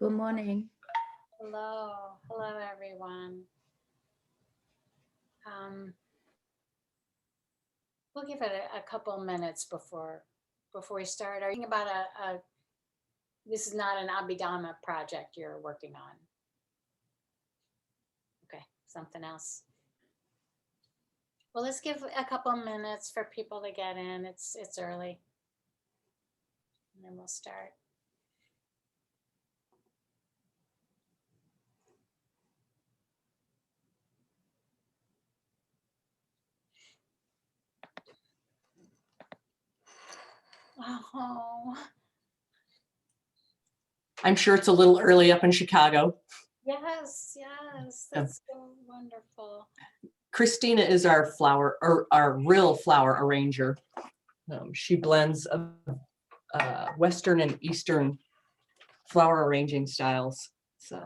Good morning. Hello everyone. We'll give it a couple minutes before we start. Are you thinking about this is not an Abhidhamma project you're working on? Okay, something else. Well, let's give a couple minutes for people to get in. It's early. And then we'll start. Oh, I'm sure it's a little early up in Chicago. yes, that's so wonderful. Christina is our real flower arranger. She blends Western and Eastern flower arranging styles. So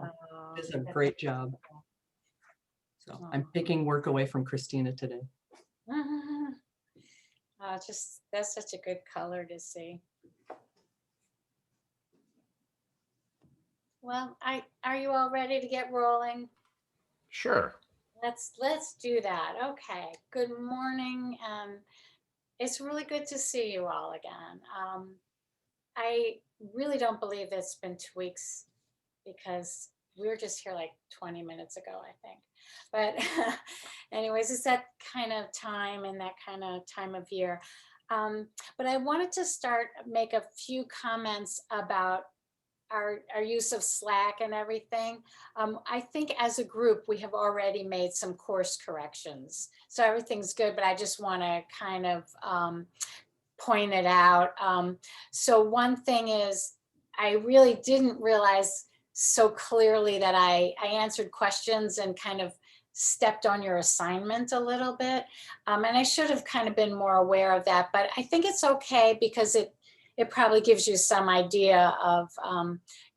does a great job. So I'm taking work away from Christina today. That's such a good color to see. Well, are you all ready to get rolling? Sure. Let's do that. Okay. Good morning. It's really good to see you all again. I really don't believe it's been 2 weeks because we were just here like 20 minutes ago, I think. But anyways, it's that kind of time and that kind of time of year. But I wanted to make a few comments about our use of Slack and everything. I think as a group, we have already made some course corrections. So everything's good, but I just want to kind of point it out. So one thing is, I really didn't realize so clearly that I answered questions and kind of stepped on your assignment a little bit. And I should have kind of been more aware of that, but I think it's okay because it probably gives you some idea of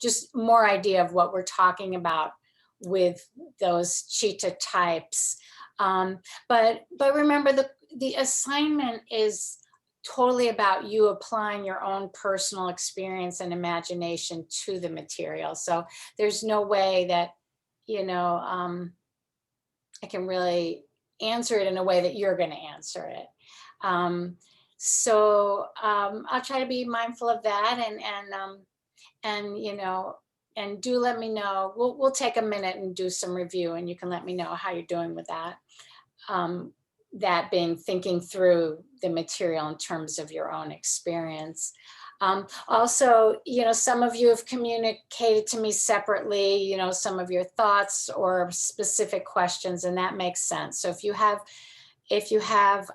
just more idea of what we're talking about with those chitta types. But remember, the assignment is totally about you applying your own personal experience and imagination to the material. So there's no way that, I can really answer it in a way that you're going to answer it. So I'll try to be mindful of that, and do let me know. We'll take a minute and do some review, and you can let me know how you're doing with that. That being thinking through the material in terms of your own experience. Also, some of you have communicated to me separately, some of your thoughts or specific questions, and that makes sense. So if you have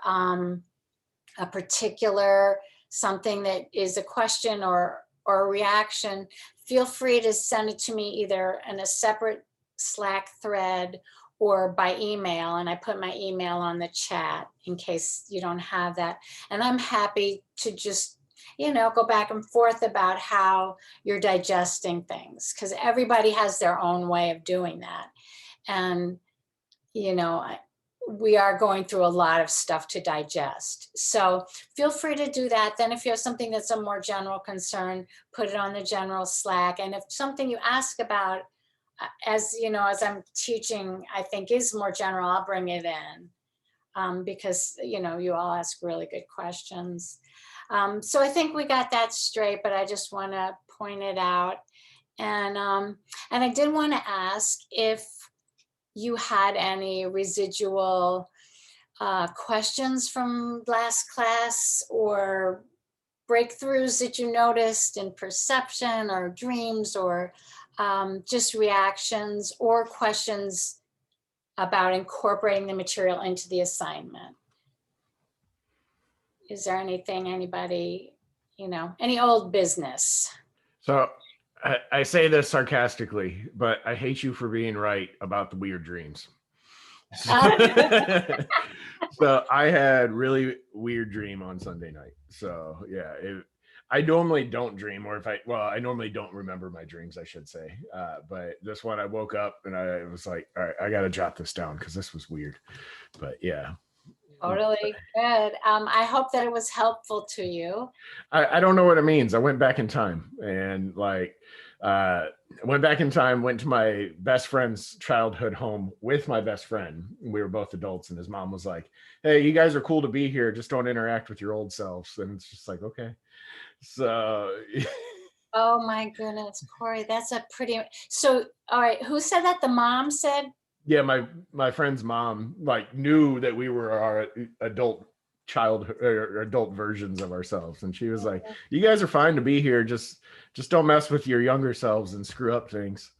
a particular something that is a question or a reaction, feel free to send it to me either in a separate Slack thread or by email. And I put my email on the chat in case you don't have that. And I'm happy to just, go back and forth about how you're digesting things, because everybody has their own way of doing that. And, we are going through a lot of stuff to digest. So feel free to do that. Then if you have something that's a more general concern, put it on the general Slack. And if something you ask about, as I'm teaching, I think is more general, I'll bring it in because, you all ask really good questions. So I think we got that straight, but I just want to point it out. And I did want to ask if you had any residual questions from last class or breakthroughs that you noticed in perception or dreams or just reactions or questions about incorporating the material into the assignment. Is there anything, anybody, any old business? So I say this sarcastically, but I hate you for being right about the weird dreams. So I had really weird dream on Sunday night. So yeah, I normally don't dream, or I normally don't remember my dreams, I should say. But this one, I woke up and I was like, all right, I got to jot this down because this was weird. But yeah. Totally good. I hope that it was helpful to you. I don't know what it means. I went back in time and Went back in time, went to my best friend's childhood home with my best friend. We were both adults, and his mom was like, "Hey, you guys are cool to be here. Just don't interact with your old selves." And it's just like, okay. So Oh my goodness, Corey, that's a pretty, so, all right, who said that? The mom said? yeah, my friend's mom like knew that we were our adult childhood or adult versions of ourselves, and she was like, "You guys are fine to be here. Just don't mess with your younger selves and screw up things."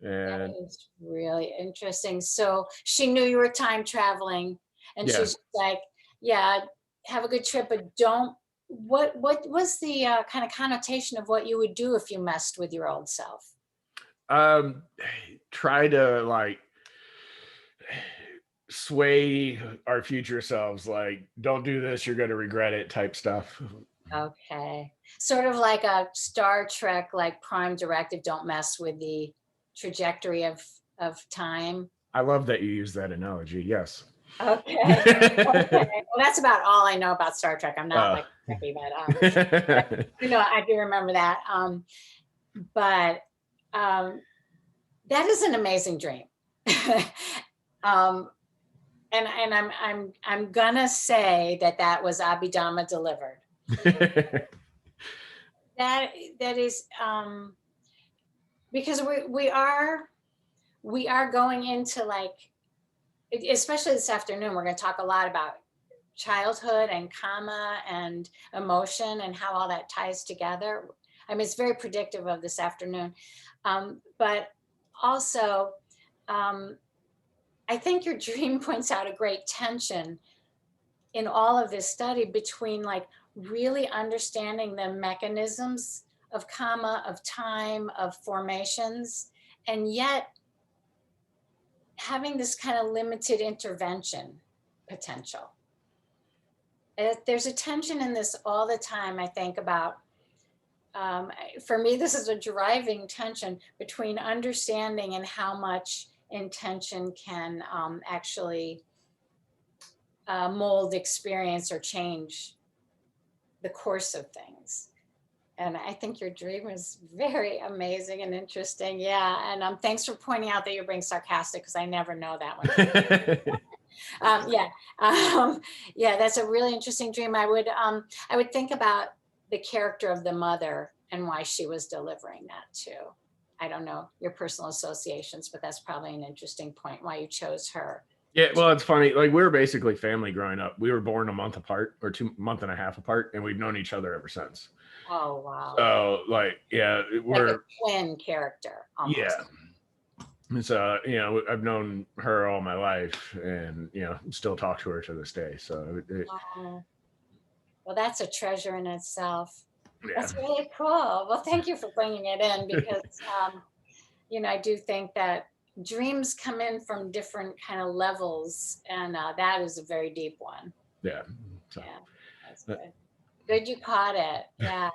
And That is really interesting. So she knew you were time traveling, and yeah, she's like, yeah, have a good trip, but don't, what was the kind of connotation of what you would do if you messed with your old self? um, try to like sway our future selves, like, don't do this, you're going to regret it type stuff. Okay. Sort of like a Star Trek, like prime directive, don't mess with the trajectory of time. I love that you use that analogy. Yes. Okay. Okay. Well, that's about all I know about Star Trek. I'm not like Trekkie, but you know, I do remember that. But that is an amazing dream. um, and I'm gonna say that was Abhidhamma delivered. That is because we are going into, like, especially this afternoon, we're going to talk a lot about childhood and karma and emotion and how all that ties together. I mean, it's very predictive of this afternoon. But also, I think your dream points out a great tension in all of this study between, like, really understanding the mechanisms of karma, of time, of formations, and yet having this kind of limited intervention potential. There's a tension in this all the time. I think about, for me, this is a driving tension between understanding and how much intention can actually mold experience or change the course of things. And I think your dream is very amazing and interesting. Yeah. And thanks for pointing out that you're being sarcastic, because I never know that one. Yeah. Yeah, that's a really interesting dream. I would think about the character of the mother and why she was delivering that too. I don't know your personal associations, but that's probably an interesting point why you chose her. Yeah, well, it's funny. Like, we were basically family growing up. We were born a month apart, or 2 months and a half apart, and we've known each other ever since. Oh, wow. So, like, yeah, Like a twin character almost. Yeah. So, you know, I've known her all my life, and you know, still talk to her to this day. So, Oh, well, that's a treasure in itself. yeah. That's really cool. Well, thank you for bringing it in, because, you know, I do think that dreams come in from different kind of levels, and that is a very deep one. Yeah. So. Yeah, that's good. Good you caught it. Yeah.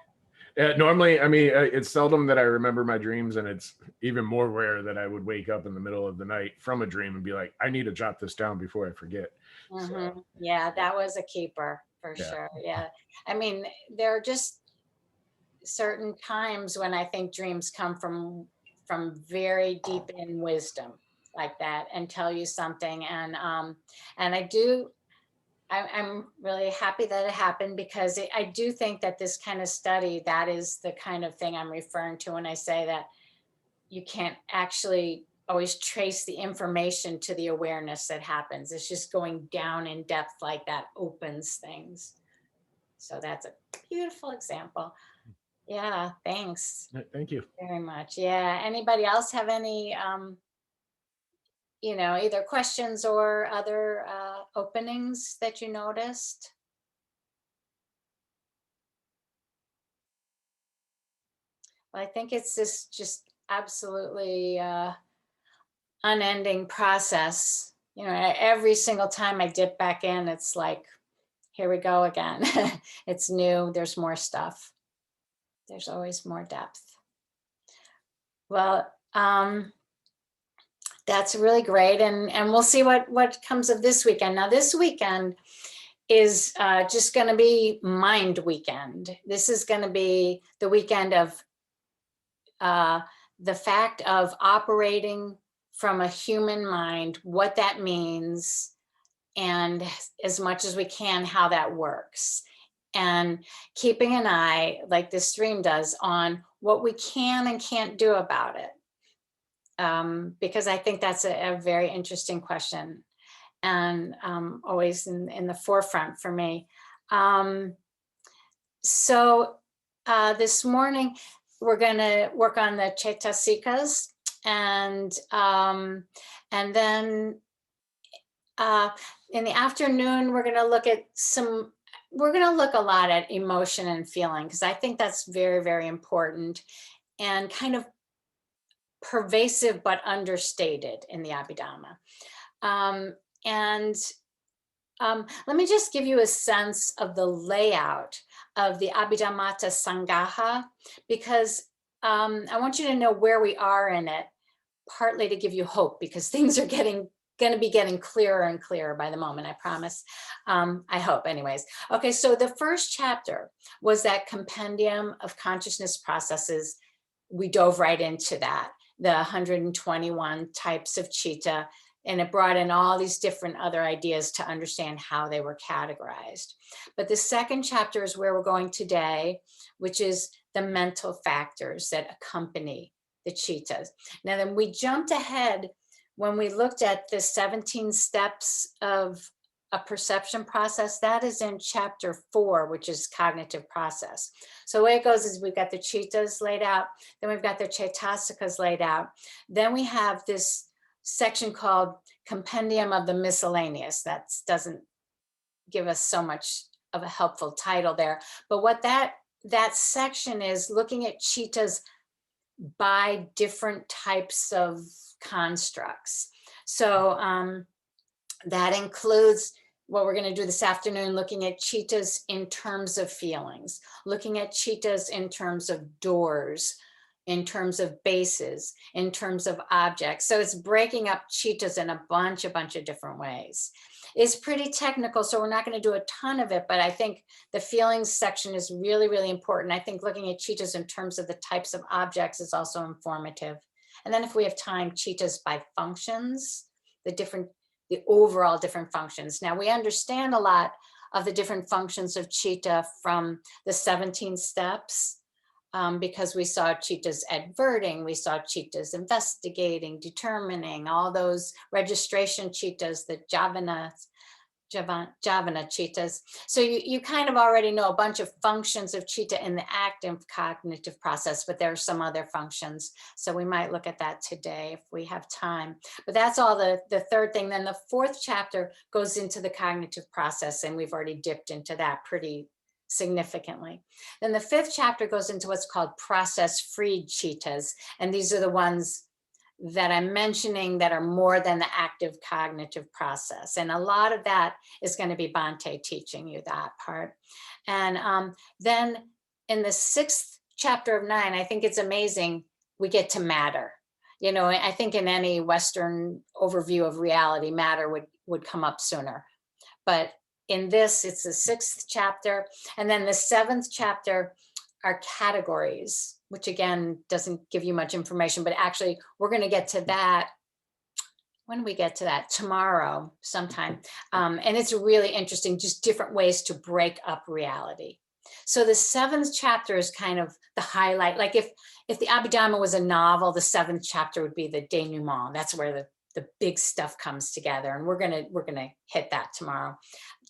Normally, I mean, it's seldom that I remember my dreams, and it's even more rare that I would wake up in the middle of the night from a dream and be like, I need to jot this down before I forget. So, Yeah, that was a keeper for sure. Yeah. I mean, there are just certain times when I think dreams come from very deep in wisdom like that and tell you something. And I'm really happy that it happened, because I do think that this kind of study, that is the kind of thing I'm referring to when I say that you can't actually always trace the information to the awareness that happens. It's just going down in depth like that opens things. So that's a beautiful example. Yeah, thanks thank you. very much. Yeah, anybody else have any, you know, either questions or other openings that you noticed? Well, I think it's this just absolutely unending process. You know, every single time I dip back in, it's like, here we go again. It's new. There's more stuff. There's always more depth. Well, that's really great. And we'll see what comes of this weekend. Now, this weekend is just going to be Mind Weekend. This is going to be the weekend of the fact of operating from a human mind, what that means, and as much as we can, how that works. And keeping an eye, like this stream does, on what we can and can't do about it. Because I think that's a very interesting question, and always in the forefront for me. So this morning, we're going to work on the Chaitasikas, and then in the afternoon, we're going to look at we're going to look a lot at emotion and feeling, because I think that's very, very important and kind of pervasive but understated in the Abhidhamma. Let me just give you a sense of the layout of the Abhidhammata Sangaha, because I want you to know where we are in it, partly to give you hope, because things are going to be getting clearer and clearer by the moment, I promise. I hope anyways. Okay, so the first chapter was that compendium of consciousness processes. We dove right into that, the 121 types of citta, and it brought in all these different other ideas to understand how they were categorized. But the second chapter is where we're going today, which is the mental factors that accompany the cittas. Now then, we jumped ahead when we looked at the 17 steps of a perception process. That is in chapter 4, which is cognitive process. So the way it goes is we've got the cittas laid out, then we've got the chaitasikas laid out. Then we have this section called Compendium of the Miscellaneous. That doesn't give us so much of a helpful title there. But what that section is looking at cittas by different types of constructs. So that includes what we're going to do this afternoon, looking at cittas in terms of feelings, looking at cittas in terms of doors, in terms of bases, in terms of objects. So it's breaking up cittas in a bunch of different ways. It's pretty technical, so we're not going to do a ton of it, but I think the feelings section is really, really important. I think looking at cittas in terms of the types of objects is also informative. And then if we have time, cittas by functions, the overall different functions. Now we understand a lot of the different functions of citta from the 17 steps, because we saw cittas adverting, we saw cittas investigating, determining, all those registration cittas, the Javana cittas. So you kind of already know a bunch of functions of citta in the active cognitive process, but there are some other functions. So we might look at that today if we have time. But that's all the third thing. Then the fourth chapter goes into the cognitive process, and we've already dipped into that pretty significantly. Then the fifth chapter goes into what's called process-freed cittas. And these are the ones that I'm mentioning that are more than the active cognitive process. And a lot of that is going to be Bhante teaching you that part. And then in the sixth chapter of 9, I think it's amazing, we get to matter. You know, I think in any Western overview of reality, matter would come up sooner. But in this, it's the 6th chapter. And then the 7th chapter are categories, which again, doesn't give you much information, but actually we're going to get to that. When do we get to that? Tomorrow sometime. And it's really interesting, just different ways to break up reality. So the 7th chapter is kind of the highlight. Like if the Abhidhamma was a novel, the 7th chapter would be the denouement. That's where the big stuff comes together. And we're gonna hit that tomorrow,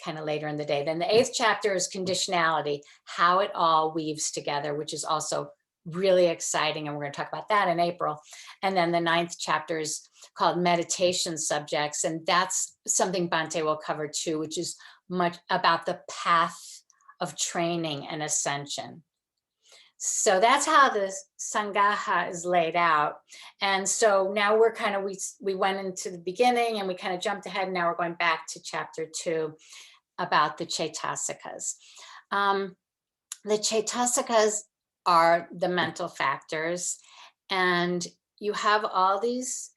kind of later in the day. Then the 8th chapter is conditionality, how it all weaves together, which is also really exciting. And we're going to talk about that in April. And then the 9th chapter is called meditation subjects. And that's something Bhante will cover too, which is much about the path of training and ascension. So that's how the Sangaha is laid out. And so now we're kind of, we went into the beginning and we kind of jumped ahead. And now we're going back to chapter 2 about the Chaitasikas. The Chaitasikas are the mental factors, and you have all these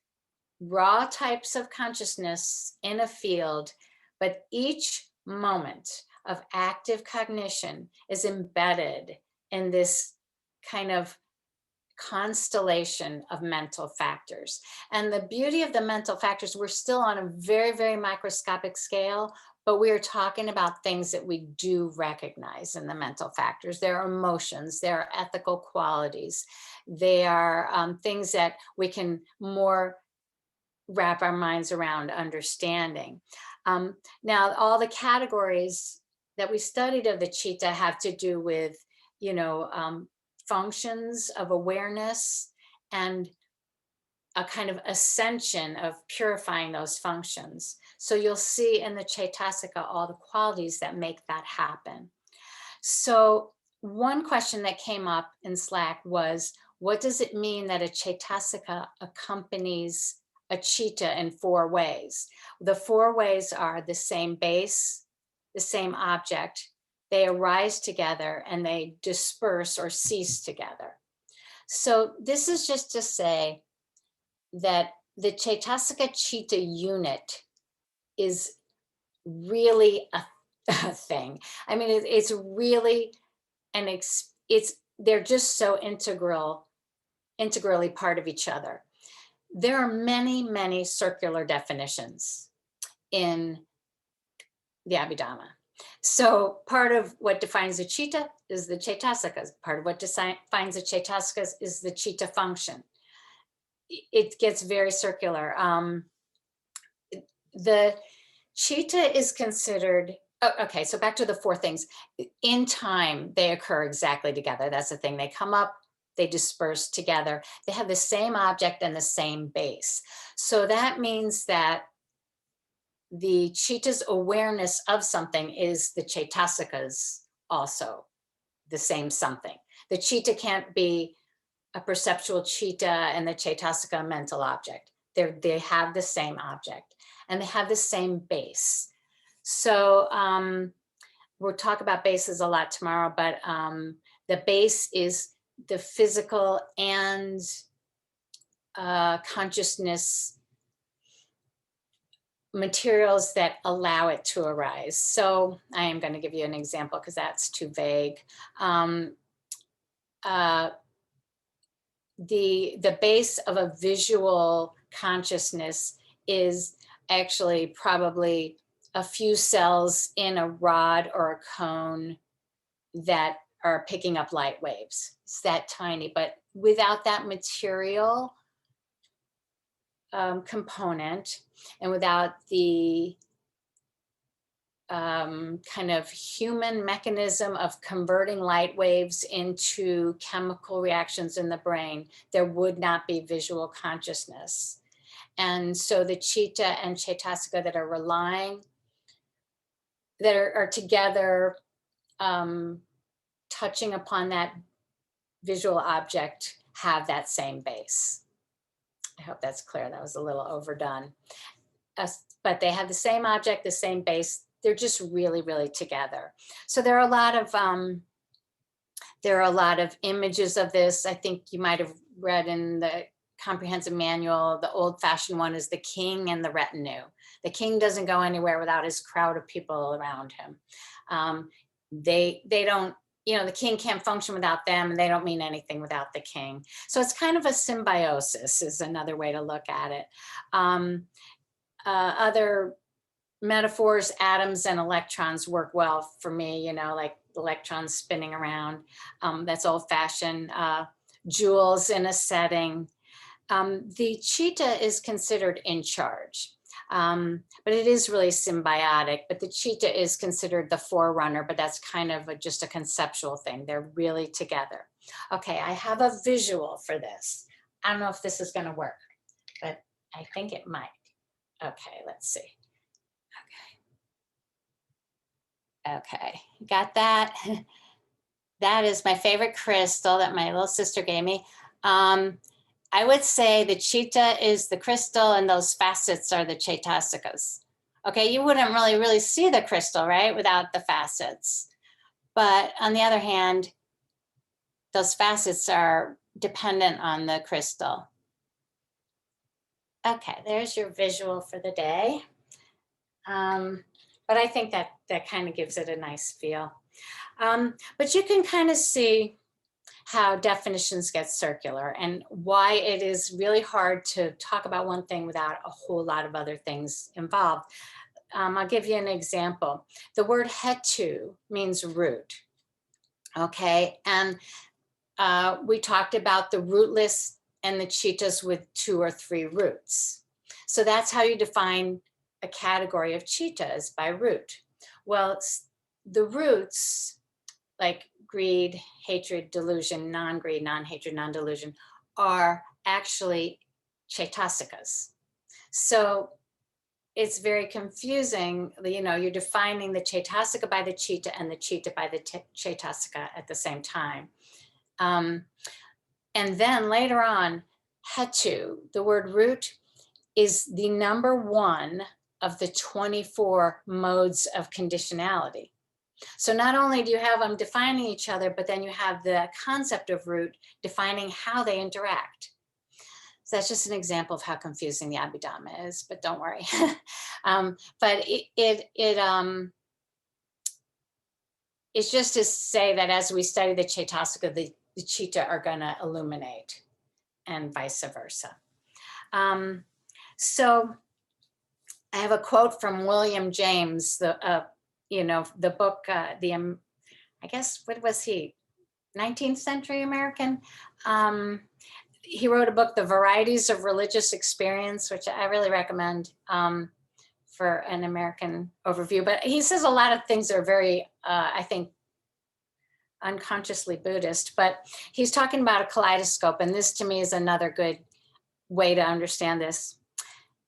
raw types of consciousness in a field, but each moment of active cognition is embedded in this kind of constellation of mental factors. And the beauty of the mental factors, we're still on a very, very microscopic scale, but we are talking about things that we do recognize in the mental factors. There are emotions, there are ethical qualities, they are things that we can more wrap our minds around understanding. Now, all the categories that we studied of the citta have to do with, functions of awareness and a kind of ascension of purifying those functions. So you'll see in the Chaitasika all the qualities that make that happen. So one question that came up in Slack was, what does it mean that a Chaitasika accompanies a citta in 4 ways? The 4 ways are the same base, the same object, they arise together, and they disperse or cease together. So this is just to say that the Chaitasika citta unit is really a thing. I mean, it's really they're just so integrally part of each other. There are many, many circular definitions in the Abhidhamma. So part of what defines a citta is the Chaitasikas. Part of what defines the Chaitasikas is the citta function. It gets very circular. The citta is considered, okay, so back to the 4 things. In time, they occur exactly together. That's the thing. They come up, they disperse together. They have the same object and the same base. So that means that the citta's awareness of something is the Chaitasika's also the same something. The citta can't be a perceptual citta and the Chaitasika a mental object. They have the same object and they have the same base. So we'll talk about bases a lot tomorrow, but the base is the physical and consciousness materials that allow it to arise. So I am going to give you an example because that's too vague. The base of a visual consciousness is actually probably a few cells in a rod or a cone that are picking up light waves. It's that tiny, but without that material component and without the kind of human mechanism of converting light waves into chemical reactions in the brain, there would not be visual consciousness. And so the citta and Chaitasika that are relying, that are together touching upon that visual object have that same base. I hope that's clear. That was a little overdone. But they have the same object, the same base. They're just really, really together. So there are a lot of images of this. I think you might have read in the comprehensive manual, the old-fashioned one is the king and the retinue. The king doesn't go anywhere without his crowd of people around him. They don't, the king can't function without them, and they don't mean anything without the king. So it's kind of a symbiosis is another way to look at it. Other metaphors, atoms and electrons work well for me, like electrons spinning around. That's old fashioned. Jewels in a setting. The citta is considered in charge, but it is really symbiotic, but the citta is considered the forerunner, but that's kind of just a conceptual thing. They're really together. Okay, I have a visual for this. I don't know if this is going to work, but I think it might. Okay, let's see. Okay, got that? That is my favorite crystal that my little sister gave me. I would say the citta is the crystal and those facets are the Chaitasikas. Okay, you wouldn't really see the crystal, right, without the facets. But on the other hand, those facets are dependent on the crystal. Okay, there's your visual for the day. But I think that kind of gives it a nice feel. But you can kind of see how definitions get circular and why it is really hard to talk about one thing without a whole lot of other things involved. I'll give you an example. The word hetu means root, okay? And we talked about the rootless and the chittas with 2 or 3 roots. So that's how you define a category of chittas, by root. Well, the roots, like greed, hatred, delusion, non-greed, non-hatred, non-delusion, are actually chaitasikas. So it's very confusing, you know, you're defining the chaitasika by the chitta and the chitta by the chaitasika at the same time. And then later on, hetu, the word root, is the number 1 of the 24 modes of conditionality. So not only do you have them defining each other, but then you have the concept of root defining how they interact. So that's just an example of how confusing the Abhidhamma is, but don't worry. But it's just to say that as we study the chaitasika, the chitta are going to illuminate, and vice versa. So I have a quote from William James, the book, I guess, what was he? 19th century American. He wrote a book, The Varieties of Religious Experience, which I really recommend for an American overview. But he says a lot of things that are very, I think, unconsciously Buddhist. But he's talking about a kaleidoscope, and this to me is another good way to understand this.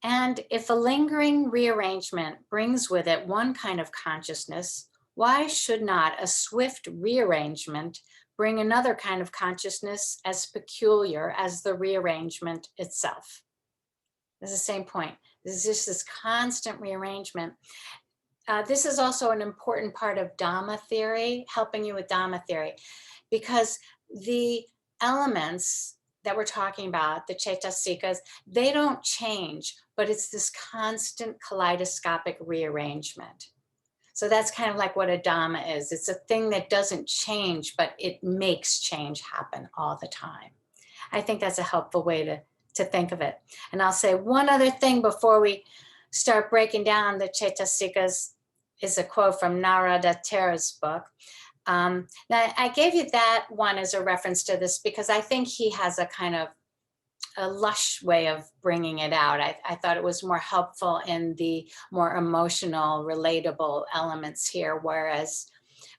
And if a lingering rearrangement brings with it one kind of consciousness, why should not a swift rearrangement bring another kind of consciousness as peculiar as the rearrangement itself? It's the same point. There's just this constant rearrangement. This is also an important part of Dhamma theory, helping you with Dhamma theory, because the elements that we're talking about, the chaitasikas, they don't change, but it's this constant kaleidoscopic rearrangement. So that's kind of like what a Dhamma is. It's a thing that doesn't change, but it makes change happen all the time. I think that's a helpful way to think of it. And I'll say one other thing before we start breaking down the chaitasikas, is a quote from Narada Thera's book. Now, I gave you that one as a reference to this because I think he has a kind of a lush way of bringing it out. I thought it was more helpful in the more emotional, relatable elements here, whereas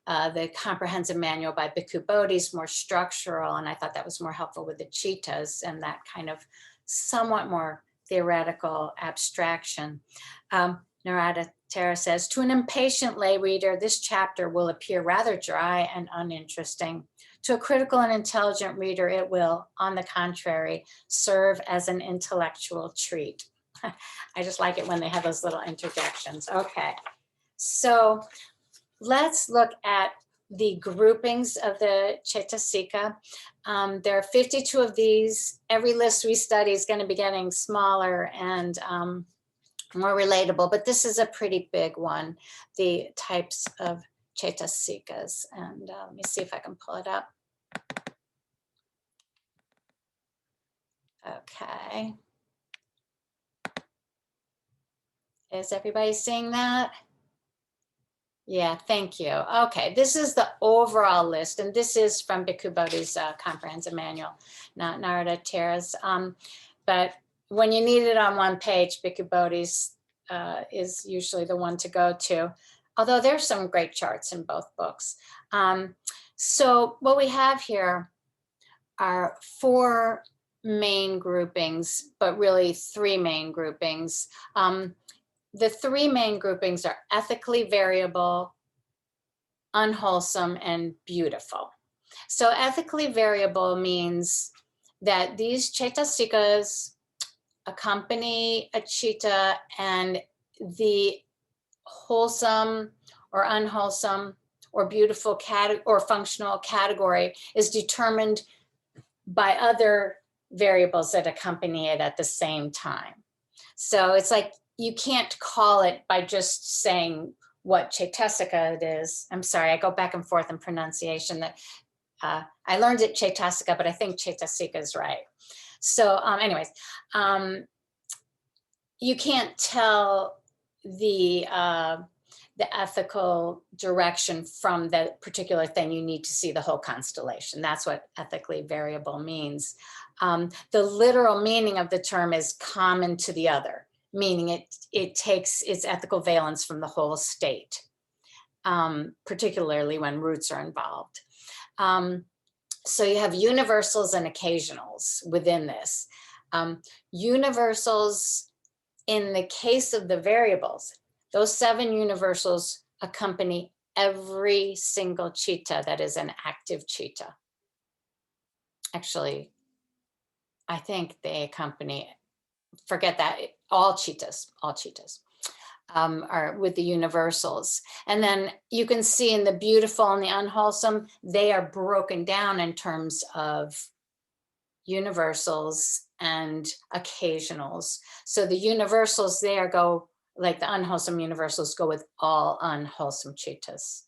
the comprehensive manual by Bhikkhu Bodhi is more structural, and I thought that was more helpful with the chittas and that kind of somewhat more theoretical abstraction. Narada Thera says, to an impatient lay reader, this chapter will appear rather dry and uninteresting. To a critical and intelligent reader, it will, on the contrary, serve as an intellectual treat. I just like it when they have those little interjections. Okay, so let's look at the groupings of the Chaitasika. There are 52 of these. Every list we study is going to be getting smaller and more relatable, but this is a pretty big one, the types of Chaitasikas. And let me see if I can pull it up. Okay. Is everybody seeing that? Yeah, thank you. Okay, this is the overall list, and this is from Bhikkhu Bodhi's comprehensive manual, not Narada Thera's. But when you need it on one page, Bhikkhu Bodhi's is usually the one to go to, although there's some great charts in both books. So what we have here are 4 main groupings, but really 3 main groupings. The 3 main groupings are ethically variable, unwholesome, and beautiful. So ethically variable means that these chaitasikas accompany a chitta, and the wholesome or unwholesome or beautiful or functional category is determined by other variables that accompany it at the same time. So it's like you can't call it by just saying what chaitasika it is. I'm sorry, I go back and forth in pronunciation. That I learned it Chaitasika, but I think Chaitasika is right. So anyways, you can't tell the ethical direction from the particular thing. You need to see the whole constellation. That's what ethically variable means. The literal meaning of the term is common to the other, meaning it takes its ethical valence from the whole state, particularly when roots are involved. So you have universals and occasionals within this. Universals, in the case of the variables, those 7 universals accompany every single chitta that is an active chitta. Actually, I think they accompany, forget that, all chittas are with the universals. And then you can see in the beautiful and the unwholesome, they are broken down in terms of universals and occasionals. So the universals there go, like the unwholesome universals go with all unwholesome chittas.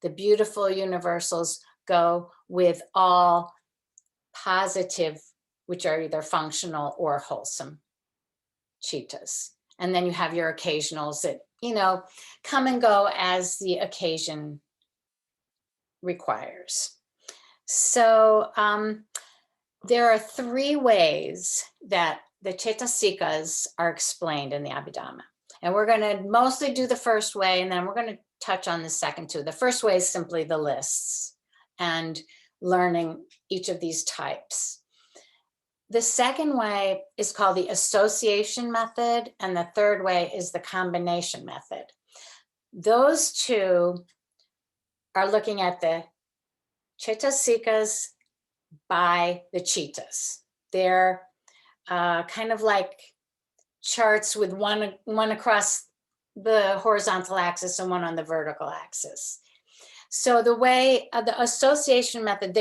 The beautiful universals go with all positive, which are either functional or wholesome chittas. And then you have your occasionals that, you know, come and go as the occasion requires. So there are 3 ways that the Chaitasikas are explained in the Abhidhamma. And we're going to mostly do the first way, and then we're going to touch on the second 2. The first way is simply the lists and learning each of these types. The second way is called the association method, and the third way is the combination method. Those 2 are looking at the Chaitasikas by the chittas. They're kind of like charts with one across the horizontal axis and one on the vertical axis. So the way the association method,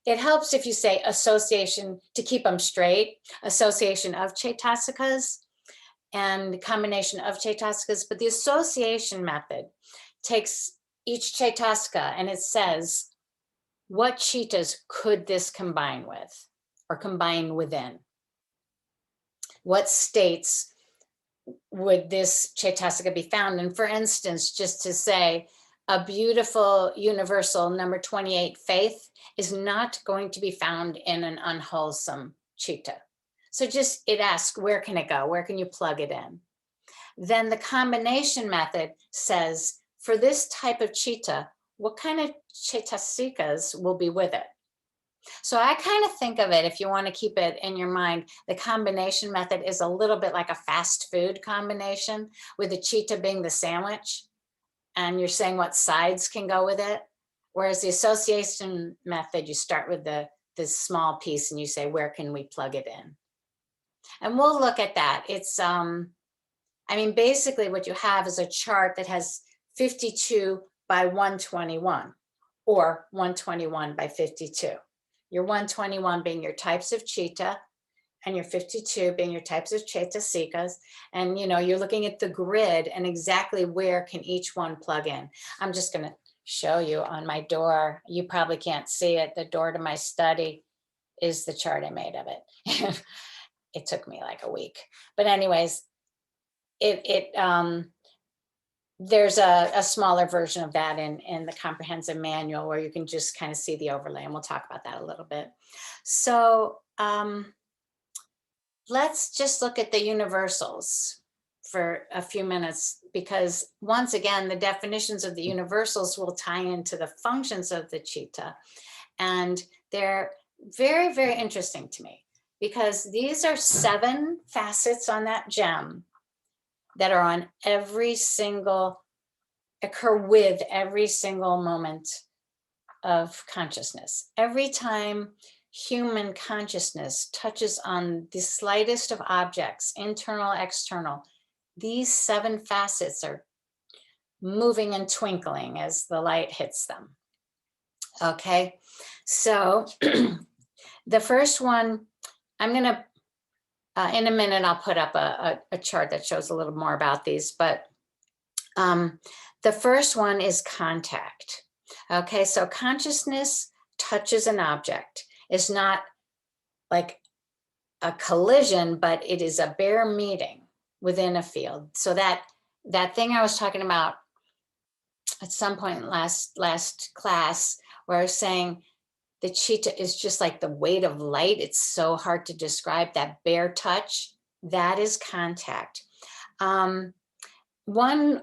it helps if you say association to keep them straight, association of Chaitasikas and combination of Chaitasikas, but the association method takes each Chaitasika and it says, what chittas could this combine with or combine within? What states would this Chaitasika be found in? For instance, just to say, a beautiful universal number 28, faith, is not going to be found in an unwholesome chitta. So just, it asks, where can it go? Where can you plug it in? Then the combination method says, for this type of chitta, what kind of Chaitasikas will be with it? So I kind of think of it, if you want to keep it in your mind, the combination method is a little bit like a fast food combination, with the chitta being the sandwich, and you're saying what sides can go with it. Whereas the association method, you start with the small piece and you say, where can we plug it in? And we'll look at that. It's, I mean, basically what you have is a chart that has 52 by 121 or 121 by 52. Your 121 being your types of chitta and your 52 being your types of Chaitasikas. And you know, you're looking at the grid and exactly where can each one plug in. I'm just going to show you on my door. You probably can't see it. The door to my study is the chart I made of it. It took me like a week. But anyways, there's a smaller version of that in the comprehensive manual where you can just kind of see the overlay, and we'll talk about that a little bit. So let's just look at the universals for a few minutes, because once again, the definitions of the universals will tie into the functions of the chitta. And they're very, very interesting to me, because these are 7 facets on that gem that are on every single, occur with every single moment of consciousness. Every time human consciousness touches on the slightest of objects, internal, external, these 7 facets are moving and twinkling as the light hits them. Okay, so the first one, I'm gonna, in a minute, I'll put up a chart that shows a little more about these, but the first one is contact. Okay, so consciousness touches an object. It's not like a collision, but it is a bare meeting within a field. So that thing I was talking about at some point in last class, where I was saying the cheetah is just like the weight of light. It's so hard to describe. That bare touch, that is contact. One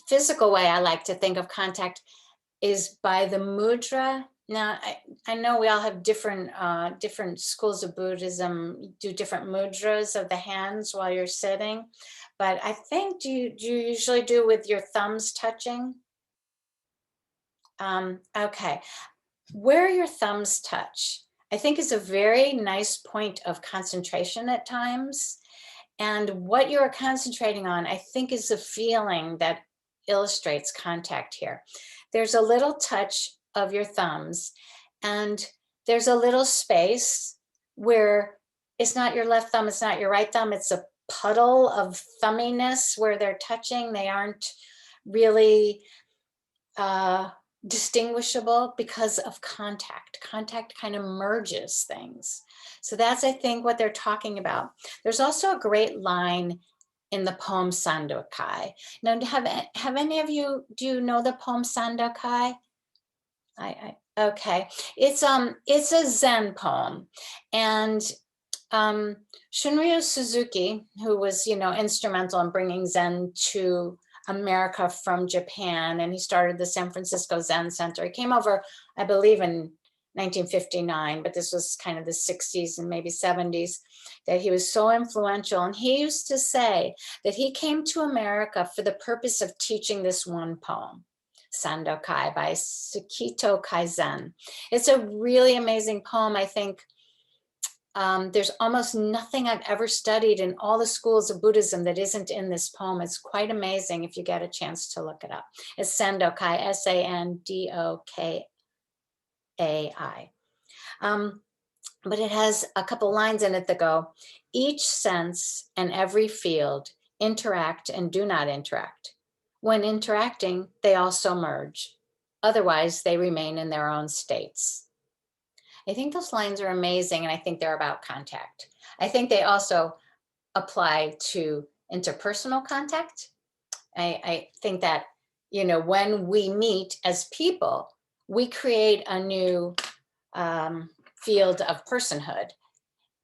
physical way I like to think of contact is by the mudra. Now, I know we all have different schools of Buddhism do different mudras of the hands while you're sitting, but I think, do you usually do with your thumbs touching? Okay, where your thumbs touch, I think, is a very nice point of concentration at times. And what you're concentrating on, I think, is the feeling that illustrates contact here. There's a little touch of your thumbs, and there's a little space where it's not your left thumb, it's not your right thumb, it's a puddle of thumminess where they're touching. They aren't really distinguishable because of contact. Contact kind of merges things. So that's, I think, what they're talking about. There's also a great line in the poem Sandokai. Now, have any of you, do you know the poem Sandokai? Okay, it's a Zen poem, and Shunryu Suzuki, who was, instrumental in bringing Zen to America from Japan, and he started the San Francisco Zen Center. He came over, I believe, in 1959, but this was kind of the 60s and maybe 70s, that he was so influential. And he used to say that he came to America for the purpose of teaching this one poem, Sandokai by Sukito Kaizen. It's a really amazing poem. I think there's almost nothing I've ever studied in all the schools of Buddhism that isn't in this poem. It's quite amazing if you get a chance to look it up. It's Sandokai, Sandokai. But it has a couple lines in it that go, each sense and every field interact and do not interact. When interacting, they also merge. Otherwise, they remain in their own states. I think those lines are amazing, and I think they're about contact. I think they also apply to interpersonal contact. I think that, when we meet as people, we create a new field of personhood,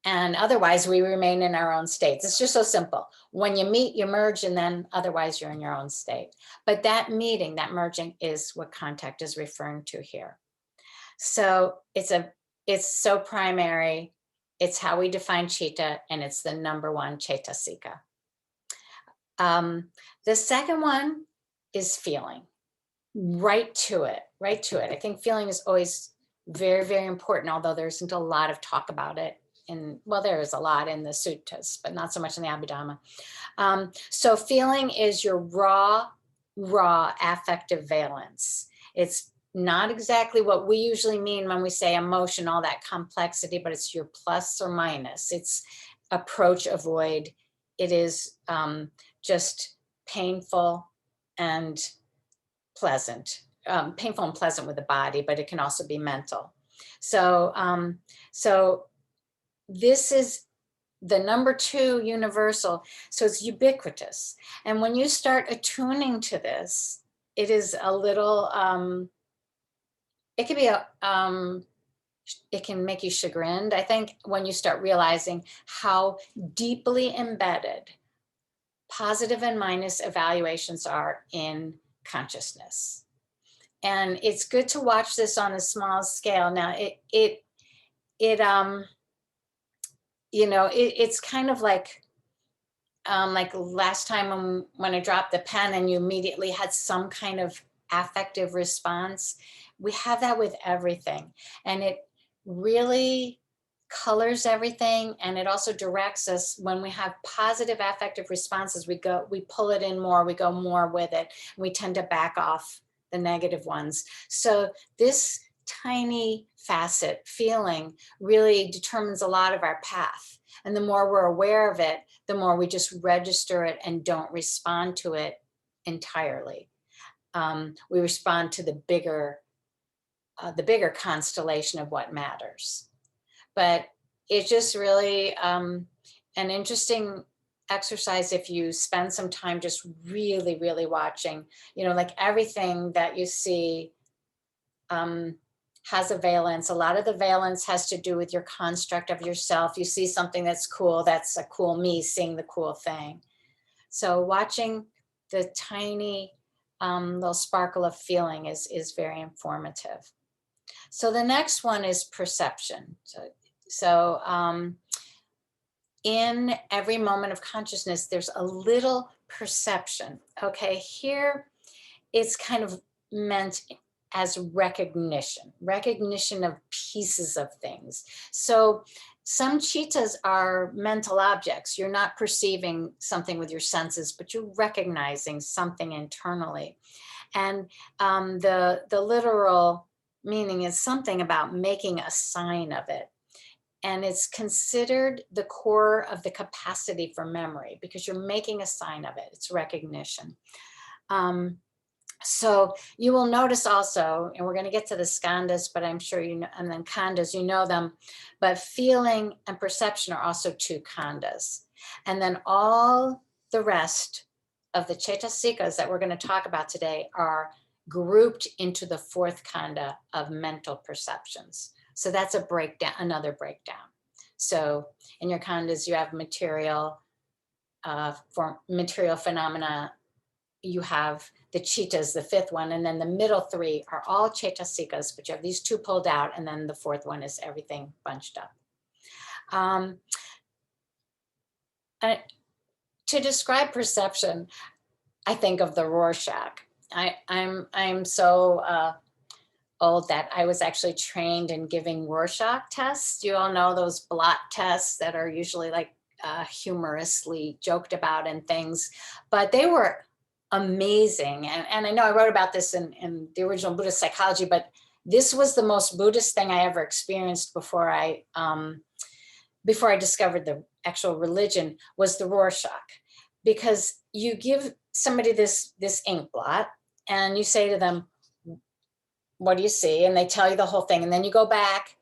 and otherwise we remain in our own states. It's just so simple. When you meet, you merge, and then otherwise you're in your own state. But that meeting, that merging, is what contact is referring to here. So it's so primary. It's how we define chitta, and it's the number one cetasika. The second one is feeling. Right to it. I think feeling is always very, very important, although there isn't a lot of talk about it. There is a lot in the suttas, but not so much in the Abhidhamma. So feeling is your raw affective valence. It's not exactly what we usually mean when we say emotion, all that complexity, but it's your plus or minus. It's approach, avoid. It is just painful and pleasant. Painful and pleasant with the body, but it can also be mental. So this is the number two universal. So it's ubiquitous. And when you start attuning to this, it is a little, it can make you chagrined, I think, when you start realizing how deeply embedded positive and minus evaluations are in consciousness. And it's good to watch this on a small scale. Now, it's kind of like last time when I dropped the pen and you immediately had some kind of affective response. We have that with everything, and it really colors everything, and it also directs us. When we have positive affective responses, we pull it in more, we go more with it, and we tend to back off the negative ones. So this tiny facet, feeling, really determines a lot of our path. And the more we're aware of it, the more we just register it and don't respond to it entirely. We respond to the bigger the bigger constellation of what matters. But it's just really an interesting exercise if you spend some time just really, really watching, like everything that you see has a valence. A lot of the valence has to do with your construct of yourself. You see something that's cool, that's a cool me seeing the cool thing. So watching the tiny little sparkle of feeling is very informative. So the next one is perception. So in every moment of consciousness, there's a little perception. Okay, here it's kind of meant as recognition of pieces of things. So some cheetahs are mental objects. You're not perceiving something with your senses, but you're recognizing something internally. And the literal meaning is something about making a sign of it. And it's considered the core of the capacity for memory because you're making a sign of it. It's recognition. So you will notice also, and we're going to get to the skandhas, but I'm sure you know, and then khandhas, you know them, but feeling and perception are also two khandhas. And then all the rest of the chaitasikas that we're going to talk about today are grouped into the fourth khandha of mental perceptions. So that's a breakdown, another breakdown. So in your khandhas, you have material, for material phenomena. You have the chitas, the fifth one, and then the middle three are all chaitasikas, but you have these two pulled out, and then the fourth one is everything bunched up. To describe perception, I think of the Rorschach. I'm so old that I was actually trained in giving Rorschach tests. You all know those blot tests that are usually like humorously joked about and things, but they were amazing. And I know I wrote about this in the original Buddhist psychology, but this was the most Buddhist thing I ever experienced before I discovered the actual religion, was the Rorschach. Because you give somebody this ink blot and you say to them, what do you see? And they tell you the whole thing. And then you go back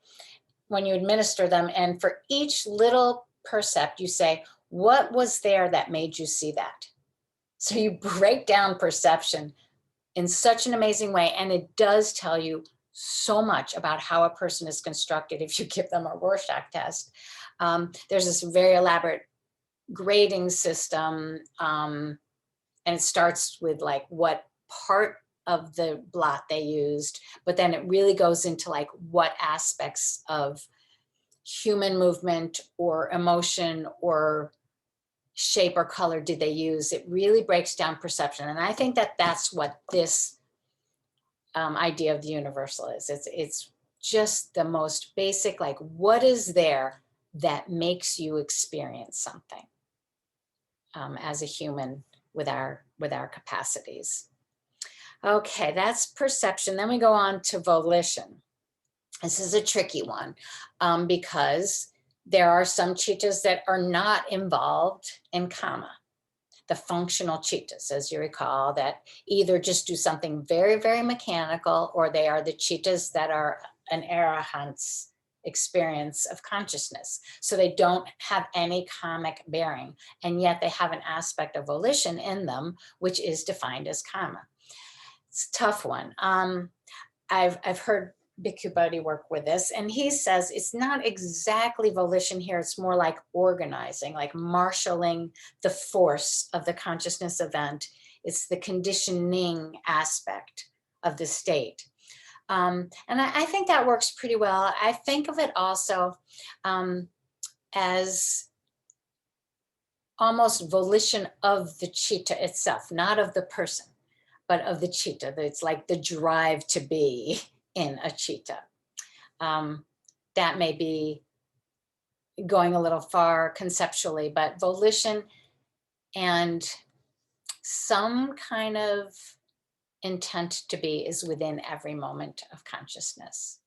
when you administer them, and for each little percept, you say, what was there that made you see that? So you break down perception in such an amazing way. And it does tell you so much about how a person is constructed if you give them a Rorschach test. There's this very elaborate grading system. And it starts with like what part of the blot they used, but then it really goes into like what aspects of human movement or emotion or shape or color did they use. It really breaks down perception. And I think that that's what this idea of the universal is. It's just the most basic, like what is there that makes you experience something as a human with our capacities. Okay, that's perception. Then we go on to volition. This is a tricky one because there are some chitas that are not involved in kama. The functional chitas, as you recall, that either just do something very, very mechanical, or they are the chitas that are an arahant's experience of consciousness. So they don't have any kamic bearing, and yet they have an aspect of volition in them, which is defined as kama. It's a tough one. I've heard Bhikkhu Bodhi work with this, and he says it's not exactly volition here. It's more like organizing, like marshaling the force of the consciousness event. It's the conditioning aspect of the state. And I think that works pretty well. I think of it also as almost volition of the chitta itself, not of the person, but of the chitta. It's like the drive to be in a chitta. That may be going a little far conceptually, but volition and some kind of intent to be is within every moment of consciousness.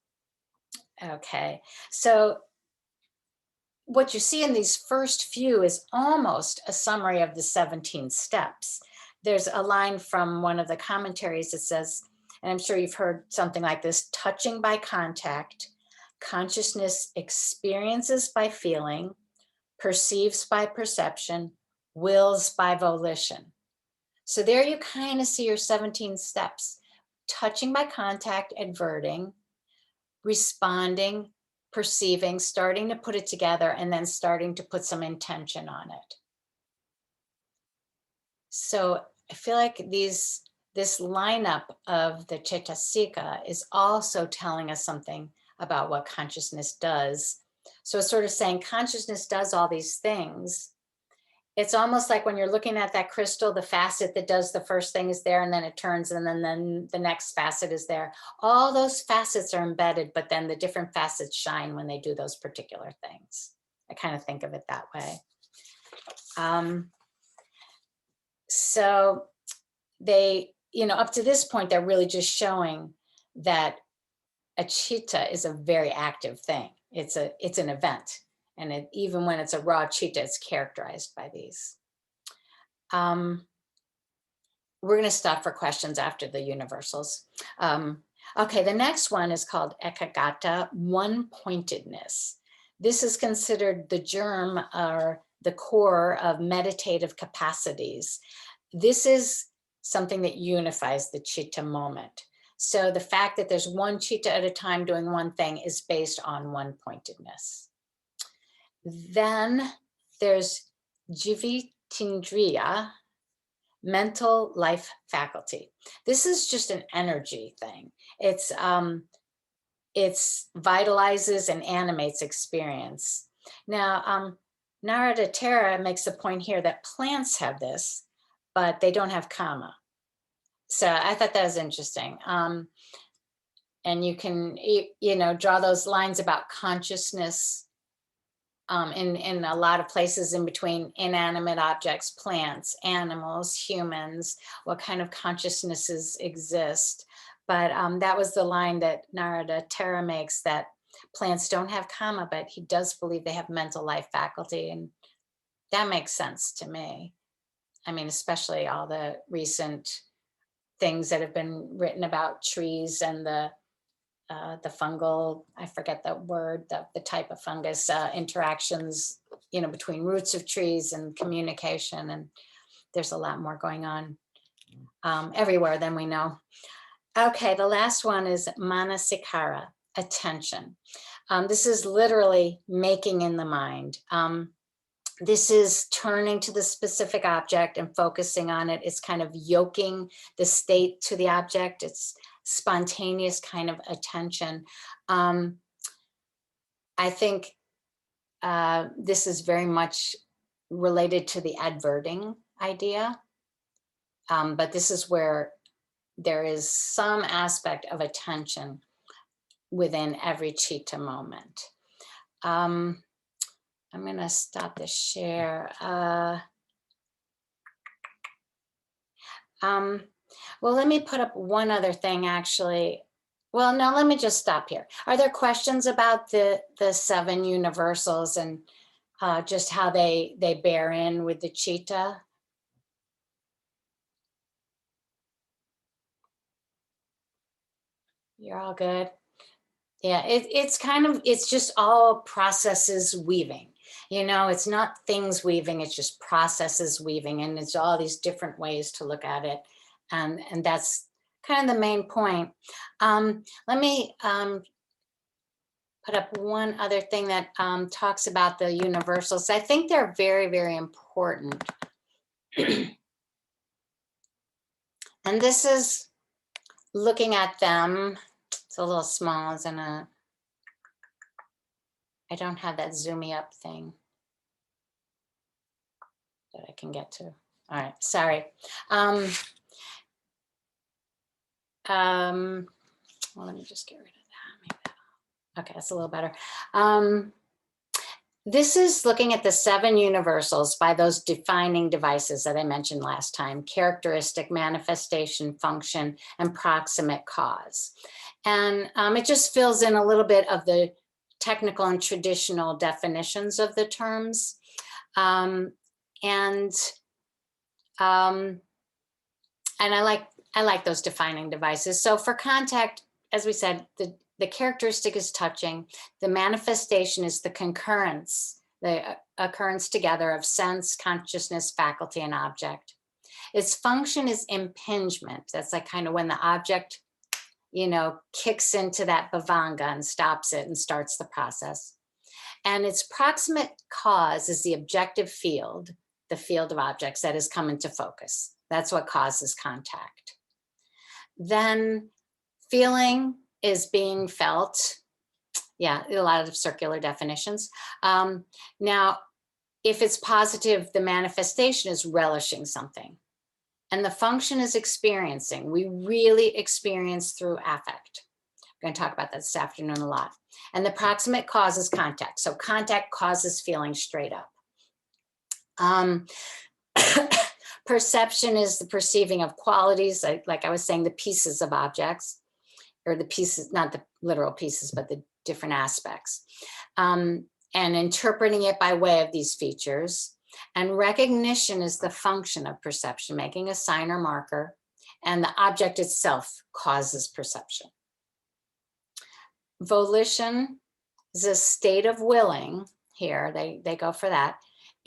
Okay, so what you see in these first few is almost a summary of the 17 steps. There's a line from one of the commentaries that says, and I'm sure you've heard something like this: touching by contact, consciousness experiences by feeling, perceives by perception, wills by volition. So there you kind of see your 17 steps: touching by contact, adverting, responding, perceiving, starting to put it together, and then starting to put some intention on it. So I feel like this lineup of the Cetasika is also telling us something about what consciousness does. So it's sort of saying consciousness does all these things. It's almost like when you're looking at that crystal, the facet that does the first thing is there, and then it turns, and then the next facet is there. All those facets are embedded, but then the different facets shine when they do those particular things. I kind of think of it that way. So they, up to this point, they're really just showing that a chitta is a very active thing. It's an event. And even when it's a raw chitta, it's characterized by these. We're going to stop for questions after the universals. Okay, the next one is called Ekagata, one-pointedness. This is considered the germ or the core of meditative capacities. This is something that unifies the chitta moment. So the fact that there's one chitta at a time doing one thing is based on one-pointedness. Then there's Jivitindriya, mental life faculty. This is just an energy thing. It vitalizes and animates experience. Now, Narada Tara makes the point here that plants have this, but they don't have kama. So I thought that was interesting. And you can, draw those lines about consciousness in a lot of places in between inanimate objects, plants, animals, humans, what kind of consciousnesses exist. But that was the line that Narada Tara makes, that plants don't have kama, but he does believe they have mental life faculty. And that makes sense to me. I mean, especially all the recent things that have been written about trees and the fungal, I forget the word, the type of fungus interactions, between roots of trees and communication. And there's a lot more going on everywhere than we know. Okay, the last one is manasikara, attention. This is literally making in the mind. This is turning to the specific object and focusing on it. It's kind of yoking the state to the object. It's spontaneous kind of attention. I think this is very much related to the adverting idea, but this is where there is some aspect of attention within every chitta moment. I'm going to stop the share. Well, let me put up one other thing, actually. Well, no, let me just stop here. Are there questions about the 7 universals and just how they bear in with the chitta? You're all good. Yeah, it's just all processes weaving. It's not things weaving, it's just processes weaving, and it's all these different ways to look at it. And that's kind of the main point. Let me put up one other thing that talks about the universals. I think they're very, very important. And this is looking at them. It's a little small, isn't it? I don't have that zoomy up thing that I can get to. All right, sorry. Well, let me just get rid of that. Okay, that's a little better. This is looking at the 7 universals by those defining devices that I mentioned last time: characteristic, manifestation, function, and proximate cause. And it just fills in a little bit of the technical and traditional definitions of the terms. And I like I like those defining devices. So for contact, as we said, the characteristic is touching. The manifestation is the concurrence, the occurrence together of sense, consciousness, faculty, and object. Its function is impingement. That's like kind of when the object, kicks into that bhavanga and stops it and starts the process. And its proximate cause is the objective field, the field of objects that has come into focus. That's what causes contact. Then feeling is being felt. Yeah, a lot of circular definitions. Now, if it's positive, the manifestation is relishing something. And the function is experiencing. We really experience through affect. We're going to talk about that this afternoon a lot. And the proximate cause is contact. So contact causes feeling straight up. Perception is the perceiving of qualities, like I was saying, the pieces of objects, or the pieces, not the literal pieces, but the different aspects. And interpreting it by way of these features. And recognition is the function of perception, making a sign or marker, and the object itself causes perception. Volition is a state of willing. Here, they go for that.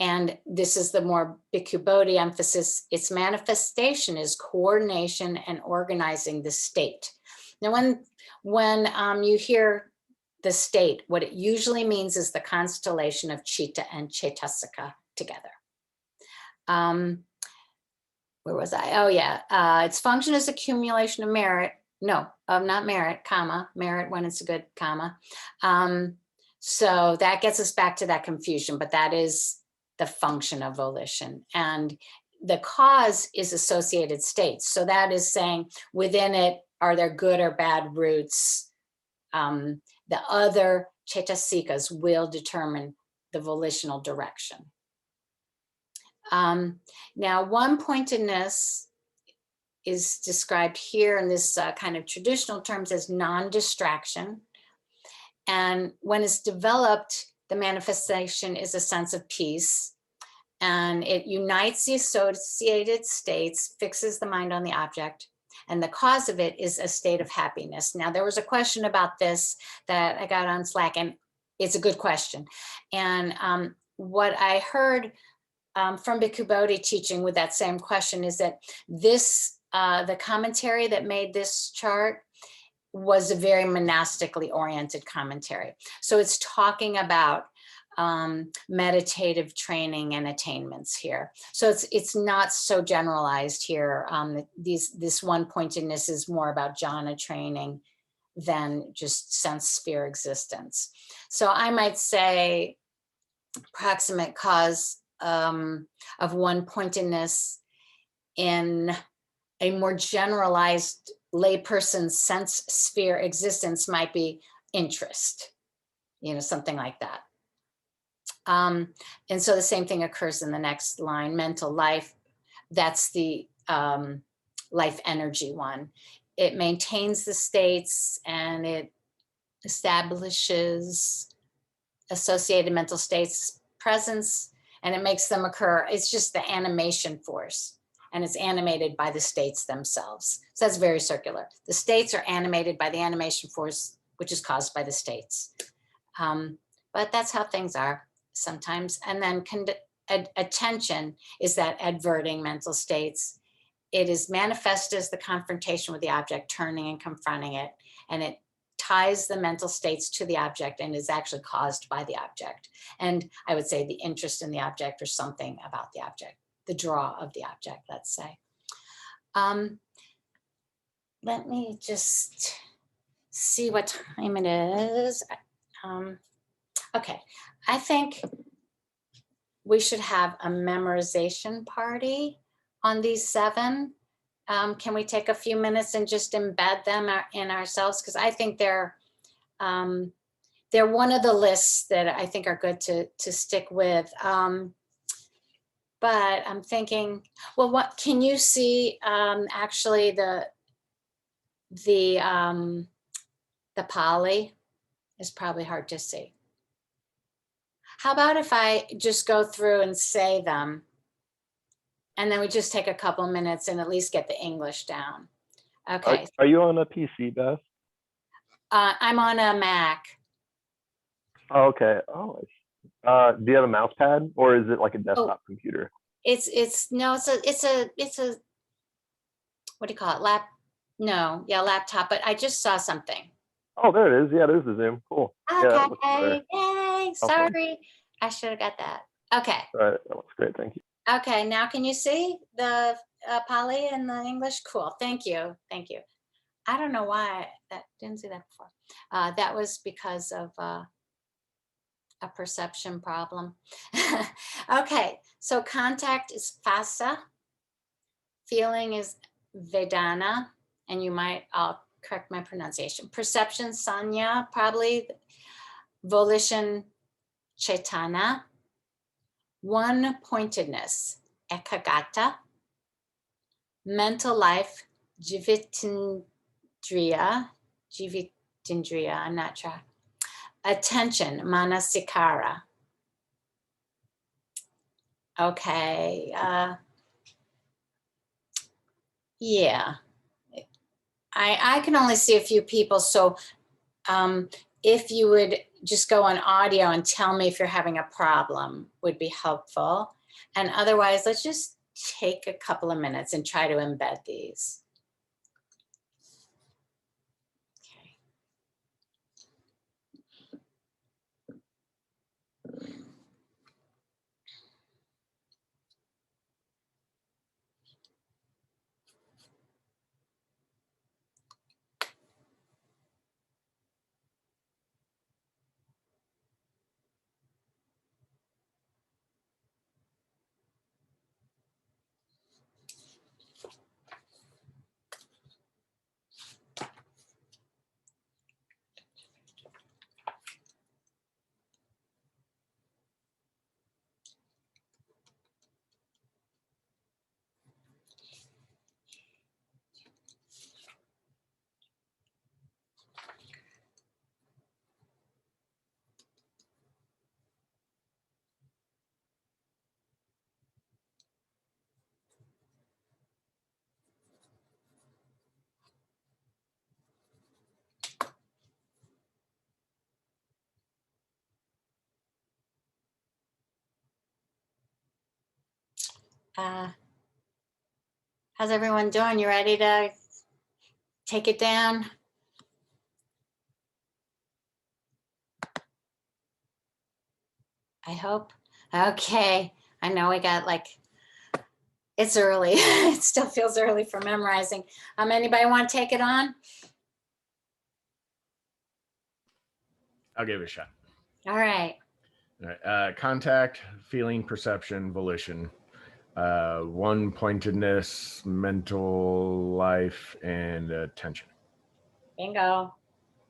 And this is the more Bhikkhu Bodhi emphasis. Its manifestation is coordination and organizing the state. Now, when you hear the state, what it usually means is the constellation of Chitta and Cetasika together. Where was I? Oh yeah, its function is accumulation of merit. No, not merit, comma, merit when it's a good comma. So that gets us back to that confusion, but that is the function of volition. And the cause is associated states. So that is saying within it, are there good or bad roots? The other cetasikas will determine the volitional direction. Now, one-pointedness is described here in this kind of traditional terms as non-distraction. And when it's developed, the manifestation is a sense of peace, and it unites the associated states, fixes the mind on the object, and the cause of it is a state of happiness. Now, there was a question about this that I got on Slack, and it's a good question. And what I heard from Bhikkhu Bodhi teaching with that same question is that this, the commentary that made this chart was a very monastically oriented commentary. So it's talking about meditative training and attainments here. So it's not so generalized here. This one-pointedness is more about jhana training than just sense sphere existence. So I might say proximate cause of one-pointedness in a more generalized layperson's sense sphere existence might be interest, something like that. And so the same thing occurs in the next line, mental life. That's the life energy one. It maintains the states and it establishes associated mental states presence, and it makes them occur. It's just the animation force, and it's animated by the states themselves. So that's very circular. The states are animated by the animation force, which is caused by the states. But that's how things are sometimes. And then attention is that adverting mental states. It is manifest as the confrontation with the object, turning and confronting it, and it ties the mental states to the object and is actually caused by the object. And I would say the interest in the object or something about the object, the draw of the object, let's say. Let me just see what time it is. Okay, I think we should have a memorization party on these 7. Can we take a few minutes and just embed them in ourselves? Because I think they're one of the lists that I think are good to stick with. But I'm thinking, well, what can you see? Actually, the Pali is probably hard to see. How about if I just go through and say them, and then we just take a couple minutes and at least get the English down? Okay, Are you on a PC, Beth? I'm on a Mac. Oh, okay. Oh, do you have a mouse pad, or is it like a desktop computer? No, it's a what do you call it? No, yeah, laptop. But I just saw something. Oh, there it is. Yeah, there's the Zoom. Cool. Yeah, that looks better. Okay, yay! Sorry, I should have got that. Okay. All right, that looks great. Thank you. Okay, now can you see the Pali and the English? Cool, thank you, thank you. I don't know why that didn't see that before. That was because of a perception problem. Okay, so contact is phasa, feeling is vedana, and you might, I'll correct my pronunciation. Perception, sanya, probably. Volition, chetana. One pointedness, ekagata. Mental life, jivitindriya, I'm not sure. Attention, manasikara. Okay, yeah. I can only see a few people, so if you would just go on audio and tell me if you're having a problem would be helpful. And otherwise, let's just take a couple of minutes and try to embed these. How's everyone doing? You ready to take it down? I hope. Okay. I know we got it's early. It still feels early for memorizing. Anybody want to take it on? I'll give it a shot. All right. All right. Contact, feeling, perception, volition, one pointedness, mental life, and attention. Bingo.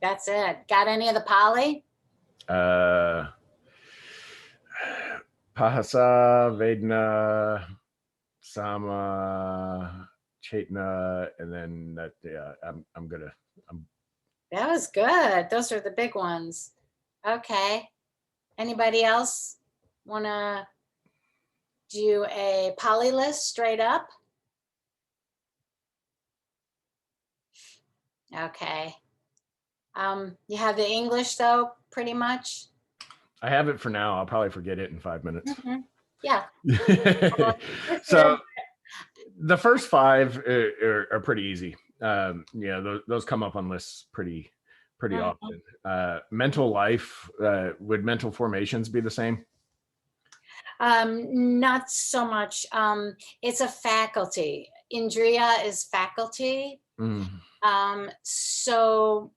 That's it. Got any of the Pali? Pahasa, Vedana, Sama, Chetna, and then that. Yeah, I'm That was good. Those are the big ones. Okay. Anybody else want to do a Pali list straight up? Okay. You have the English though, pretty much? I have it for now. I'll probably forget it in 5 minutes. Mm-hmm. Yeah. So the first 5 are pretty easy. Yeah, those come up on lists pretty often. Mental life, would mental formations be the same? Not so much. It's a faculty. Indriya is faculty. So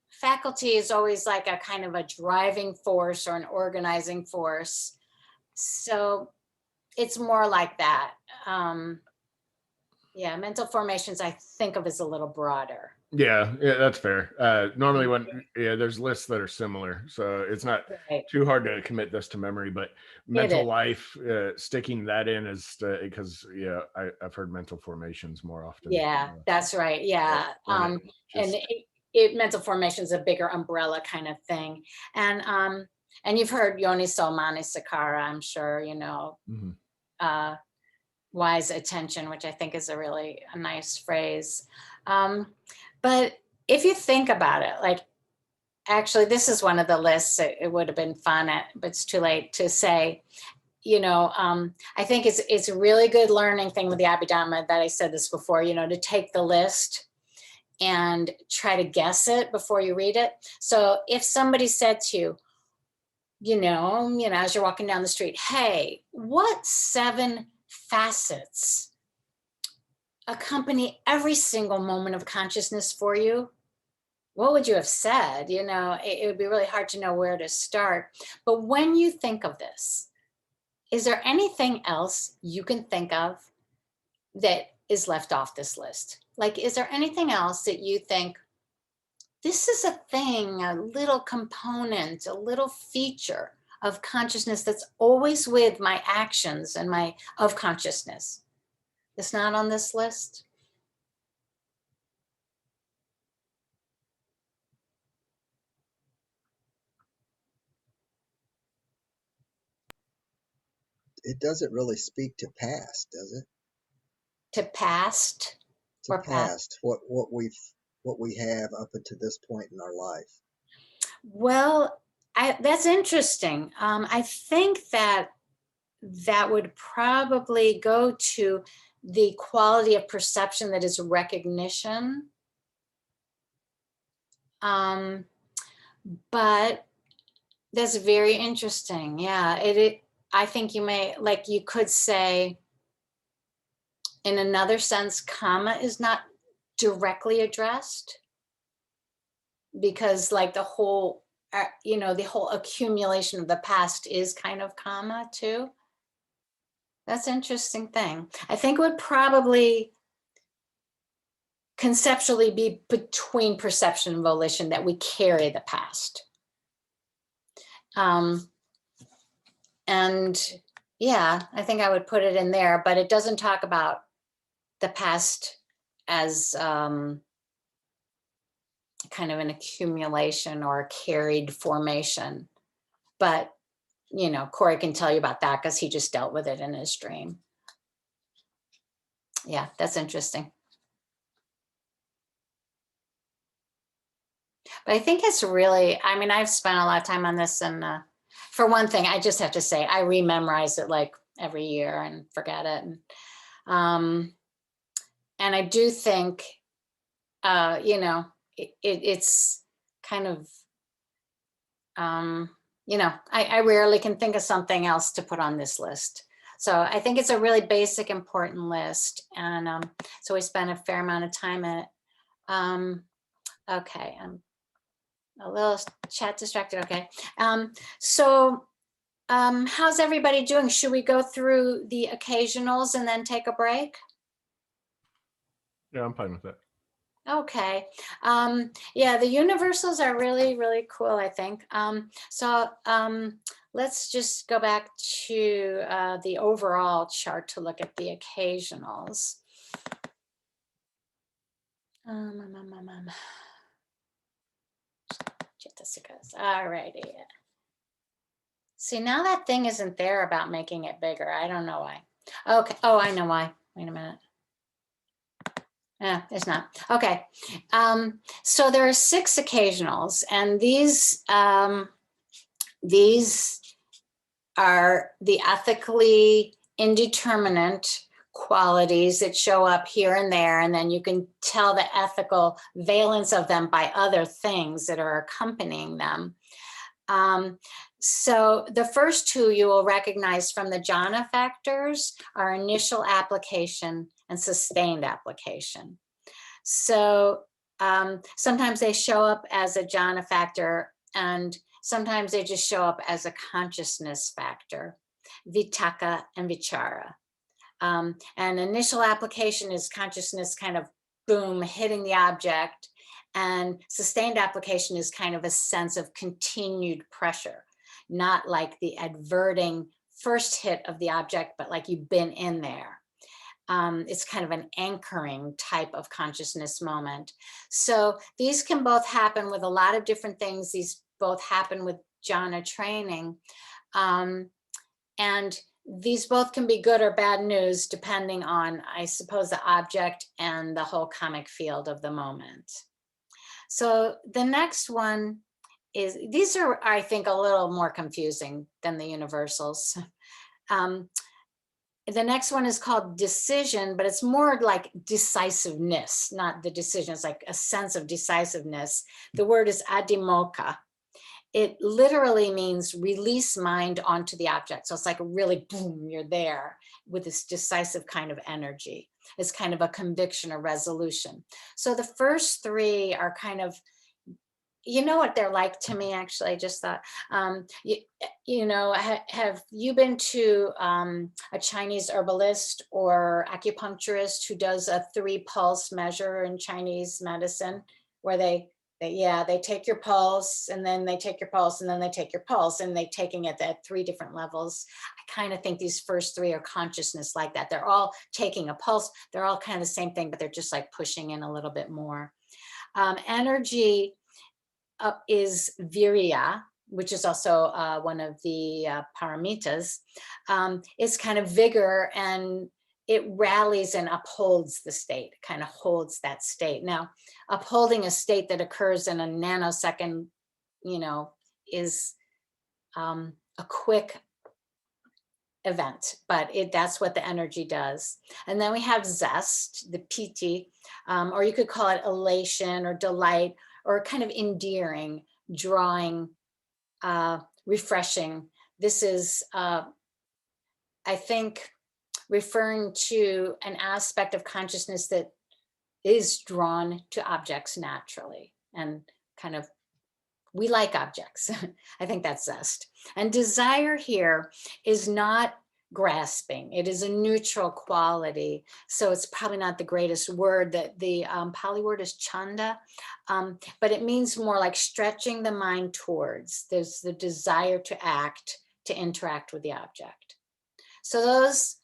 faculty is always like a kind of a driving force or an organizing force. So it's more like that. Yeah, mental formations I think of as a little broader. Yeah, that's fair. Normally when there's lists that are similar, so it's not too hard to commit this to memory, but mental life, sticking that in is because I've heard mental formations more often. Yeah, that's right. Yeah. And mental formation is a bigger umbrella kind of thing. And you've heard Yoni Salmani Sakara, I'm sure, you know. wise attention, which I think is a nice phrase. But if you think about it, like, actually, this is one of the lists. It would have been fun, but it's too late to say. I think it's a really good learning thing with the Abhidhamma, that I said this before, to take the list and try to guess it before you read it. So if somebody said to you, as you're walking down the street, hey, what 7 facets accompany every single moment of consciousness for you? What would you have said? It would be really hard to know where to start. But when you think of this, is there anything else you can think of that is left off this list? Like, is there anything else that you think, this is a thing, a little component, a little feature of consciousness that's always with my actions and of consciousness? It's not on this list? It doesn't really speak to past, does it? To past? To Or past, what we have up until this point in our life. Well, that's interesting. I think that would probably go to the quality of perception that is recognition. But that's very interesting. Yeah, I think you could say, in another sense, karma is not directly addressed, because like the whole accumulation of the past is kind of karma too. That's an interesting thing. I think it would probably conceptually be between perception and volition that we carry the past. And yeah, I think I would put it in there, but it doesn't talk about the past as kind of an accumulation or a carried formation. But, Corey can tell you about that because he just dealt with it in his dream. Yeah, that's interesting. But I think it's really, I've spent a lot of time on this, and for one thing, I just have to say, I rememorize it like every year and forget it. And I do think, it's kind of, I rarely can think of something else to put on this list. So I think it's a really basic, important list. And so we spent a fair amount of time in it. Okay, I'm a little chat distracted. Okay. So how's everybody doing? Should we go through the occasionals and then take a break? Yeah, I'm fine with that. Okay. Yeah, the universals are really, really cool, I think. So let's just go back to the overall chart to look at the occasionals. All righty. See, now that thing isn't there about making it bigger. I don't know why. Okay. Oh, I know why. Wait a minute. It's not. Okay. So there are 6 occasionals, and these are the ethically indeterminate qualities that show up here and there, and then you can tell the ethical valence of them by other things that are accompanying them. So the first 2 you will recognize from the jhana factors are initial application and sustained application. So sometimes they show up as a jhana factor, and sometimes they just show up as a consciousness factor, vitaka and vichara. And initial application is consciousness kind of boom, hitting the object. And sustained application is kind of a sense of continued pressure, not like the adverting first hit of the object, but like you've been in there. It's kind of an anchoring type of consciousness moment. So these can both happen with a lot of different things. These both happen with jhana training. And these both can be good or bad news depending on, I suppose, the object and the whole karmic field of the moment. So the next one is, these are, I think, a little more confusing than the universals. The next one is called decision, but it's more like decisiveness, not the decision. It's like a sense of decisiveness. The word is adhimokkha. It literally means release mind onto the object. So it's like really boom, you're there with this decisive kind of energy. It's kind of a conviction or resolution. So the first three are kind of, you know what they're like to me, actually. I just thought, you know, have you been to a Chinese herbalist or acupuncturist who does a 3-pulse measure in Chinese medicine, where they take your pulse, and then they take your pulse, and then they take your pulse, and they're taking it at 3 different levels. I kind of think these first 3 are consciousness like that. They're all taking a pulse. They're all kind of the same thing, but they're just like pushing in a little bit more. Energy is virya, which is also one of the paramitas. It's kind of vigor, and it rallies and upholds the state, kind of holds that state. Now, upholding a state that occurs in a nanosecond, you know, is a quick event, but that's what the energy does. And then we have zest, the piti, or you could call it elation or delight, or kind of endearing, drawing, refreshing. This is, I think, referring to an aspect of consciousness that is drawn to objects naturally, and kind of, we like objects. I think that's zest. And desire here is not grasping. It is a neutral quality. So it's probably not the greatest word. That the Pali word is chanda, but it means more like stretching the mind towards. There's the desire to act, to interact with the object. So those,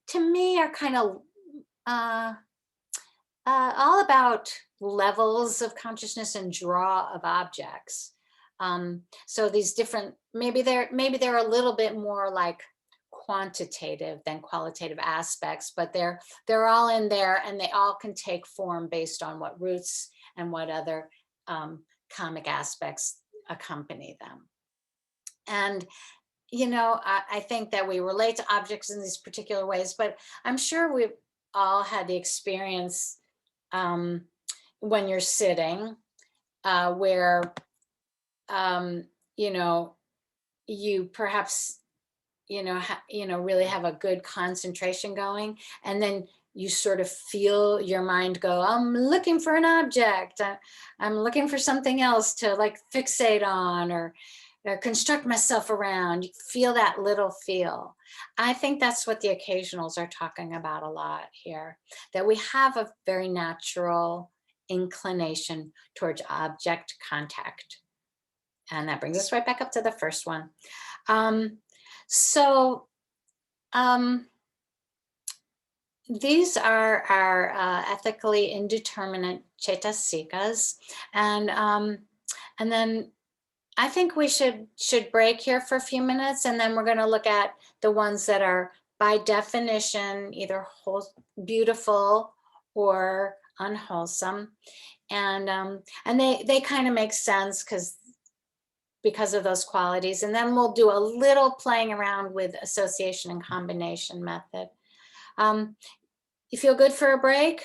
to me, are kind of all about levels of consciousness and draw of objects. So these different, maybe they're a little bit more like quantitative than qualitative aspects, but they're all in there, and they all can take form based on what roots and what other karmic aspects accompany them. And you know, I think that we relate to objects in these particular ways, but I'm sure we've all had the experience when you're sitting where you know, you perhaps really have a good concentration going, and then you sort of feel your mind go, I'm looking for an object, I'm looking for something else to like fixate on or construct myself around. You feel that little feel. I think that's what the occasionals are talking about a lot here, that we have a very natural inclination towards object contact. And that brings us right back up to the first one. These are our ethically indeterminate cetasikas, and then I think we should break here for a few minutes, and then we're going to look at the ones that are by definition either beautiful or unwholesome, and they kind of make sense because of those qualities. And then we'll do a little playing around with association and combination method. You feel good for a break?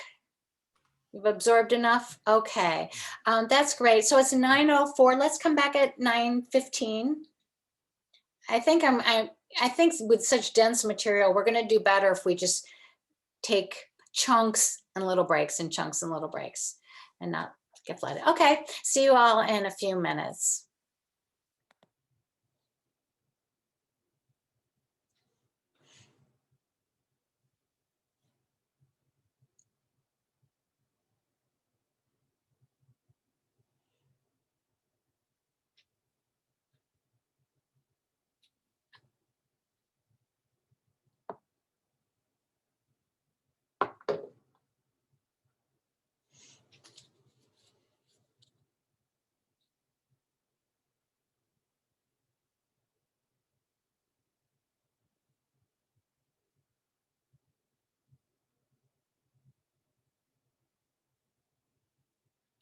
You've absorbed enough? Okay, that's great. So it's 9:04. Let's come back at 9:15. I think I think with such dense material, we're going to do better if we just take chunks and little breaks and chunks and little breaks and not get flooded. Okay, see you all in a few minutes.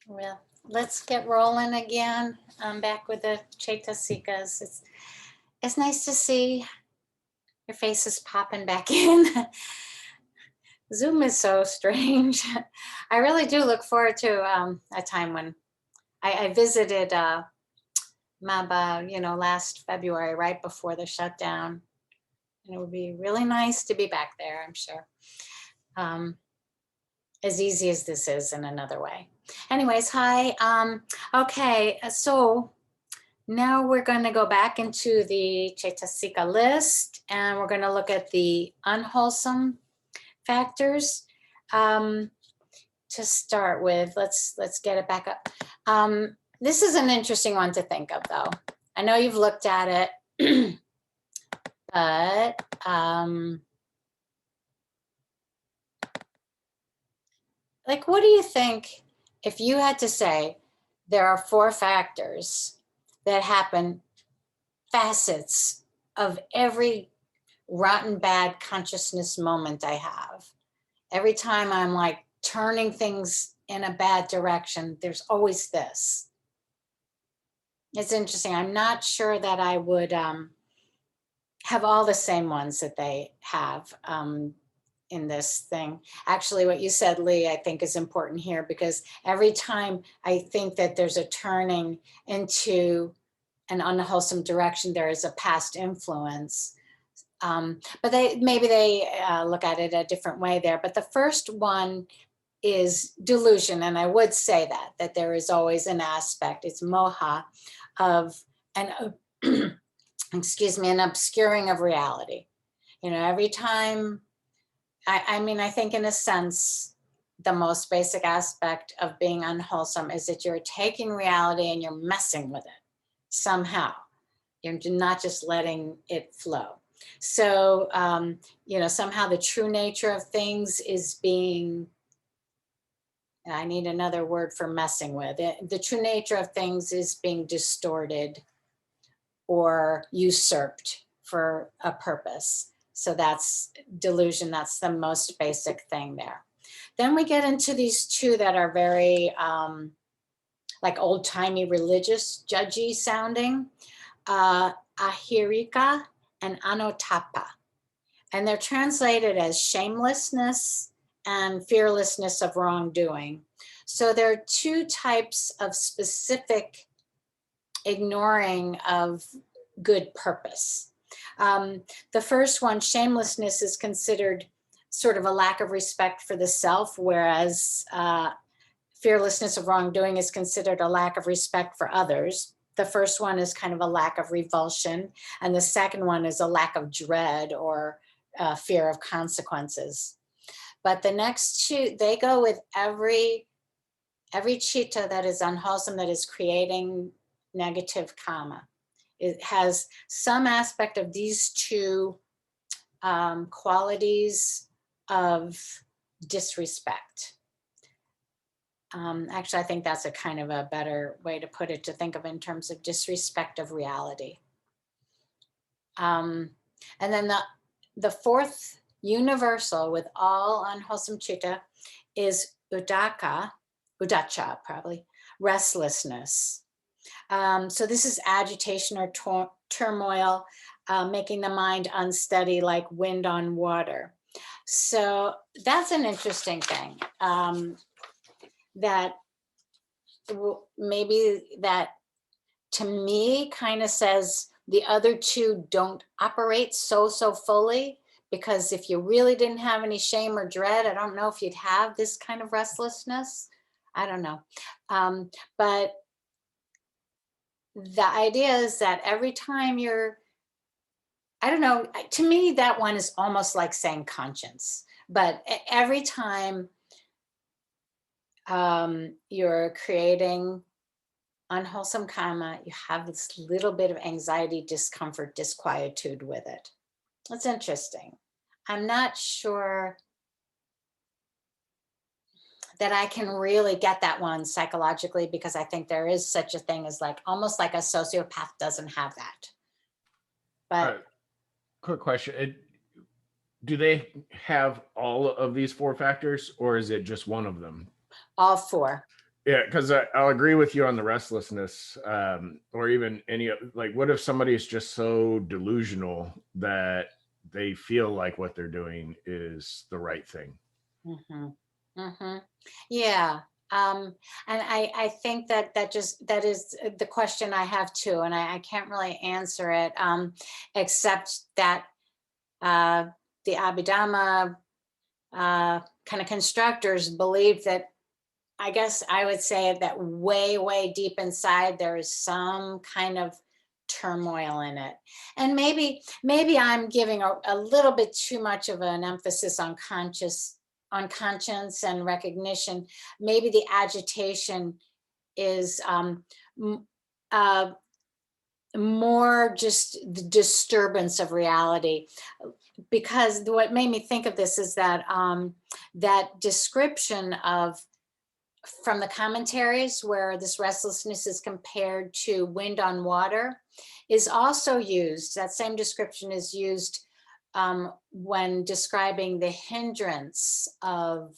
Well, let's get rolling again. I'm back with the Chaitasikas. It's nice to see your faces popping back in. Zoom is so strange. I really do look forward to a time when I visited Maba, last February, right before the shutdown. And it would be really nice to be back there, I'm sure. As easy as this is in another way. Anyways, hi. Okay, so now we're going to go back into the Chaitasika list and we're going to look at the unwholesome factors. To start with, let's get it back up. This is an interesting one to think of, though. I know you've looked at it, but like, what do you think if you had to say there are 4 factors that happen, facets of every rotten bad consciousness moment I have? Every time I'm like turning things in a bad direction, there's always this. It's interesting. I'm not sure that I would have all the same ones that they have in this thing. Actually, what you said, Lee, I think is important here, because every time I think that there's a turning into an unwholesome direction, there is a past influence. But maybe they look at it a different way there. But the first one is delusion. And I would say that there is always an aspect, it's moha, of an, excuse me, an obscuring of reality. Every time, I think in a sense, the most basic aspect of being unwholesome is that you're taking reality and you're messing with it somehow. You're not just letting it flow. So, somehow the true nature of things is being, I need another word for messing with it. The true nature of things is being distorted or usurped for a purpose. So that's delusion. That's the most basic thing there. Then we get into these 2 that are very like old-timey religious, judgy sounding, ahirika and anotapa. And they're translated as shamelessness and fearlessness of wrongdoing. So there are 2 types of specific ignoring of good purpose. The first one, shamelessness, is considered sort of a lack of respect for the self, whereas fearlessness of wrongdoing is considered a lack of respect for others. The first one is kind of a lack of revulsion, and the second one is a lack of dread or fear of consequences. But the next 2, they go with every chitta that is unwholesome, that is creating negative karma. It has some aspect of these 2 qualities of disrespect. Actually, I think that's a kind of a better way to put it, to think of in terms of disrespect of reality. And then the 4th universal with all unwholesome chitta is udacha, probably, restlessness. So this is agitation or turmoil, making the mind unsteady like wind on water. So that's an interesting thing, that maybe that to me kind of says the other 2 don't operate so fully, because if you really didn't have any shame or dread, I don't know if you'd have this kind of restlessness. I don't know. But the idea is that every time you're, I don't know, to me, that one is almost like saying conscience. But every time you're creating unwholesome karma, you have this little bit of anxiety, discomfort, disquietude with it. That's interesting. I'm not sure that I can really get that one psychologically, because I think there is such a thing as like, almost like a sociopath doesn't have that. But quick question. Do they have all of these 4 factors, or is it just one of them? all 4. Yeah, because I'll agree with you on the restlessness, or even any like, what if somebody is just so delusional that they feel like what they're doing is the right thing? Mm-hmm. Mm-hmm. Yeah. And I think that is the question I have too, and I can't really answer it, except that the Abhidhamma kind of constructors believe that, I guess I would say that way, way deep inside, there is some kind of turmoil in it. And maybe I'm giving a little bit too much of an emphasis on conscience and recognition. Maybe the agitation is more just the disturbance of reality. Because what made me think of this is that that description of, from the commentaries, where this restlessness is compared to wind on water, is also used. That same description is used when describing the hindrance of,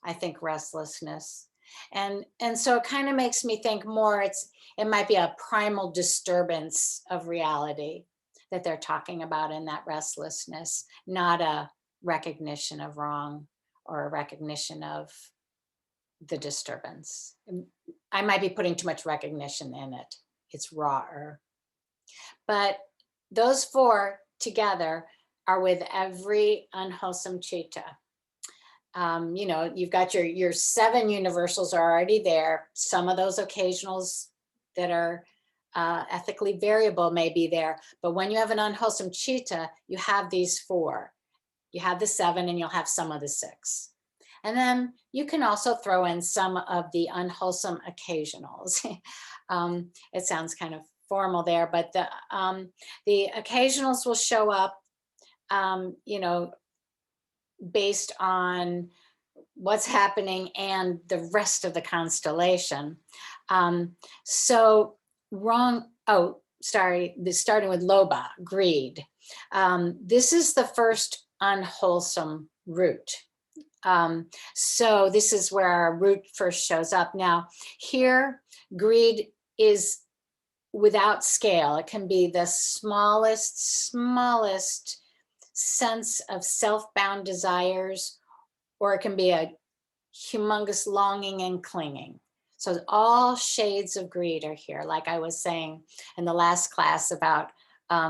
I think, restlessness. And so it kind of makes me think more, it might be a primal disturbance of reality that they're talking about in that restlessness, not a recognition of wrong or a recognition of the disturbance. I might be putting too much recognition in it. It's rawer. But those four together are with every unwholesome chitta. You know, you've got your 7 universals are already there. Some of those occasionals that are ethically variable may be there. But when you have an unwholesome chitta, you have these 4. You have the 7 and you'll have some of the 6. And then you can also throw in some of the unwholesome occasionals. It sounds kind of formal there, but the occasionals will show up, you know, based on what's happening and the rest of the constellation. So wrong, oh, sorry, starting with Loba, greed. This is the first unwholesome root. So this is where our root first shows up. Now here, greed is without scale. It can be the smallest sense of self-bound desires, or it can be a humongous longing and clinging. So all shades of greed are here. Like I was saying in the last class about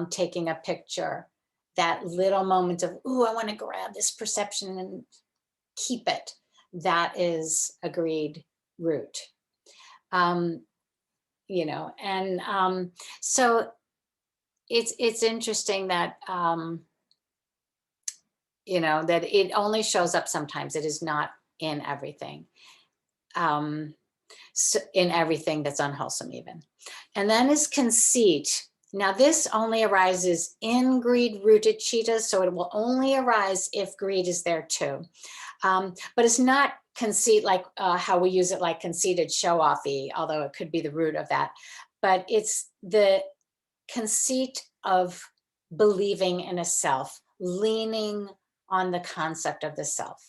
taking a picture, that little moment of, ooh, I want to grab this perception and keep it. That is a greed root. You know, and so it's interesting that you know, that it only shows up sometimes. It is not in everything. So in everything that's unwholesome even. And then is conceit. Now this only arises in greed rooted chittas, so it will only arise if greed is there too. But it's not conceit like how we use it, like conceited show-offy, although it could be the root of that. But it's the conceit of believing in a self, leaning on the concept of the self,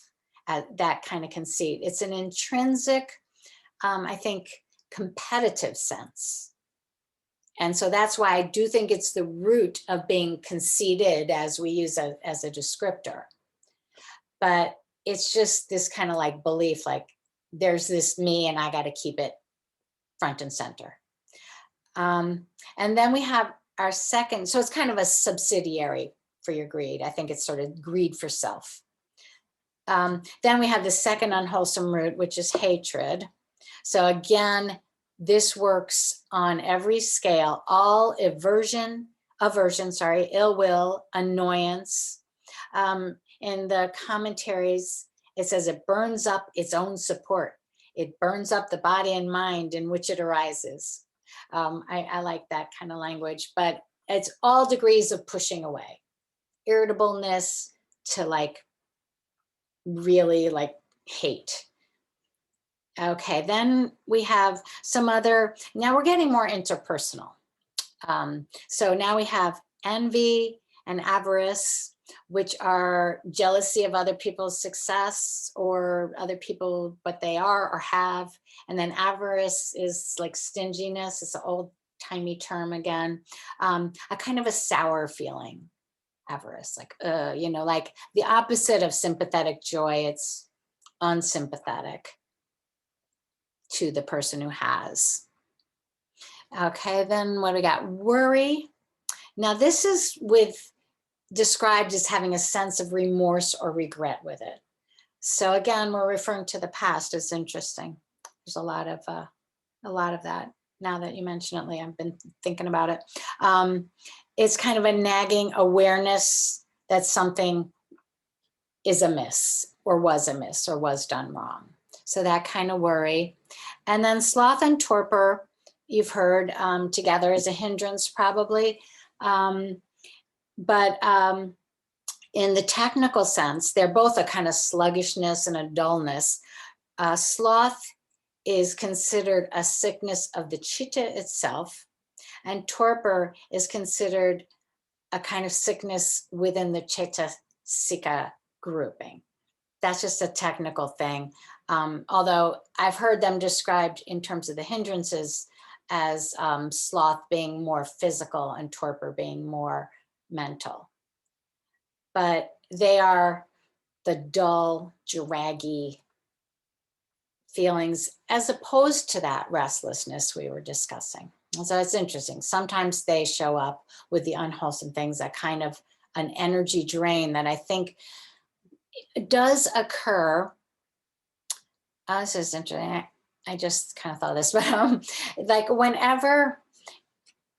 that kind of conceit. It's an intrinsic, I think, competitive sense. And so that's why I do think it's the root of being conceited, as we use as a descriptor. But it's just this kind of like belief, like there's this me and I got to keep it front and center. And then we have our second, so it's kind of a subsidiary for your greed. I think it's sort of greed for self. Then we have the second unwholesome root, which is hatred. So again, this works on every scale, all aversion, ill will, annoyance. In the commentaries, it says it burns up its own support. It burns up the body and mind in which it arises. I like that kind of language, but it's all degrees of pushing away. Irritableness to like really like hate. Okay, then we have some other, now we're getting more interpersonal. So now we have envy and avarice. which are jealousy of other people's success or other people, what they are or have. And then avarice is like stinginess. It's an old timey term again, a kind of a sour feeling, avarice, like, you know, like the opposite of sympathetic joy. It's unsympathetic to the person who has. Okay, then what do we got? Worry. Now this is described as having a sense of remorse or regret with it. So again, we're referring to the past. It's interesting. There's a lot of that. Now that you mention it, Lee, I've been thinking about it. It's kind of a nagging awareness that something is amiss or was done wrong. So that kind of worry. And then sloth and torpor, you've heard together as a hindrance probably. But in the technical sense, they're both a kind of sluggishness and a dullness. Sloth is considered a sickness of the chitta itself, and torpor is considered a kind of sickness within the Chaitasika grouping. That's just a technical thing. Although I've heard them described in terms of the hindrances as sloth being more physical and torpor being more mental. But they are the dull, draggy feelings as opposed to that restlessness we were discussing. And so it's interesting. Sometimes they show up with the unwholesome things, that kind of an energy drain that I think does occur. This is interesting. I just kind of thought of this, but like whenever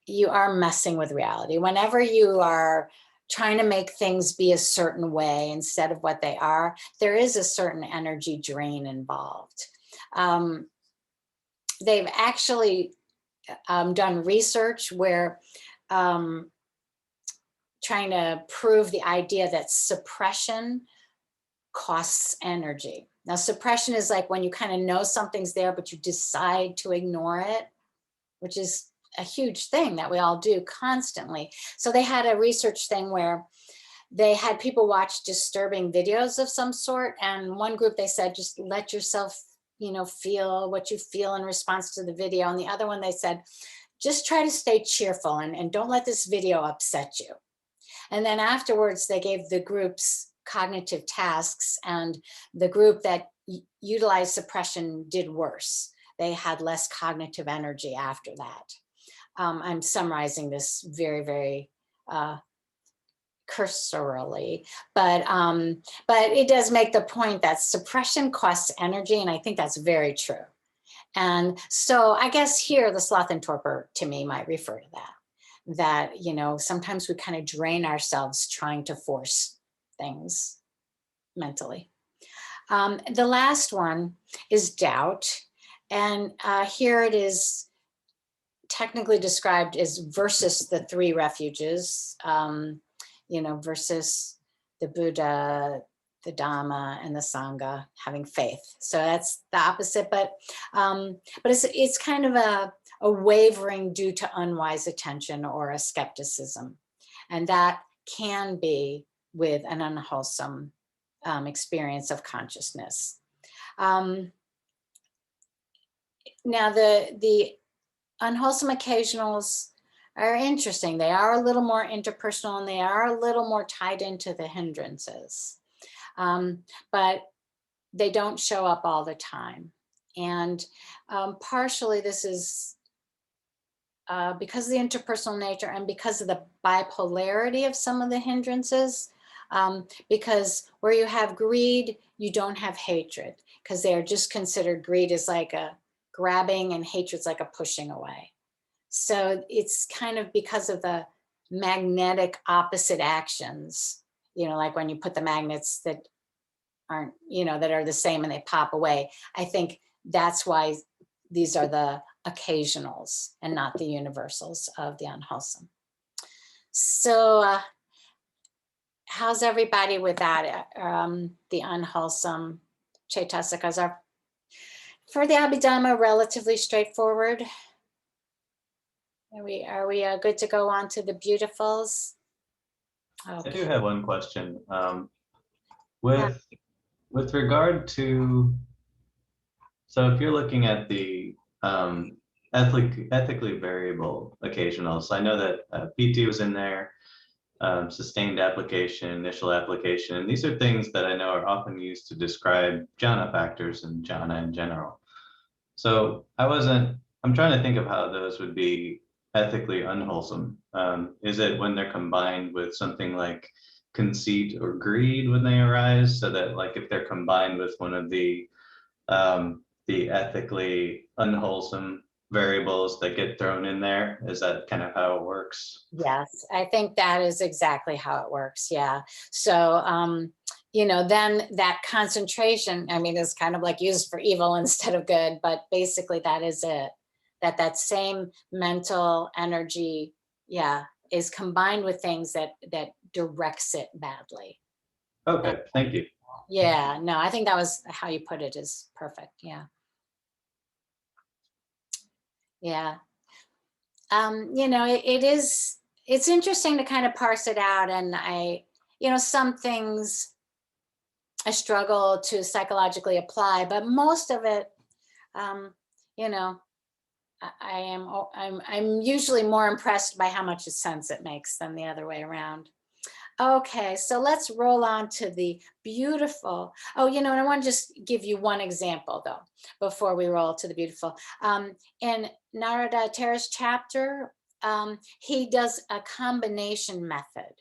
you are messing with reality, whenever you are trying to make things be a certain way instead of what they are, there is a certain energy drain involved. They've actually done research where trying to prove the idea that suppression costs energy. Now, suppression is like when you kind of know something's there, but you decide to ignore it, which is a huge thing that we all do constantly. So they had a research thing where they had people watch disturbing videos of some sort. And one group, they said, just let yourself, you know, feel what you feel in response to the video. And the other one, they said, just try to stay cheerful and don't let this video upset you. And then afterwards, they gave the groups cognitive tasks, and the group that utilized suppression did worse. They had less cognitive energy after that. I'm summarizing this very, very cursorily, but it does make the point that suppression costs energy, and I think that's very true. And so I guess here the sloth and torpor to me might refer to that, you know, sometimes we kind of drain ourselves trying to force things mentally. The last one is doubt. And here it is technically described as versus the three refuges, you know, versus the Buddha, the Dhamma, and the Sangha, having faith. So that's the opposite, but it's kind of a wavering due to unwise attention or a skepticism. And that can be with an unwholesome experience of consciousness. Now the unwholesome occasionals are interesting. They are a little more interpersonal and they are a little more tied into the hindrances, but they don't show up all the time. And partially this is because of the interpersonal nature and because of the bipolarity of some of the hindrances, because where you have greed, you don't have hatred, because they're just considered, greed is like a grabbing and hatred's like a pushing away. So it's kind of because of the magnetic opposite actions, you know, like when you put the magnets that aren't, you know, that are the same and they pop away. I think that's why these are the occasionals and not the universals of the unwholesome. So how's everybody with that? The unwholesome Chaitasikas are, for the Abhidhamma, relatively straightforward. Are we good to go on to the beautifuls? I do Okay. have one question. With regard to, so if you're looking at the ethically variable occasionals, I know that PT was in there, sustained application, initial application, and these are things that I know are often used to describe jhana factors and jhana in general. So I'm trying to think of how those would be ethically unwholesome. Is it when they're combined with something like conceit or greed when they arise? So that like if they're combined with one of the ethically unwholesome variables that get thrown in there, is that kind of how it works? Yes, I think that is exactly how it works. Yeah. So, then that concentration, I mean, is kind of like used for evil instead of good, but basically that is it. That same mental energy, yeah, is combined with things that directs it badly. Okay, thank you. Yeah, no, I think that was how you put it is perfect. Yeah. Yeah. It's interesting to kind of parse it out. And some things I struggle to psychologically apply, but most of it, you know, I'm usually more impressed by how much sense it makes than the other way around. Okay, so let's roll on to the beautiful. Oh, and I want to just give you one example though, before we roll to the beautiful. In Narada Tera's chapter, he does a combination method.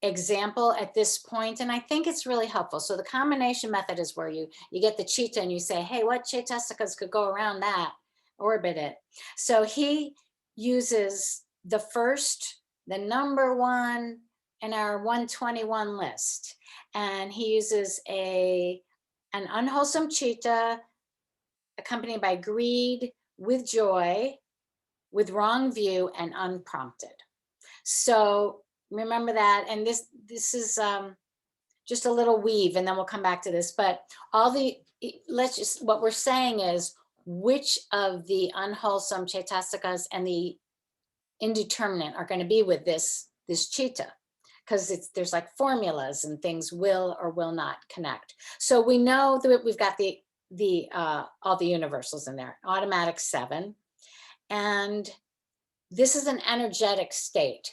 Example at this point, and I think it's really helpful. So the combination method is where you get the chitta and you say, hey, what chaitasikas could go around that, orbit it. So he uses the number one in our 121 list, and he uses an unwholesome chitta accompanied by greed, with joy, with wrong view, and unprompted. So remember that, and this is just a little weave, and then we'll come back to this. But what we're saying is which of the unwholesome chaitasikas and the indeterminate are going to be with this chitta, because there's like formulas and things will or will not connect. So we know that we've got all the universals in there, automatic 7, and this is an energetic state.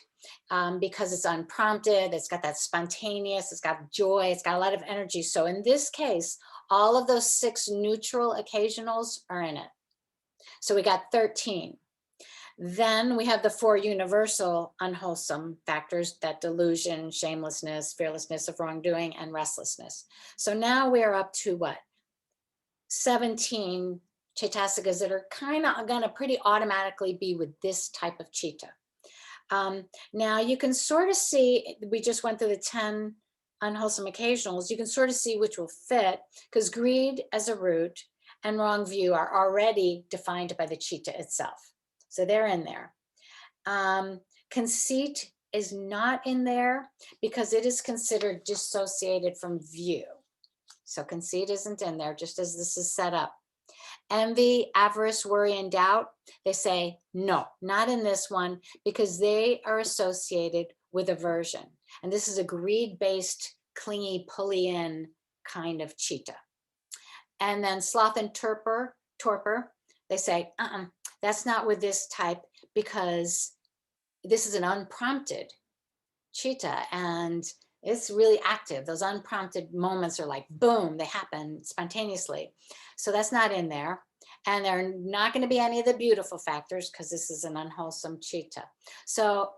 Because it's unprompted, it's got that spontaneous, it's got joy, it's got a lot of energy. So in this case, all of those 6 neutral occasionals are in it. So we got 13. Then we have the 4 universal unwholesome factors, that delusion, shamelessness, fearlessness of wrongdoing, and restlessness. So now we are up to what? 17 chaitasikas that are kind of going to pretty automatically be with this type of chitta. Now you can sort of see, we just went through the 10 unwholesome occasionals. You can sort of see which will fit, because greed as a root and wrong view are already defined by the chitta itself. So they're in there. Conceit is not in there because it is considered dissociated from view. So conceit isn't in there, just as this is set up. Envy, avarice, worry, and doubt, they say, no, not in this one, because they are associated with aversion. And this is a greed-based, clingy, pulley-in kind of chitta. And then sloth and torpor, they say, that's not with this type, because this is an unprompted chitta, and it's really active. Those unprompted moments are like, boom, they happen spontaneously. So that's not in there. And they're not going to be any of the beautiful factors, because this is an unwholesome chitta. So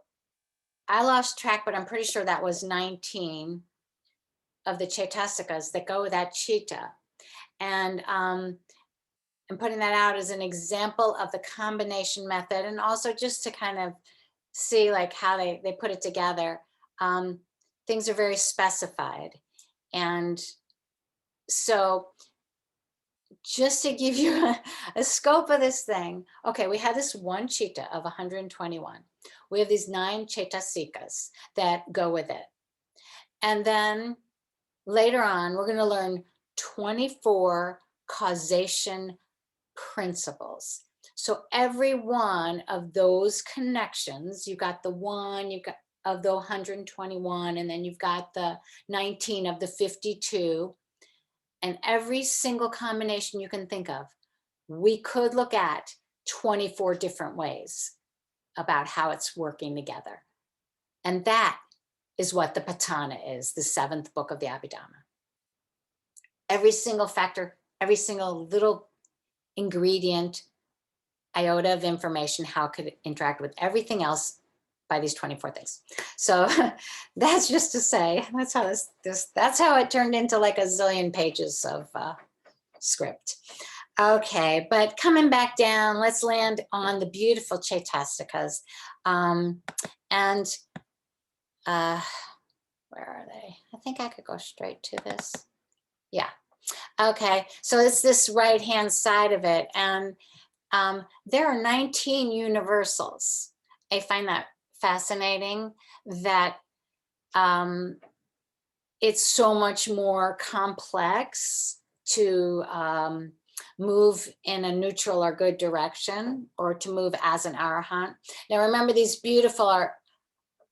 I lost track, but I'm pretty sure that was 19 of the chaitasikas that go with that chitta. And I'm putting that out as an example of the combination method, and also just to kind of see like how they put it together. Things are very specified. And so just to give you a scope of this thing, okay, we have this one chitta of 121. We have these 9 chaitasikas that go with it. And then later on, we're going to learn 24 causation principles. So every one of those connections, you got the 1, you got of the 121, and then you've got the 19 of the 52, and every single combination you can think of, we could look at 24 different ways about how it's working together. And that is what the Patana is, the 7th book of the Abhidhamma. Every single factor, every single little ingredient, iota of information, how it could interact with everything else by these 24 things. So that's just to say, that's how that's how it turned into like a zillion pages of script. Okay, but coming back down, let's land on the beautiful Chaitastikas. Where are they? I think I could go straight to this. Yeah. Okay, so it's this right-hand side of it. And there are 19 universals. I find that fascinating that it's so much more complex to move in a neutral or good direction, or to move as an arahant. Now remember, these beautiful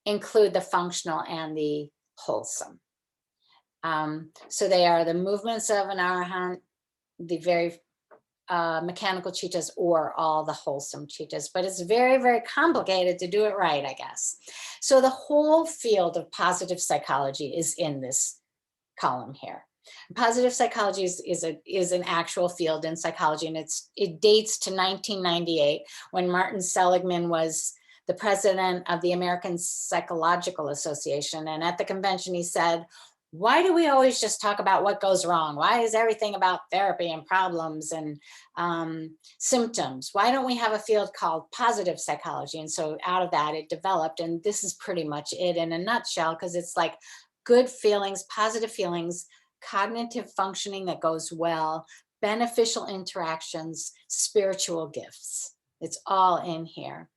include the functional and the wholesome. So they are the movements of an arahant, the very mechanical chittas, or all the wholesome chittas, but it's very, very complicated to do it right, I guess. So the whole field of positive psychology is in this column here. Positive psychology is an actual field in psychology, and it dates to 1998 when Martin Seligman was the president of the American Psychological Association. And at the convention, he said, why do we always just talk about what goes wrong? Why is everything about therapy and problems and symptoms? Why don't we have a field called positive psychology? And so out of that, it developed. And this is pretty much it in a nutshell, because it's like good feelings, positive feelings, cognitive functioning that goes well, beneficial interactions, spiritual gifts. It's all in here.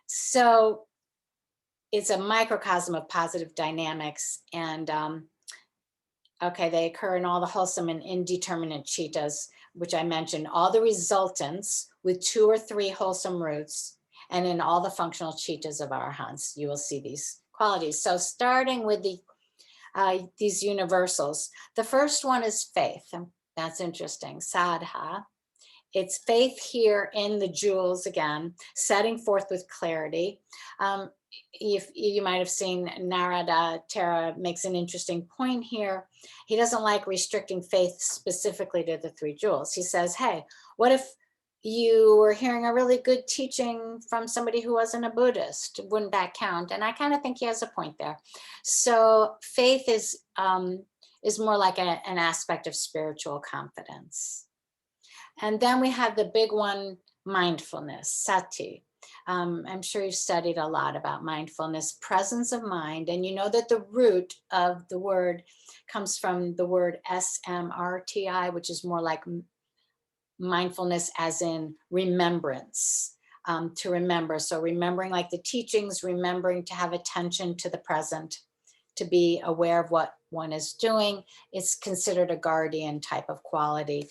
So it's a microcosm of positive dynamics, and okay, they occur in all the wholesome and indeterminate chittas, which I mentioned, all the resultants with 2 or 3 wholesome roots, and in all the functional chittas of arahants, you will see these qualities. So starting with these universals, the first one is faith. That's interesting, sadha. It's faith here in the jewels again, setting forth with clarity. If you might have seen Narada Tara makes an interesting point here. He doesn't like restricting faith specifically to the 3 jewels. He says, hey, what if you were hearing a really good teaching from somebody who wasn't a Buddhist? Wouldn't that count? And I kind of think he has a point there. So faith is more like an aspect of spiritual confidence. And then we have the big one, mindfulness, sati. I'm sure you've studied a lot about mindfulness, presence of mind. And you know that the root of the word comes from the word SMRTI, which is more like mindfulness as in remembrance, to remember. So remembering like the teachings, remembering to have attention to the present, to be aware of what one is doing. It's considered a guardian type of quality.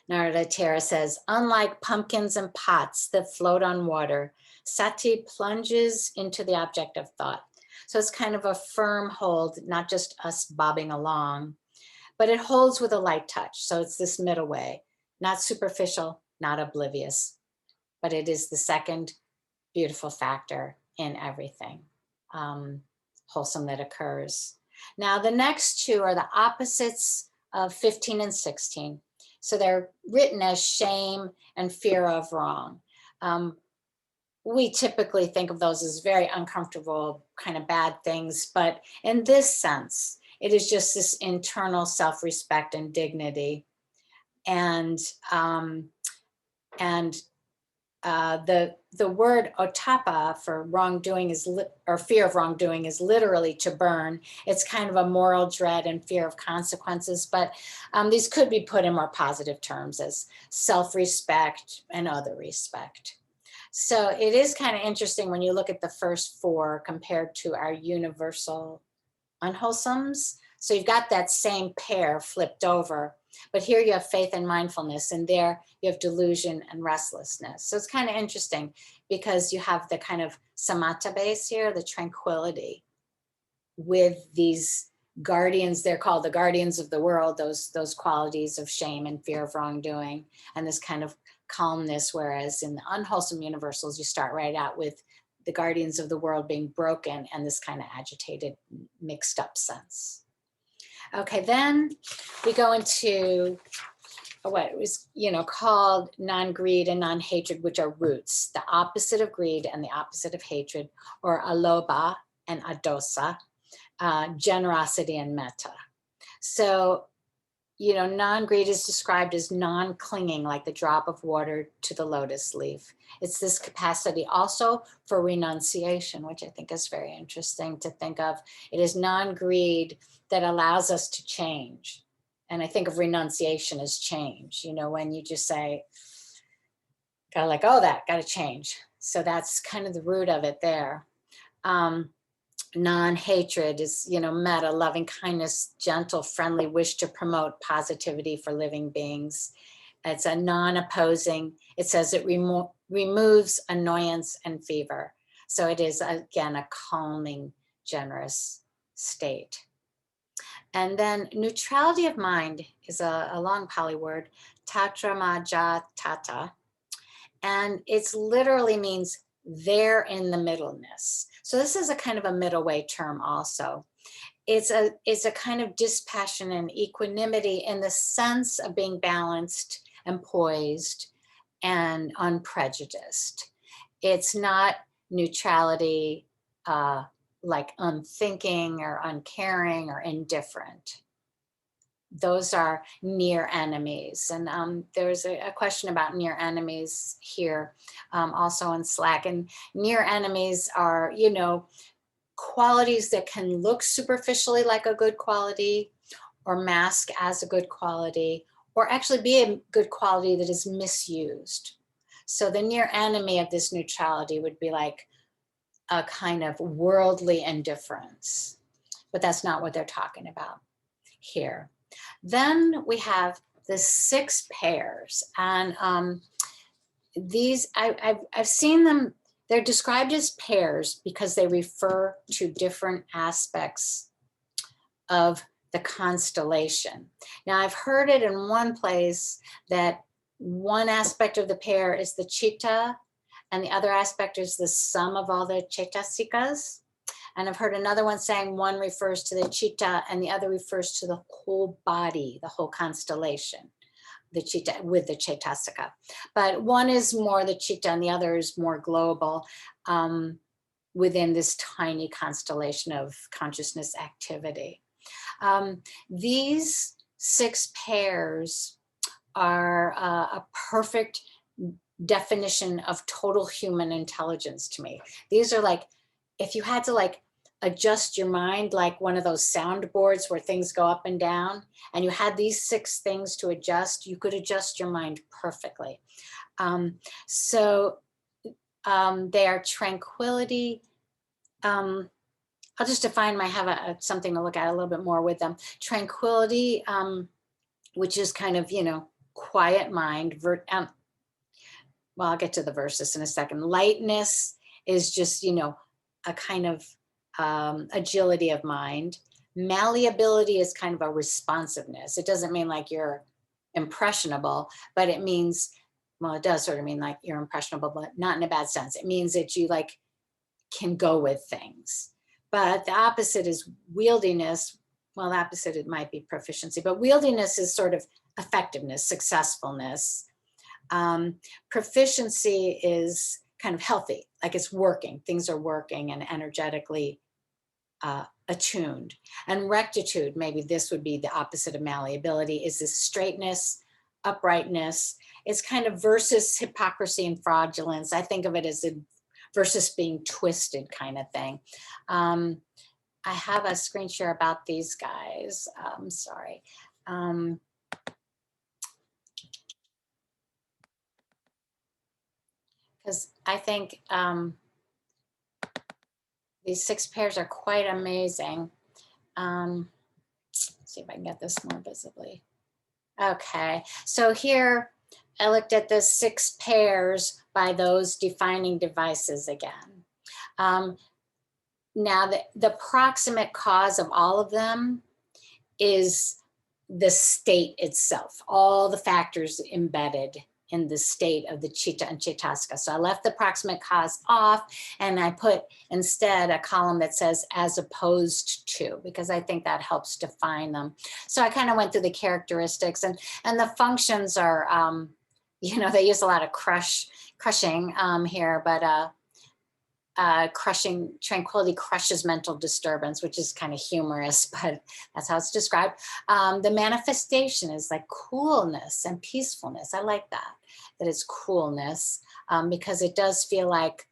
Narada Tara says, unlike pumpkins and pots that float on water, sati plunges into the object of thought. So it's kind of a firm hold, not just us bobbing along, but it holds with a light touch. So it's this middle way, not superficial, not oblivious, but it is the second beautiful factor in everything wholesome that occurs. Now, the next 2 are the opposites of 15 and 16. So they're written as shame and fear of wrong. We typically think of those as very uncomfortable, kind of bad things, but in this sense, it is just this internal self-respect and dignity. And the word otapa for wrongdoing or fear of wrongdoing is literally to burn. It's kind of a moral dread and fear of consequences, but these could be put in more positive terms as self-respect and other respect. So it is kind of interesting when you look at the first 4 compared to our universal unwholesomes. So you've got that same pair flipped over. But here you have faith and mindfulness, and there you have delusion and restlessness. So it's kind of interesting because you have the kind of samatha base here, the tranquility, with these guardians. They're called the guardians of the world, those qualities of shame and fear of wrongdoing, and this kind of calmness. Whereas in the unwholesome universals, you start right out with the guardians of the world being broken and this kind of agitated, mixed up sense. Okay, then we go into what was, called non-greed and non-hatred, which are roots, the opposite of greed and the opposite of hatred, or alobha and adosa, generosity and metta. So, non-greed is described as non-clinging, like the drop of water to the lotus leaf. It's this capacity also for renunciation, which I think is very interesting to think of. It is non-greed that allows us to change. And I think of renunciation as change, when you just say, gotta let go of that, gotta change. So that's kind of the root of it there. Non-hatred is, metta, loving kindness, gentle, friendly wish to promote positivity for living beings. It's a non-opposing. It says it removes annoyance and fever. So it is, again, a calming, generous state. And then neutrality of mind is a long Pali word, tatramaja tata. And it's literally means there in the middleness. So this is a kind of a middle way term also. It's a kind of dispassion and equanimity in the sense of being balanced and poised and unprejudiced. It's not neutrality like unthinking or uncaring or indifferent. Those are near enemies. And there's a question about near enemies here also in Slack. And near enemies are, qualities that can look superficially like a good quality or mask as a good quality, or actually be a good quality that is misused. So the near enemy of this neutrality would be like a kind of worldly indifference, but that's not what they're talking about here. Then we have the 6 pairs, and these I've seen them. They're described as pairs because they refer to different aspects of the constellation. Now, I've heard it in one place that one aspect of the pair is the chitta, and the other aspect is the sum of all the chaitasikas. And I've heard another one saying one refers to the chitta and the other refers to the whole body, the whole constellation, the chitta with the chaitasika. But one is more the chitta and the other is more global within this tiny constellation of consciousness activity. These 6 pairs are a perfect definition of total human intelligence to me. These are like, if you had to like adjust your mind like one of those soundboards where things go up and down, and you had these 6 things to adjust, you could adjust your mind perfectly. They are tranquility. I'll just define I have something to look at a little bit more with them. Tranquility, which is kind of, quiet mind. Well, I'll get to the verses in a second. Lightness is just, a kind of agility of mind. Malleability is kind of a responsiveness. It doesn't mean like you're impressionable, but it means, well, it does sort of mean like you're impressionable, but not in a bad sense. It means that you like can go with things. But the opposite is wieldiness. Well, the opposite, it might be proficiency, but wieldiness is sort of effectiveness, successfulness. Proficiency is kind of healthy, like it's working, things are working and energetically attuned. And rectitude, maybe this would be the opposite of malleability, is this straightness, uprightness. It's kind of versus hypocrisy and fraudulence. I think of it as a versus being twisted kind of thing. I have a screen share about these guys. Sorry. Because I think these 6 pairs are quite amazing. Let's see if I can get this more visibly. Okay, so here I looked at the 6 pairs by those defining devices again. Now, the proximate cause of all of them is the state itself, all the factors embedded in the state of the chitta and chaitasika. So I left the proximate cause off and I put instead a column that says as opposed to, because I think that helps define them. So I kind of went through the characteristics and the functions are, you know, they use a lot of crushing here, but crushing tranquility crushes mental disturbance, which is kind of humorous, but that's how it's described. The manifestation is like coolness and peacefulness. I like that it's coolness, because it does feel like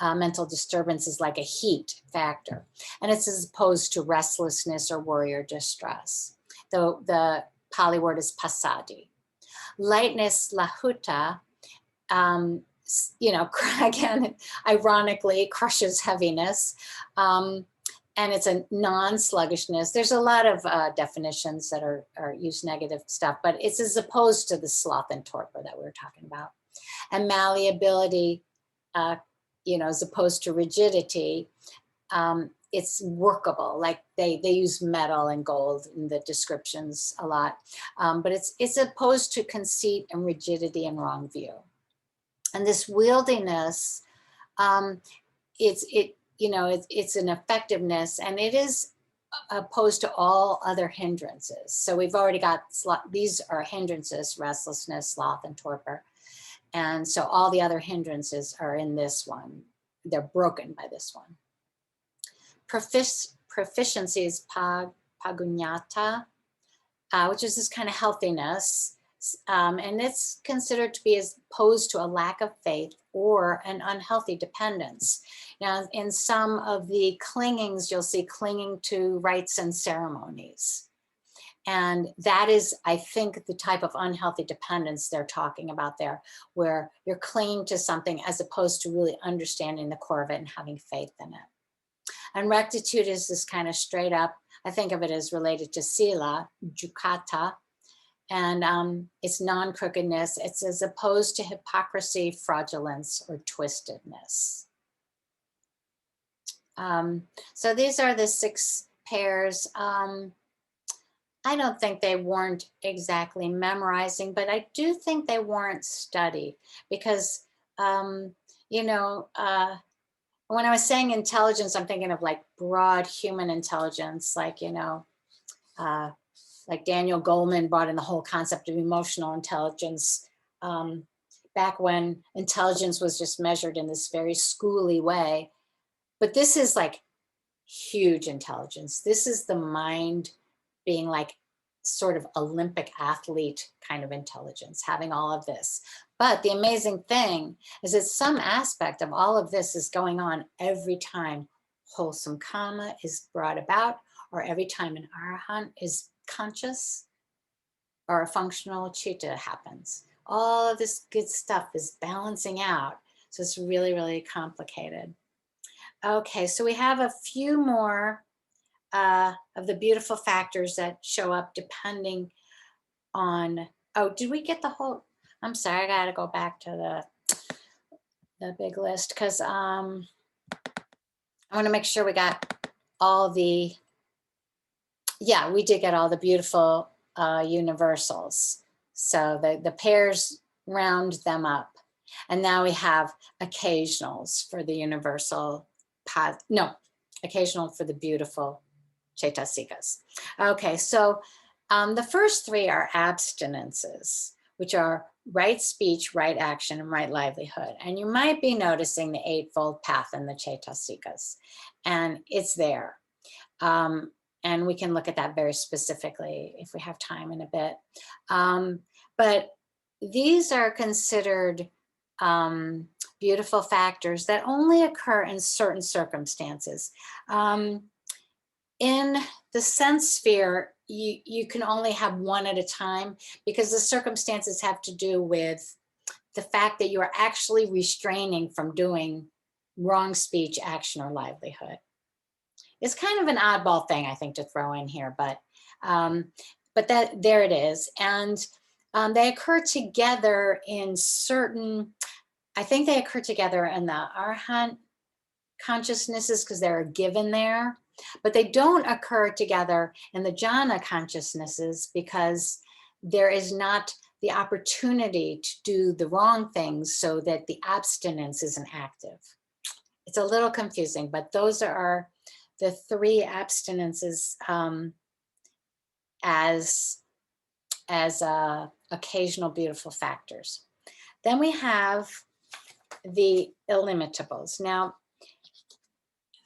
mental disturbance is like a heat factor, and it's as opposed to restlessness or worry or distress. The Pali word is pasadi. Lightness, lahuta, you know, again, ironically, crushes heaviness. And it's a non-sluggishness. There's a lot of definitions that are use negative stuff, but it's as opposed to the sloth and torpor that we were talking about. And malleability, you know, as opposed to rigidity, it's workable. Like they use metal and gold in the descriptions a lot, but it's opposed to conceit and rigidity and wrong view. And this wieldiness, it's an effectiveness, and it is opposed to all other hindrances. So we've already got, these are hindrances, restlessness, sloth, and torpor. And so all the other hindrances are in this one. They're broken by this one. Proficiency is pagunyata, which is this kind of healthiness. And it's considered to be as opposed to a lack of faith or an unhealthy dependence. Now, in some of the clingings, you'll see clinging to rites and ceremonies. And that is, I think, the type of unhealthy dependence they're talking about there, where you're clinging to something as opposed to really understanding the core of it and having faith in it. And rectitude is this kind of straight up, I think of it as related to sila, jukata, and it's non-crookedness. It's as opposed to hypocrisy, fraudulence, or twistedness. So these are the 6 pairs. I don't think they warrant exactly memorizing, but I do think they warrant study because, you know, when I was saying intelligence, I'm thinking of like broad human intelligence, like, you know, like Daniel Goleman brought in the whole concept of emotional intelligence back when intelligence was just measured in this very schooly way. But this is like huge intelligence. This is the mind being like sort of Olympic athlete kind of intelligence, having all of this. But the amazing thing is that some aspect of all of this is going on every time wholesome karma is brought about, or every time an arahant is conscious or a functional chitta happens. All of this good stuff is balancing out. So it's really, really complicated. Okay, so we have a few more of the beautiful factors that show up depending on, oh, did we get the whole, I'm sorry, I gotta go back to the big list because I wanna make sure we got all the, yeah, we did get all the beautiful universals. So the pairs round them up. And now we have occasionals for the universal, occasional for the beautiful chaitasikas. Okay, so the first 3 are abstinences, which are right speech, right action, and right livelihood. And you might be noticing the eightfold path in the chaitasikas, and it's there. And we can look at that very specifically if we have time in a bit. But these are considered beautiful factors that only occur in certain circumstances. In the sense sphere, you can only have one at a time because the circumstances have to do with the fact that you are actually restraining from doing wrong speech, action, or livelihood. It's kind of an oddball thing, I think, to throw in here, but but there it is. And they occur together in certain, I think they occur together in the Arhat consciousnesses because they're given there, but they don't occur together in the jhana consciousnesses because there is not the opportunity to do the wrong things so that the abstinence isn't active. It's a little confusing, but those are the 3 abstinences as occasional beautiful factors. Then we have the illimitables. Now,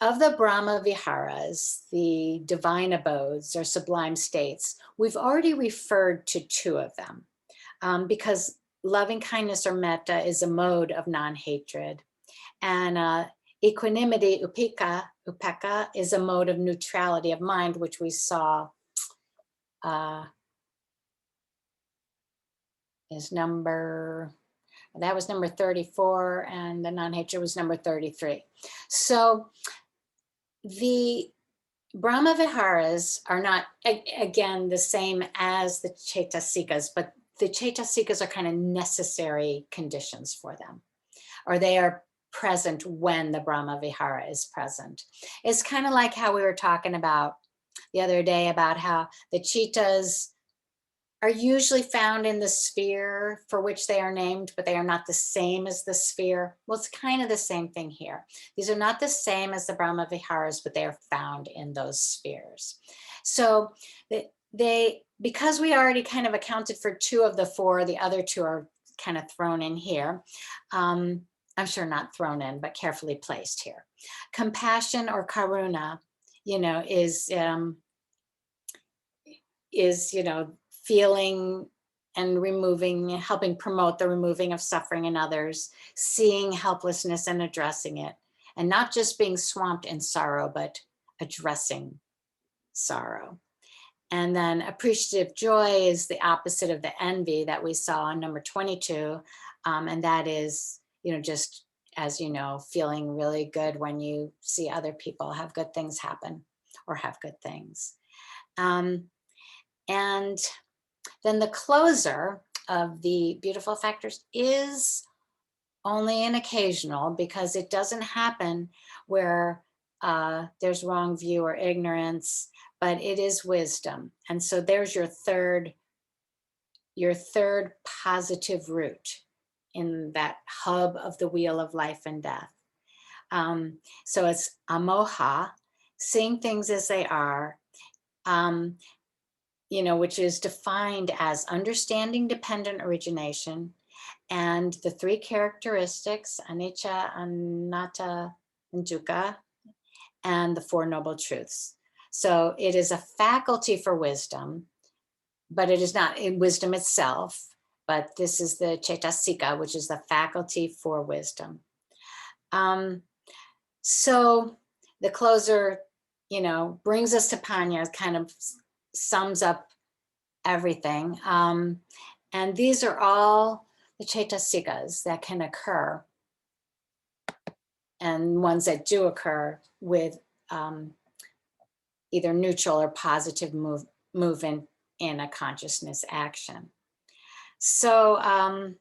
of the Brahma Viharas, the divine abodes or sublime states, we've already referred to 2 of them because loving kindness or metta is a mode of non-hatred, and equanimity, upekkha, is a mode of neutrality of mind, which we saw is that was number 34, and the non-hatred was number 33. So the Brahma Viharas are not, again, the same as the Chaitasikas, but the Chaitasikas are kind of necessary conditions for them, or they are present when the Brahma Vihara is present. It's kind of like how we were talking about the other day about how the Chittas are usually found in the sphere for which they are named, but they are not the same as the sphere. Well, it's kind of the same thing here. These are not the same as the Brahma Viharas, but they are found in those spheres. So because we already kind of accounted for 2 of the 4, the other 2 are kind of thrown in here. I'm sure not thrown in, but carefully placed here. Compassion or karuna, is feeling and helping promote the removing of suffering in others, seeing helplessness and addressing it, and not just being swamped in sorrow, but addressing sorrow. And then appreciative joy is the opposite of the envy that we saw on number 22. And that is, just as feeling really good when you see other people have good things happen or have good things. And then the closer of the beautiful factors is only an occasional, because it doesn't happen where there's wrong view or ignorance, but it is wisdom. And so there's your third positive root in that hub of the wheel of life and death. So it's amoha, seeing things as they are, which is defined as understanding dependent origination, and the 3 characteristics, anicca, anatta, and dukkha, and the 4 noble truths. So it is a faculty for wisdom, but it is not in wisdom itself, but this is the Chaitasika, which is the faculty for wisdom. So the closer, brings us to Panya, kind of sums up everything. And these are all the Chaitasikas that can occur, and ones that do occur with either neutral or positive movement in a consciousness action. So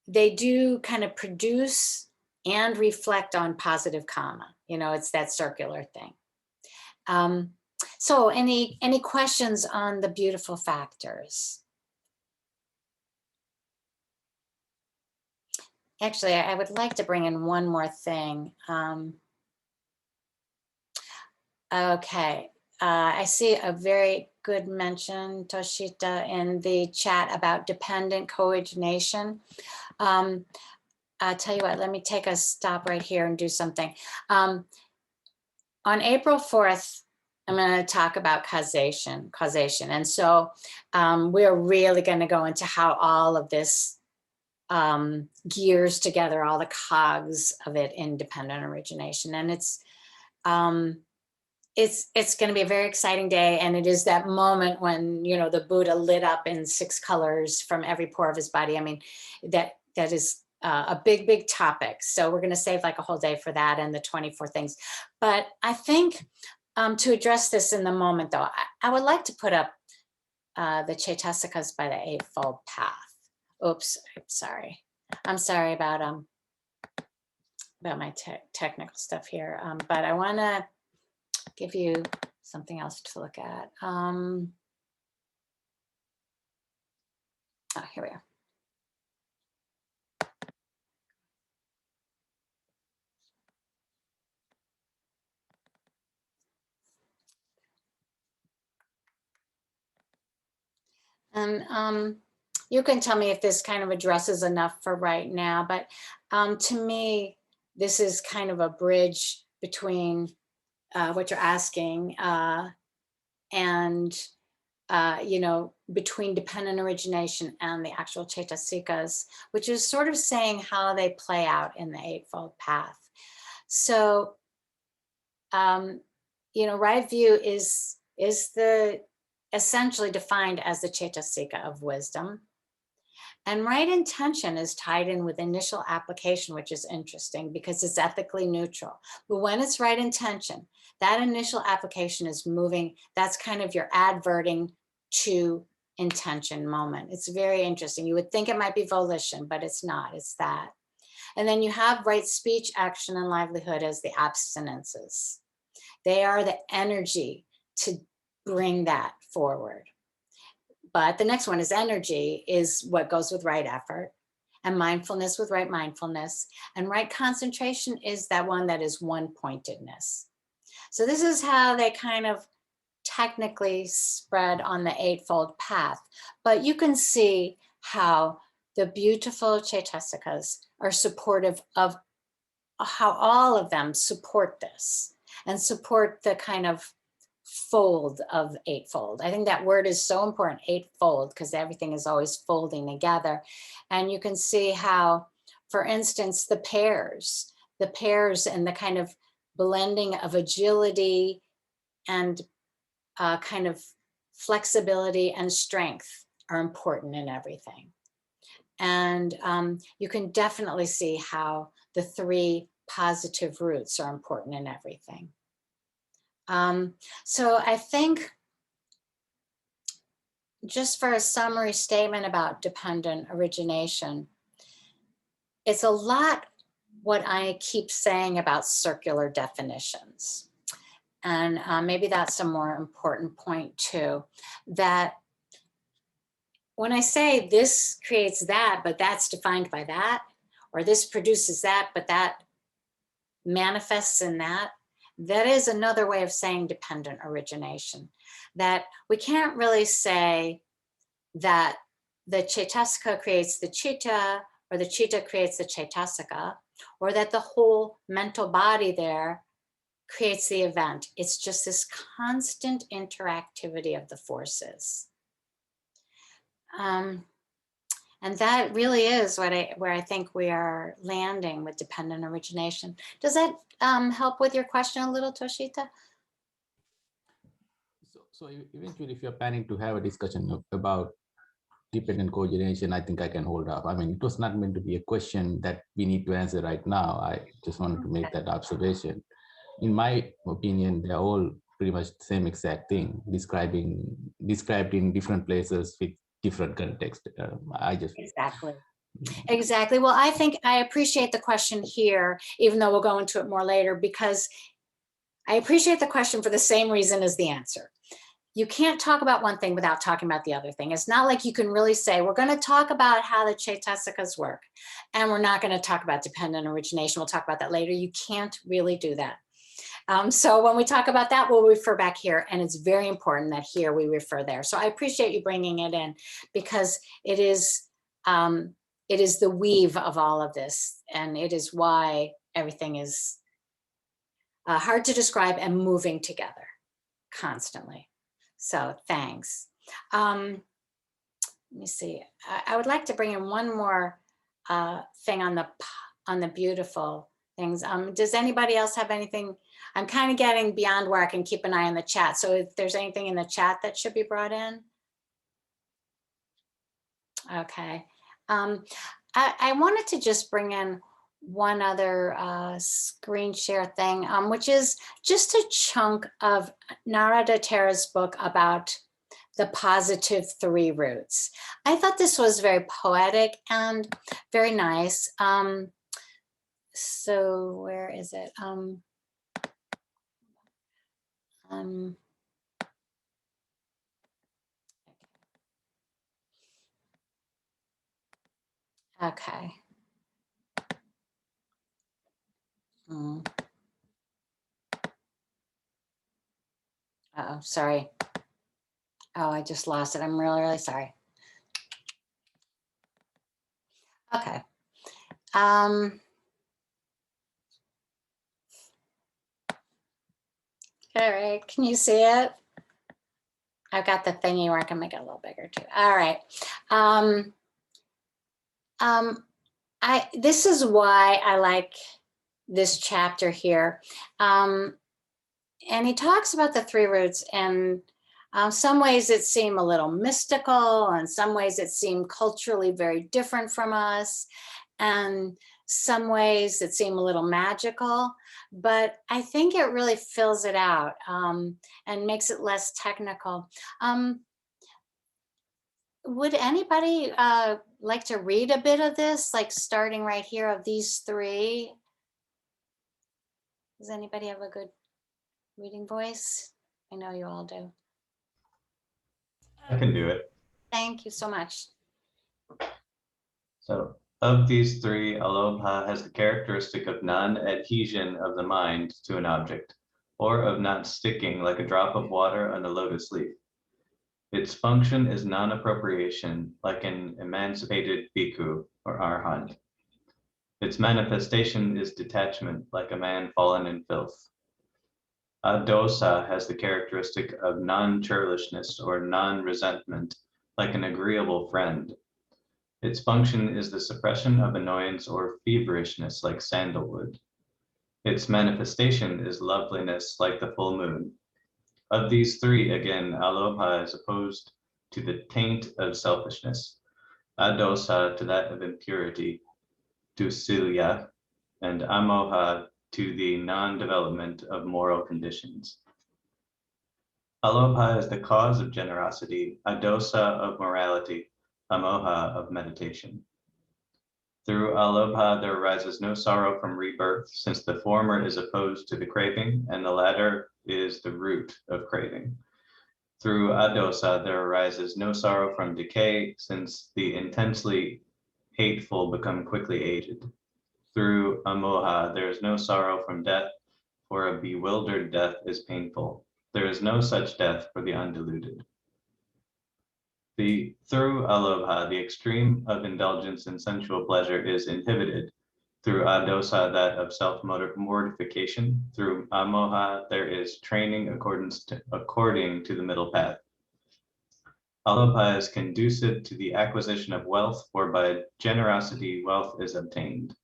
they do kind of produce and reflect on positive karma. It's that circular thing. So any questions on the beautiful factors? Actually, I would like to bring in one more thing. Okay, I see a very good mention, Toshita, in the chat about dependent coordination. I'll tell you what, let me take a stop right here and do something. On April 4th, I'm going to talk about causation. And so we're really going to go into how all of this gears together, all the cogs of it in dependent origination. And it's going to be a very exciting day. And it is that moment when, the Buddha lit up in 6 colors from every pore of his body. I mean, that is a big topic. So we're going to save like a whole day for that and the 24 things. But I think to address this in the moment, though, I would like to put up the Chaitasikas by the Eightfold Path. Oops, I'm sorry. I'm sorry about my technical stuff here, but I want to give you something else to look at. Oh, here we are. And you can tell me if this kind of addresses enough for right now, but to me, this is kind of a bridge between what you're asking and between dependent origination and the actual Chaitasikas, which is sort of saying how they play out in the Eightfold Path. So, right view is essentially defined as the Chaitasika of wisdom. And right intention is tied in with initial application, which is interesting because it's ethically neutral. But when it's right intention, that initial application is moving, that's kind of your adverting to intention moment. It's very interesting. You would think it might be volition, but it's not, it's that. And then you have right speech, action, and livelihood as the abstinences. They are the energy to bring that forward. But the next one is energy, is what goes with right effort, and mindfulness with right mindfulness, and right concentration is that one that is one pointedness. So this is how they kind of technically spread on the Eightfold Path. But you can see how the beautiful Chaitasikas are supportive of how all of them support this and support the kind of fold of eightfold. I think that word is so important, eightfold, because everything is always folding together. And you can see how, for instance, the pairs and the kind of blending of agility and kind of flexibility and strength are important in everything. And you can definitely see how the three positive roots are important in everything. So I think just for a summary statement about dependent origination, it's a lot what I keep saying about circular definitions. And maybe that's a more important point too, that when I say this creates that, but that's defined by that, or this produces that, but that manifests in that, that is another way of saying dependent origination. That we can't really say that the Chaitasika creates the Chitta, or the Chitta creates the Chaitasika, or that the whole mental body there creates the event. It's just this constant interactivity of the forces. And that really is where I think we are landing with dependent origination. Does that help with your question a little, Toshita? So eventually, if you're planning to have a discussion about dependent coordination, I think I can hold up. I mean, it was not meant to be a question that we need to answer right now. I just wanted to make that observation. In my opinion, they're all pretty much the same exact thing, described in different places with different context. Exactly. Well, I think I appreciate the question here, even though we'll go into it more later, because I appreciate the question for the same reason as the answer. You can't talk about one thing without talking about the other thing. It's not like you can really say, we're going to talk about how the Chaitasikas work, and we're not going to talk about dependent origination. We'll talk about that later. You can't really do that. So when we talk about that, we'll refer back here, and it's very important that here we refer there. So I appreciate you bringing it in, because it is the weave of all of this, and it is why everything is hard to describe and moving together constantly. So thanks. Let me see. I would like to bring in one more thing on the beautiful things. Does anybody else have anything? I'm kind of getting beyond where I can keep an eye on the chat. So if there's anything in the chat that should be brought in. Okay. I wanted to just bring in one other screen share thing, which is just a chunk of Narada Tera's book about the positive three roots. I thought this was very poetic and very nice. So where is it? Okay. Uh-oh, sorry. Oh, I just lost it. I'm really, really sorry. Okay. All right, can you see it? I've got the thingy where I can make it a little bigger too. All right. This is why I like this chapter here. And he talks about the three roots, and some ways it seem a little mystical, and some ways it seem culturally very different from us, and some ways it seem a little magical, but I think it really fills it out and makes it less technical. Would anybody like to read a bit of this, like starting right here of these three? Does anybody have a good reading voice? I know you all do. I can do it. Thank you so much. So, of these three, aloha has the characteristic of non-adhesion of the mind to an object, or of not sticking like a drop of water on a lotus leaf. Its function is non-appropriation, like an emancipated bhikkhu or arhat. Its manifestation is detachment, like a man fallen in filth. Adosa has the characteristic of non-churlishness or non-resentment, like an agreeable friend. Its function is the suppression of annoyance or feverishness, like sandalwood. Its manifestation is loveliness, like the full moon. Of these three, again, aloha is opposed to the taint of selfishness, adosa to that of impurity, dusilya, and amoha to the non-development of moral conditions. Aloha is the cause of generosity, adosa of morality, amoha of meditation. Through aloha, there arises no sorrow from rebirth, since the former is opposed to the craving, and the latter is the root of craving. Through adosa, there arises no sorrow from decay, since the intensely hateful become quickly aged. Through amoha, there is no sorrow from death, for a bewildered death is painful. There is no such death for the undiluted. Through aloha, the extreme of indulgence in sensual pleasure is inhibited. Through adosa, that of self-mortification. Through amoha, there is training according to the middle path. Aloha is conducive to the acquisition of wealth, for by generosity wealth is obtained.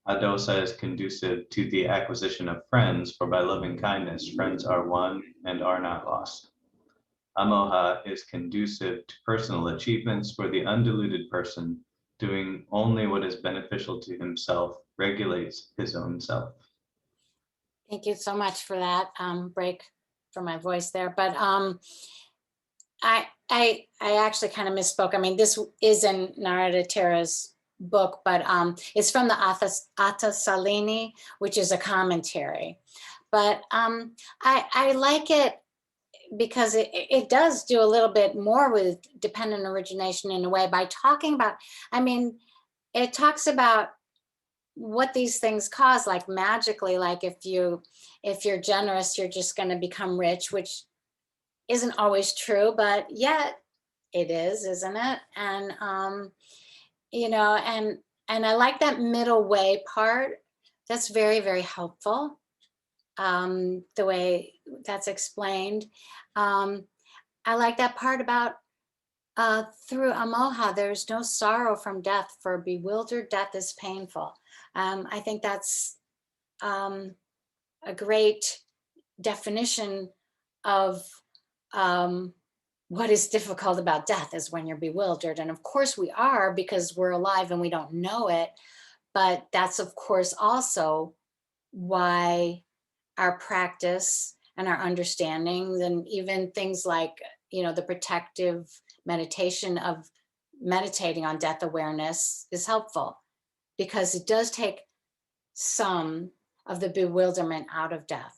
Adosa is conducive to the acquisition of friends, for by loving kindness friends are won and are not lost. Amoha is conducive to personal achievements, for the undiluted person, doing only what is beneficial to himself, regulates his own self. Thank you so much for that break for my voice there. But I actually kind of misspoke. I mean, this is in Narada Tera's book, but it's from the Atta Salini, which is a commentary. But I like it because it does do a little bit more with dependent origination in a way by talking about, I mean, it talks about what these things cause, like magically, like if you're generous, you're just going to become rich, which isn't always true, but yet it is, isn't it? And you know, and I like that middle way part. That's very, very helpful. The way that's explained. I like that part about through amoha, there's no sorrow from death, for bewildered death is painful. I think that's a great definition of what is difficult about death is when you're bewildered. And of course we are, because we're alive and we don't know it. But that's of course also why our practice and our understandings, and even things like the protective meditation of meditating on death awareness is helpful, because it does take some of the bewilderment out of death.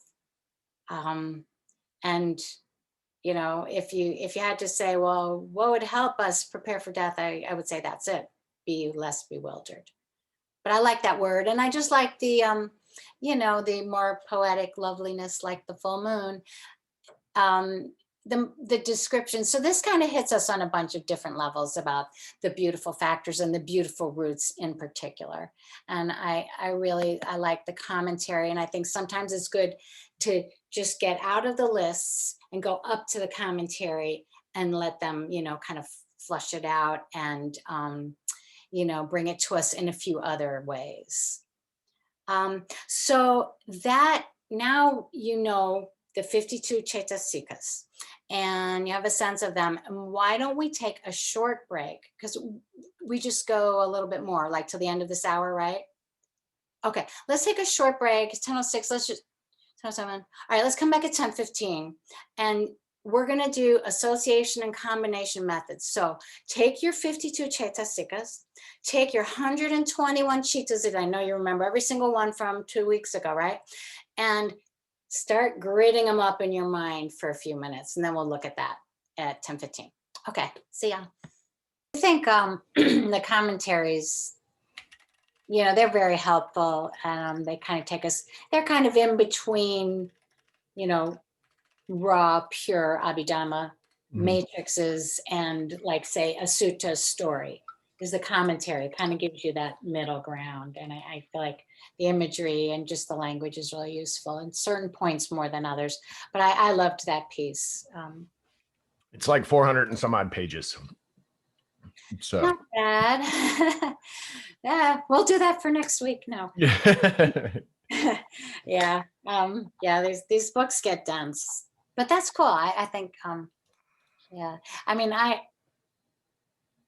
And if you had to say, well, what would help us prepare for death, I would say that's it. Be less bewildered. But I like that word, and I just like the the more poetic loveliness, like the full moon. The description. So this kind of hits us on a bunch of different levels about the beautiful factors and the beautiful roots in particular. And I like the commentary, and I think sometimes it's good to just get out of the lists and go up to the commentary and let them, kind of flush it out and, bring it to us in a few other ways. So that now, the 52 Chaitasikas, and you have a sense of them. And why don't we take a short break? Because we just go a little bit more, like till the end of this hour, right? Okay, let's take a short break. It's 10:06. Let's just 10:07. All right, let's come back at 10:15, and we're going to do association and combination methods. So take your 52 Chaitasikas, take your 121 Chittas that I know you remember every single one from 2 weeks ago, right? And start gridding them up in your mind for a few minutes, and then we'll look at that at 10:15. Okay, see ya. I think the commentaries, they're very helpful. They kind of take us, they're kind of in between, raw, pure Abhidhamma matrices and, like, say, a sutta story. Is the commentary kind of gives you that middle ground. And I feel like the imagery and just the language is really useful in certain points more than others. But I loved that piece. It's like 400 and some odd pages. So not bad. Yeah, we'll do that for next week. No. Yeah. These books get dense, but that's cool. I think, yeah, I mean,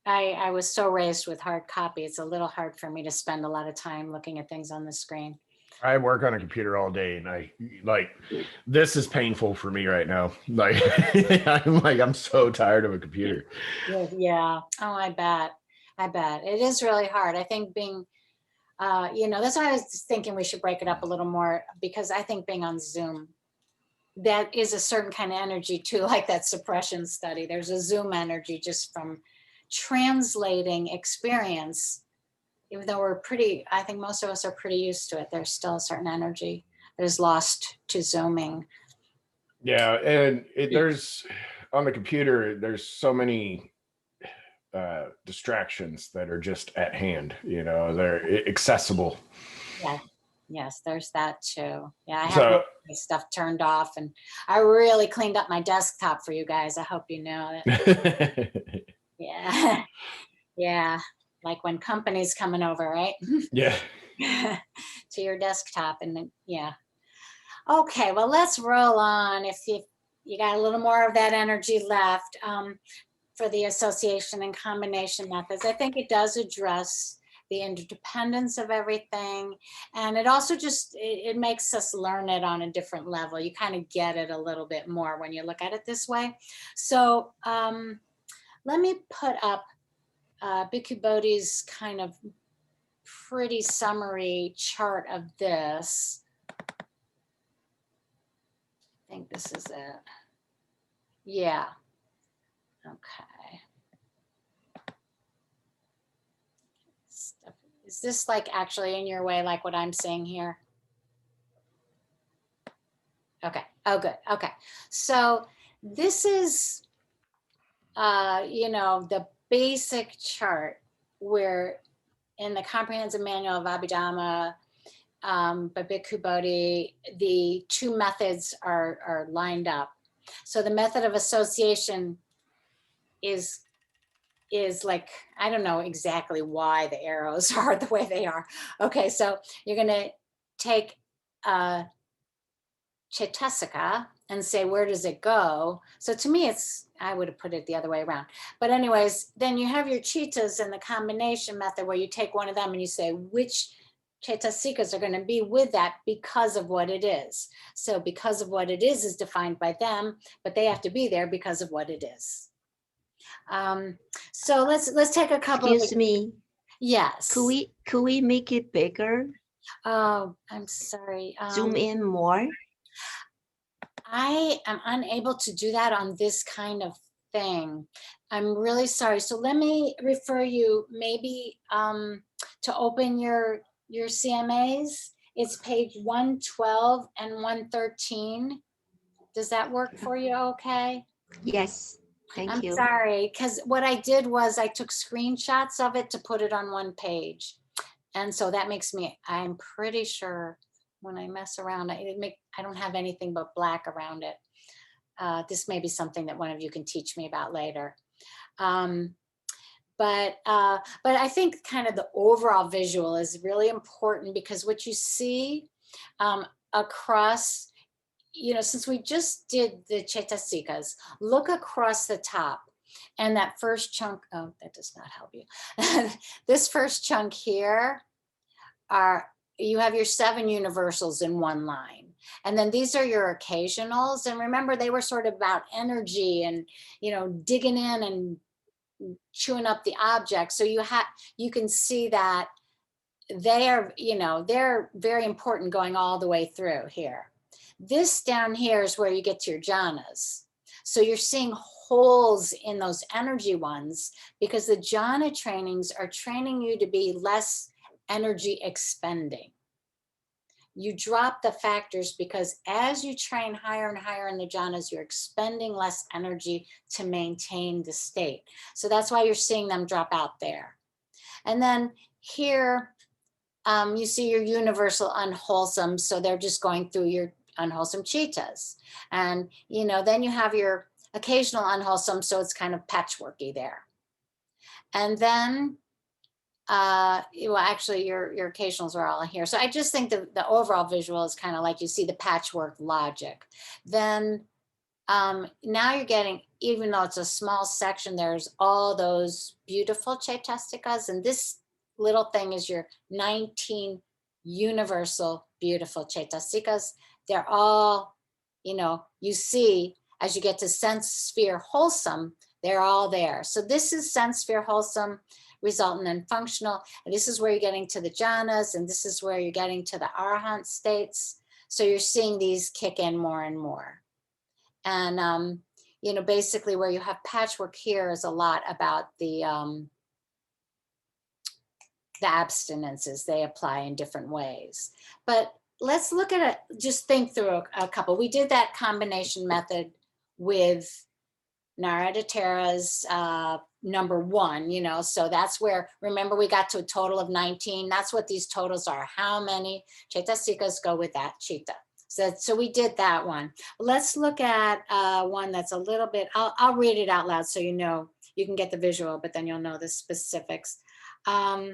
I was so raised with hard copy. It's a little hard for me to spend a lot of time looking at things on the screen. I work on a computer all day, and this is painful for me right now. I'm so tired of a computer. Yeah. Oh, I bet it is really hard. I think being, that's why I was thinking we should break it up a little more, because I think being on Zoom, that is a certain kind of energy too, like that suppression study. There's a Zoom energy just from translating experience. Even though I think most of us are pretty used to it, there's still a certain energy that is lost to Zooming. Yeah, and there's on the computer, there's so many distractions that are just at hand. They're accessible. Yeah. Yes, there's that too. Yeah, I have my stuff turned off, and I really cleaned up my desktop for you guys. I hope you know that. Yeah. Yeah. Like when company's coming over, right? Yeah. To your desktop, and then, yeah. Okay, well, let's roll on. If you got a little more of that energy left for the association and combination methods, I think it does address the interdependence of everything. And it also just, it makes us learn it on a different level. You kind of get it a little bit more when you look at it this way. So let me put up Bhikkhu Bodhi's kind of pretty summary chart of this. I think this is it. Yeah. Okay. Is this like actually in your way, like what I'm saying here? Okay. Oh, good. Okay. So this is, the basic chart where in the Comprehensive Manual of Abhidhamma by Bhikkhu Bodhi, the two methods are lined up. So the method of association is like, I don't know exactly why the arrows are the way they are. Okay, so you're going to take Chaitasika and say, where does it go? So to me, I would have put it the other way around. But anyways, then you have your Chittas and the combination method where you take one of them and you say, which Chaitasikas are going to be with that because of what it is. So because of what it is defined by them, but they have to be there because of what it is. So let's take a couple of, Excuse me, yes. could we make it bigger? Oh, I'm sorry. Zoom in more? I am unable to do that on this kind of thing. I'm really sorry. So let me refer you maybe to open your CMAs. It's page 112 and 113. Does that work for you okay? Yes, thank I'm you. sorry, because what I did was I took screenshots of it to put it on one page. And so that makes me, I'm pretty sure when I mess around, I don't have anything but black around it. This may be something that one of you can teach me about later. But I think kind of the overall visual is really important, because what you see across, since we just did the Chaitasikas, look across the top, and that first chunk, oh, that does not help you. This first chunk here you have your 7 universals in one line. And then these are your occasionals. And remember, they were sort of about energy and, digging in and chewing up the object. So you can see that they are, they're very important going all the way through here. This down here is where you get to your jhanas. So you're seeing holes in those energy ones, because the jhana trainings are training you to be less energy expending. You drop the factors, because as you train higher and higher in the jhanas, you're expending less energy to maintain the state. So that's why you're seeing them drop out there. And then here, you see your universal unwholesome. So they're just going through your unwholesome chittas. And, then you have your occasional unwholesome. So it's kind of patchworky there. And then, well, actually your occasionals are all here. So I just think the overall visual is kind of like you see the patchwork logic. Then now you're getting, even though it's a small section, there's all those beautiful chaitasikas, and this little thing is your 19 universal beautiful chaitasikas. They're all, you see as you get to sense sphere wholesome, they're all there. So this is sense sphere wholesome, resultant and functional. And this is where you're getting to the jhanas, and this is where you're getting to the arahant states. So you're seeing these kick in more and more. And, basically where you have patchwork here is a lot about the abstinences. They apply in different ways. But let's look at it, just think through a couple. We did that combination method with Naraditera's number 1, so that's where, remember, we got to a total of 19. That's what these totals are. How many chaitasikas go with that chitta? So we did that one. Let's look at one that's a little bit, I'll read it out loud so you can get the visual, but then you'll know the specifics. All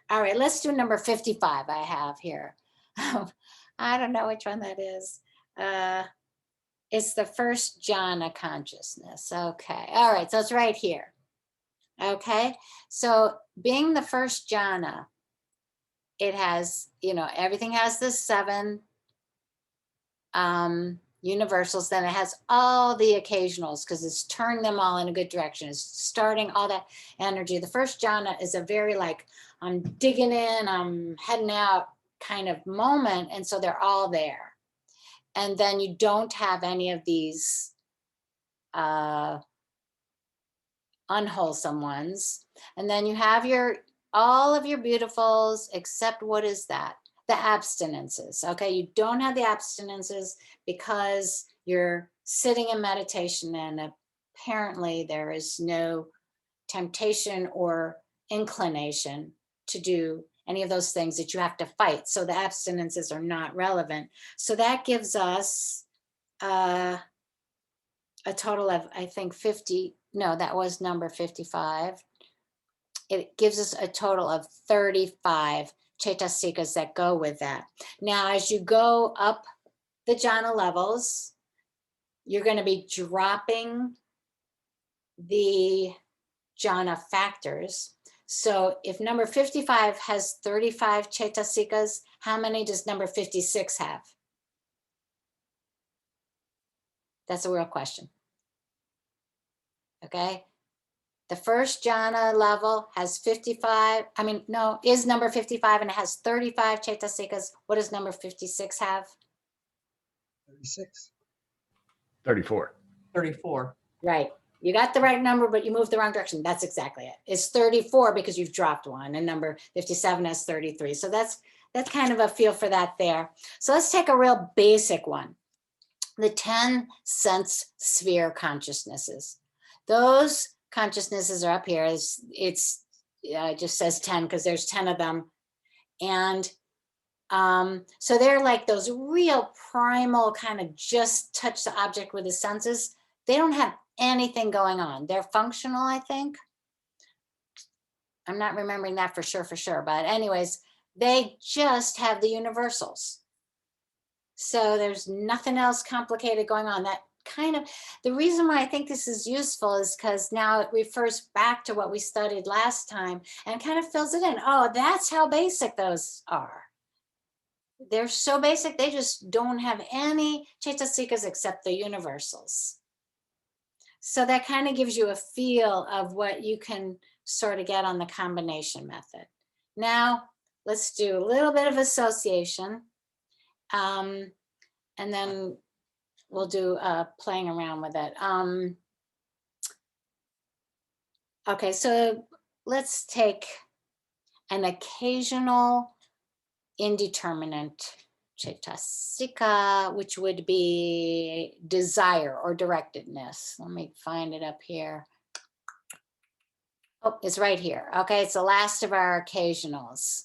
right, let's do number 55 I have here. I don't know which one that is. It's the first jhana consciousness. Okay, all right, so it's right here. Okay, so being the first jhana, it has, everything has the 7 universals, then it has all the occasionals, because it's turning them all in a good direction. It's starting all that energy. The first jhana is a very like, I'm digging in, I'm heading out kind of moment. And so they're all there. And then you don't have any of these unwholesome ones. And then you have all of your beautifuls, except what is that? The abstinences. Okay, you don't have the abstinences because you're sitting in meditation, and apparently there is no temptation or inclination to do any of those things that you have to fight. So the abstinences are not relevant. So that gives us a total of, I think, 50. No, that was number 55. It gives us a total of 35 chaitasikas that go with that. Now, as you go up the jhana levels, you're going to be dropping the jhana factors. So if number 55 has 35 Chaitasikas, how many does number 56 have? That's a real question. Okay. The first jhana level has 55, is number 55 and it has 35 Chaitasikas. What does number 56 have? 36. 34. 34. Right. You got the right number, but you moved the wrong direction. That's exactly it. It's 34 because you've dropped one, and number 57 has 33. So that's kind of a feel for that there. So let's take a real basic one. The 10 sense sphere consciousnesses. Those consciousnesses are up here. It just says 10 because there's 10 of them. And so they're like those real primal kind of just touch the object with the senses. They don't have anything going on. They're functional, I think. I'm not remembering that for sure. But anyways, they just have the universals. So there's nothing else complicated going on. That kind of, the reason why I think this is useful is because now it refers back to what we studied last time and kind of fills it in. Oh, that's how basic those are. They're so basic, they just don't have any Chaitasikas except the universals. So that kind of gives you a feel of what you can sort of get on the combination method. Now, let's do a little bit of association. And then we'll do playing around with it. Okay, so let's take an occasional indeterminate Chaitasika, which would be desire or directedness. Let me find it up here. Oh, it's right here. Okay, it's the last of our occasionals.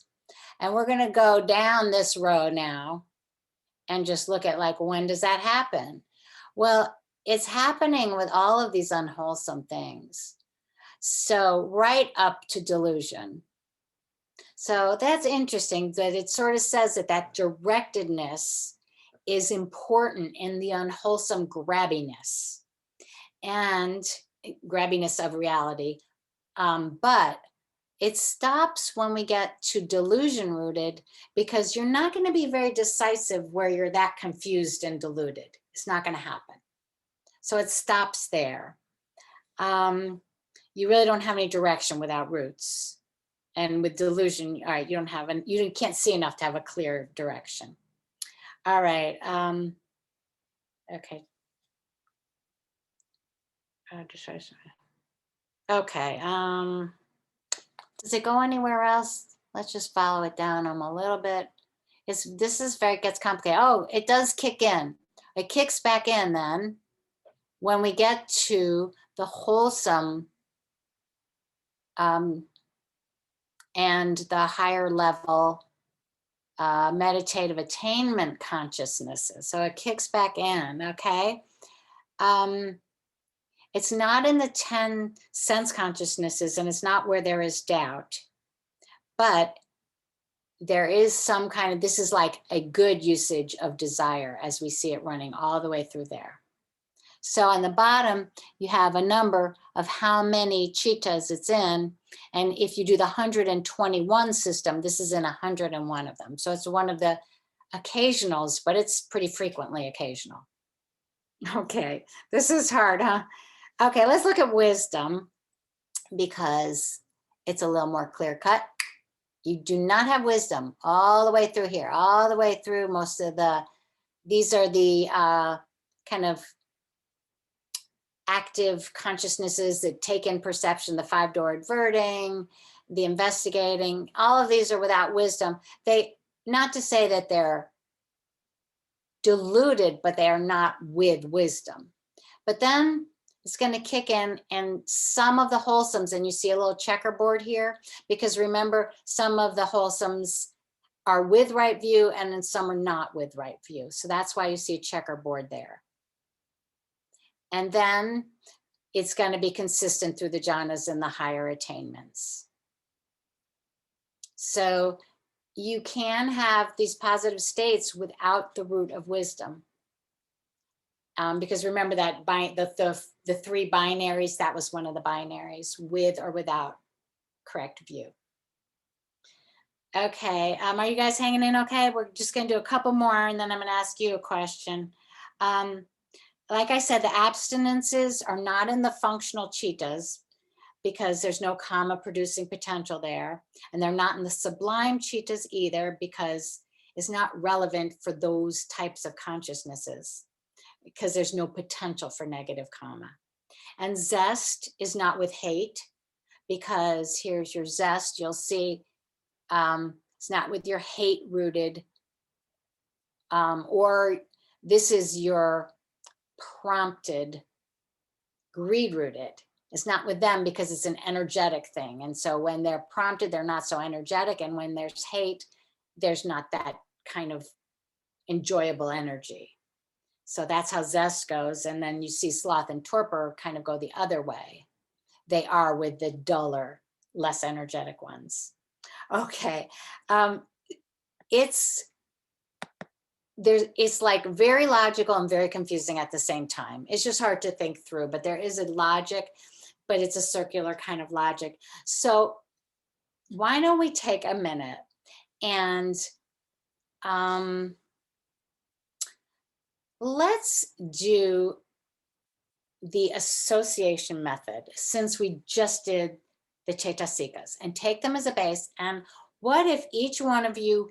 And we're going to go down this row now and just look at like, when does that happen? Well, it's happening with all of these unwholesome things. So right up to delusion. So that's interesting that it sort of says that directedness is important in the unwholesome grabbiness and grabbiness of reality. But it stops when we get to delusion rooted, because you're not going to be very decisive where you're that confused and deluded. It's not going to happen. So it stops there. You really don't have any direction without roots. And with delusion, all right, you can't see enough to have a clear direction. All right. Okay. Okay. Does it go anywhere else? Let's just follow it down a little bit. This is very, gets complicated. Oh, it does kick in. It kicks back in then when we get to the wholesome and the higher level meditative attainment consciousnesses. So it kicks back in, okay? It's not in the 10 sense consciousnesses, and it's not where there is doubt, but there is some kind of, this is like a good usage of desire as we see it running all the way through there. So on the bottom, you have a number of how many chitas it's in. And if you do the 121 system, this is in 101 of them. So it's one of the occasionals, but it's pretty frequently occasional. Okay, this is hard, huh? Okay, let's look at wisdom because it's a little more clear cut. You do not have wisdom all the way through here, all the way through most of these are the kind of active consciousnesses that take in perception, the 5-door adverting, the investigating, all of these are without wisdom. Not to say that they're deluded, but they are not with wisdom. But then it's going to kick in, and some of the wholesomes, and you see a little checkerboard here, because remember, some of the wholesomes are with right view and then some are not with right view. So that's why you see a checkerboard there. And then it's going to be consistent through the jhanas and the higher attainments. So you can have these positive states without the root of wisdom. Because remember that the 3 binaries, that was one of the binaries, with or without correct view. Okay, are you guys hanging in okay? We're just gonna do a couple more and then I'm gonna ask you a question. Like I said, the abstinences are not in the functional chittas because there's no karma producing potential there. And they're not in the sublime chittas either because it's not relevant for those types of consciousnesses because there's no potential for negative karma. And zest is not with hate because here's your zest. You'll see it's not with your hate rooted or this is your prompted greed rooted. It's not with them because it's an energetic thing. And so when they're prompted, they're not so energetic. And when there's hate, there's not that kind of enjoyable energy. So that's how zest goes. And then you see sloth and torpor kind of go the other way. They are with the duller, less energetic ones. Okay. It's like very logical and very confusing at the same time. It's just hard to think through, but there is a logic, but it's a circular kind of logic. So why don't we take a minute and let's do the association method since we just did the Chaitasikas and take them as a base. And what if each one of you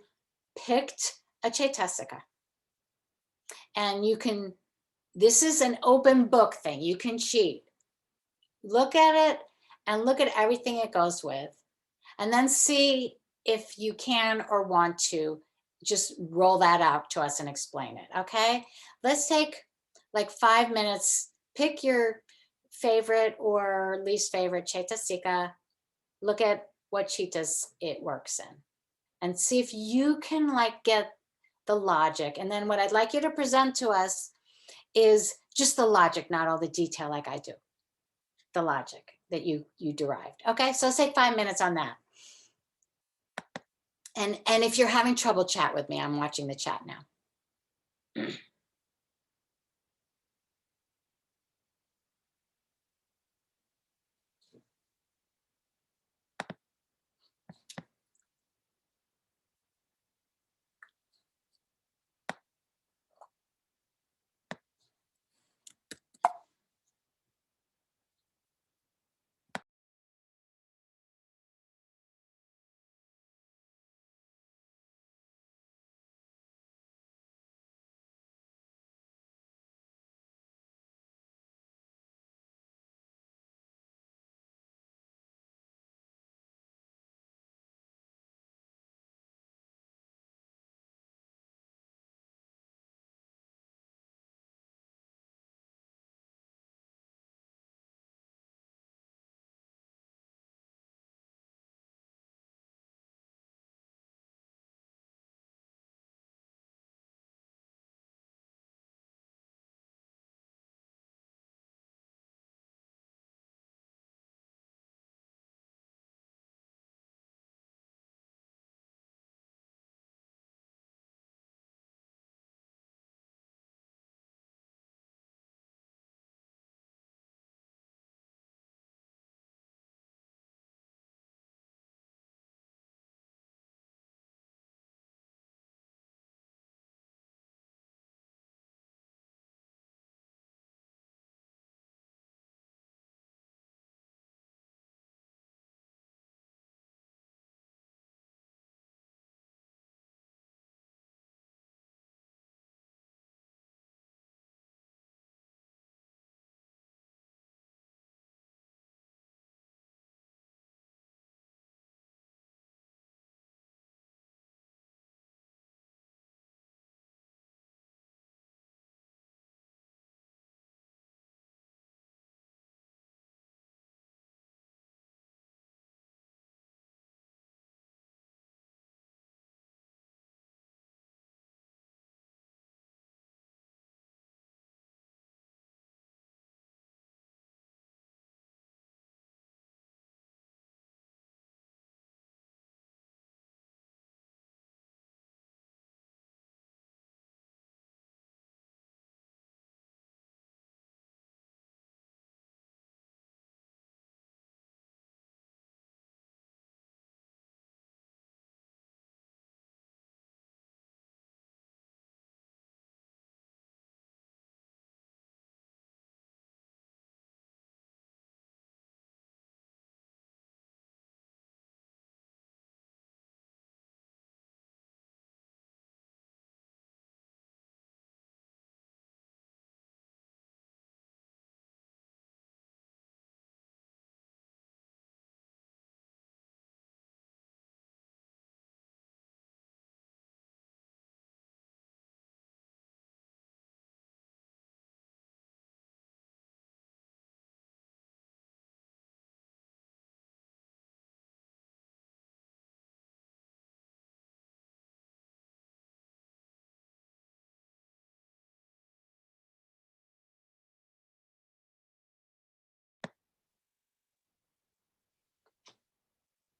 picked a Chaitasika? And you can, this is an open book thing. You can cheat. Look at it and look at everything it goes with. And then see if you can or want to just roll that out to us and explain it, okay? Let's take like 5 minutes. Pick your favorite or least favorite Chaitasika. Look at what chittas it works in. And see if you can like get the logic. And then what I'd like you to present to us is just the logic, not all the detail like I do. The logic that you derived. Okay, so let's take 5 minutes on that. And if you're having trouble, chat with me. I'm watching the chat now.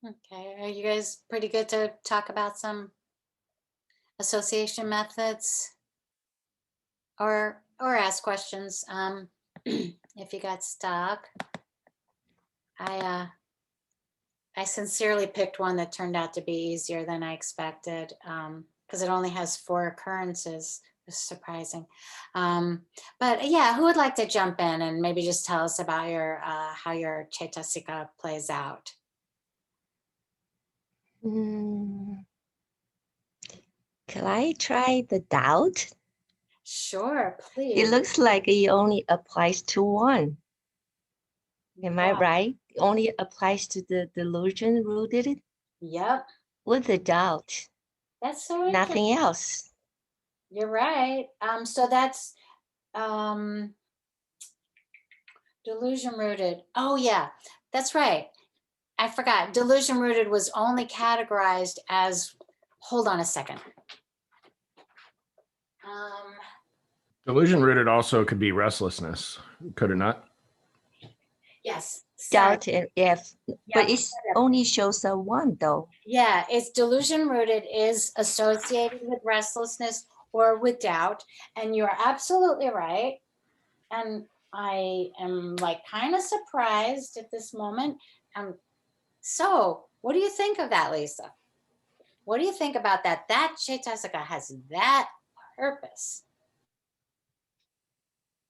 Okay, are you guys pretty good to talk about some association methods? Or ask questions, if you got stuck. I sincerely picked one that turned out to be easier than I expected, because it only has 4 occurrences. It's surprising. But yeah, who would like to jump in and maybe just tell us about your how your Chaitasika plays out? Mm, can I try the doubt? Sure, please. It looks like it only applies to one. Am I Yeah. right? It only applies to the delusion rooted Yep, with the doubt, that's so interesting. nothing else. You're right. So that's delusion rooted. Oh yeah, that's right. I forgot. Delusion rooted was only categorized as, hold on a second. Delusion rooted also could be restlessness, could it not? Yes. Sorry. Doubt and if, but Yeah, it only shows a one though. yeah, it's delusion rooted is associated with restlessness or with doubt. And you're absolutely right. And I am like kind of surprised at this moment. So what do you think of that, Lisa? What do you think about that? That Chaitasika has that purpose.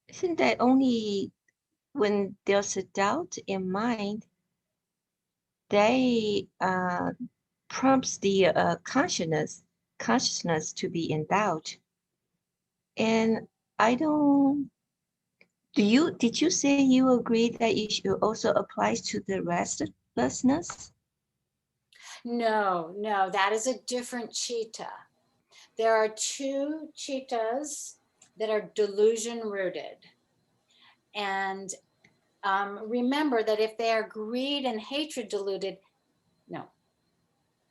Isn't that only when there's a doubt in mind, they prompts the consciousness to be in doubt. And I don't, did you say you agree that it should also applies to the restlessness? No, that is a different chitta. There are 2 chittas that are delusion rooted. And remember that if they are greed and hatred deluded, no,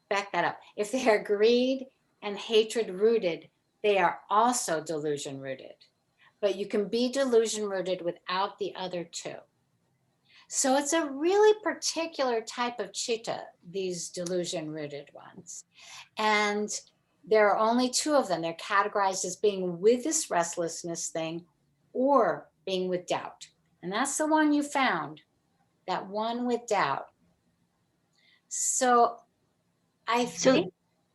back that up. If they are greed and hatred rooted, they are also delusion rooted. But you can be delusion rooted without the other 2. So it's a really particular type of chitta, these delusion rooted ones. And there are only 2 of them. They're categorized as being with this restlessness thing or being with doubt. And that's the one you found, that one with doubt. So I think,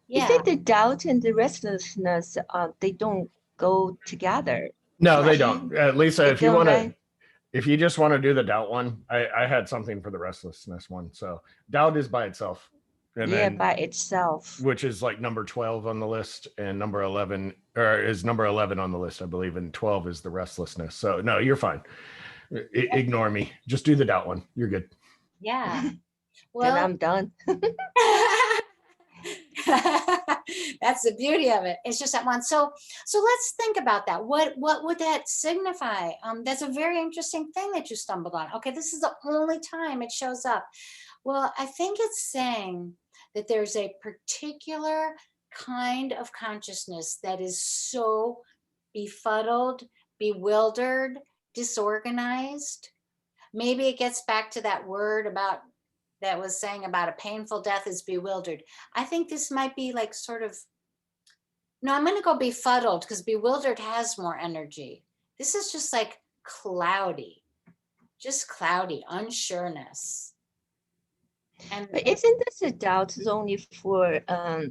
yeah. Is it the doubt and the restlessness, they don't go together? No, they Right. don't. Lisa, They if you don't, want to, right? if you just want to do the doubt one, I had something for the restlessness one. So doubt is by itself. And Yeah, then, by itself. which is like number 12 on the list, and number 11, or is number 11 on the list, I believe, and 12 is the restlessness. So no, you're fine. Ignore me. Just do the doubt one. You're good. Yeah. Then Well, I'm done. that's the beauty of it. It's just that one. So let's think about that. What would that signify? That's a very interesting thing that you stumbled on. Okay, this is the only time it shows up. Well, I think it's saying that there's a particular kind of consciousness that is so befuddled, bewildered, disorganized. Maybe it gets back to that word about that was saying about a painful death is bewildered. I think this might be like sort of, no, I'm going to go befuddled because bewildered has more energy. This is just like cloudy, unsureness. And But isn't this a doubt only for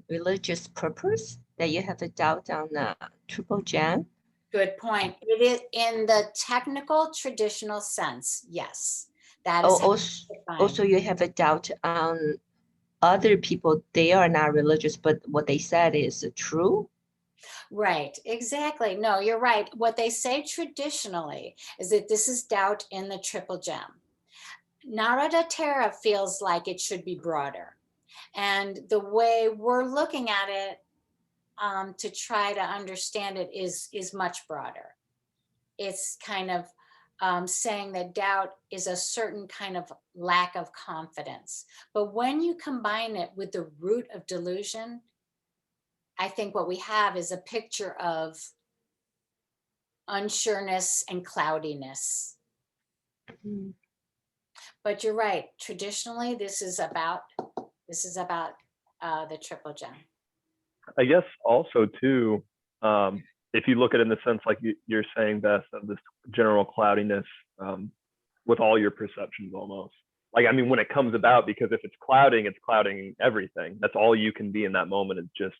religious purpose, that you have a doubt on the triple gem? good point. It is in the technical traditional sense. Yes, that is how it's defined. Also you have a doubt on other people, they are not religious, but what they said is true. Right, exactly. No, you're right. What they say traditionally is that this is doubt in the triple gem. Narada Tara feels like it should be broader. And the way we're looking at it to try to understand it is much broader. It's kind of saying that doubt is a certain kind of lack of confidence. But when you combine it with the root of delusion, I think what we have is a picture of unsureness and cloudiness. Mm. But you're right, traditionally, this is about This is about the triple gem. I guess also too, if you look at it in the sense like you're saying, Beth, of this general cloudiness with all your perceptions almost. Like, I mean, when it comes about, because if it's clouding everything. That's all you can be in that moment is just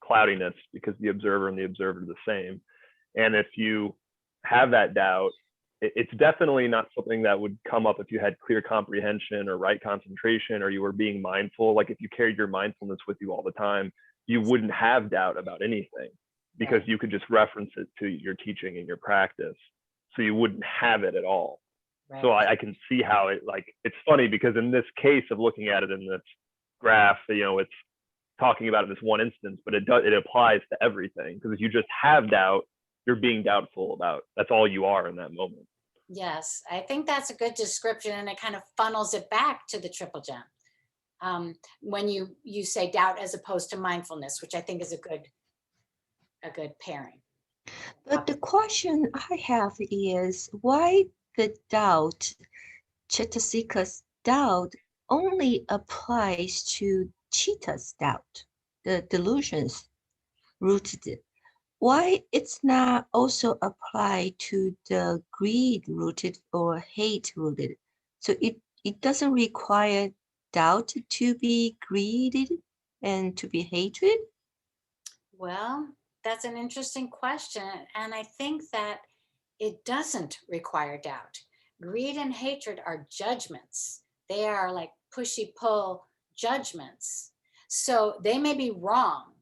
cloudiness, because the observer and the observer are the same. And if you have that doubt, it's definitely not something that would come up if you had clear comprehension or right concentration, or you were being mindful. Like if you carried your mindfulness with you all the time, you wouldn't have doubt about anything, because you could just reference it to your teaching and your practice. So you wouldn't have it at all. Right. So I can see how it, like, it's funny because in this case of looking at it in this graph, you know, it's talking about it in this one instance, but it applies to everything, because if you just have doubt, you're being doubtful about, that's all you are in that moment. Yes, I think that's a good description, and it kind of funnels it back to the triple gem. When you say doubt as opposed to mindfulness, which I think is a good pairing. But the question I have is why the doubt, Chitasika's doubt, only applies to Chitta's doubt, the delusions rooted. Why it's not also applied to the greed rooted or hate rooted? So it doesn't require doubt to be greeded and to be hatred? Well, that's an interesting question. And I think that it doesn't require doubt. Greed and hatred are judgments. They are like pushy pull judgments. So they may be wrong,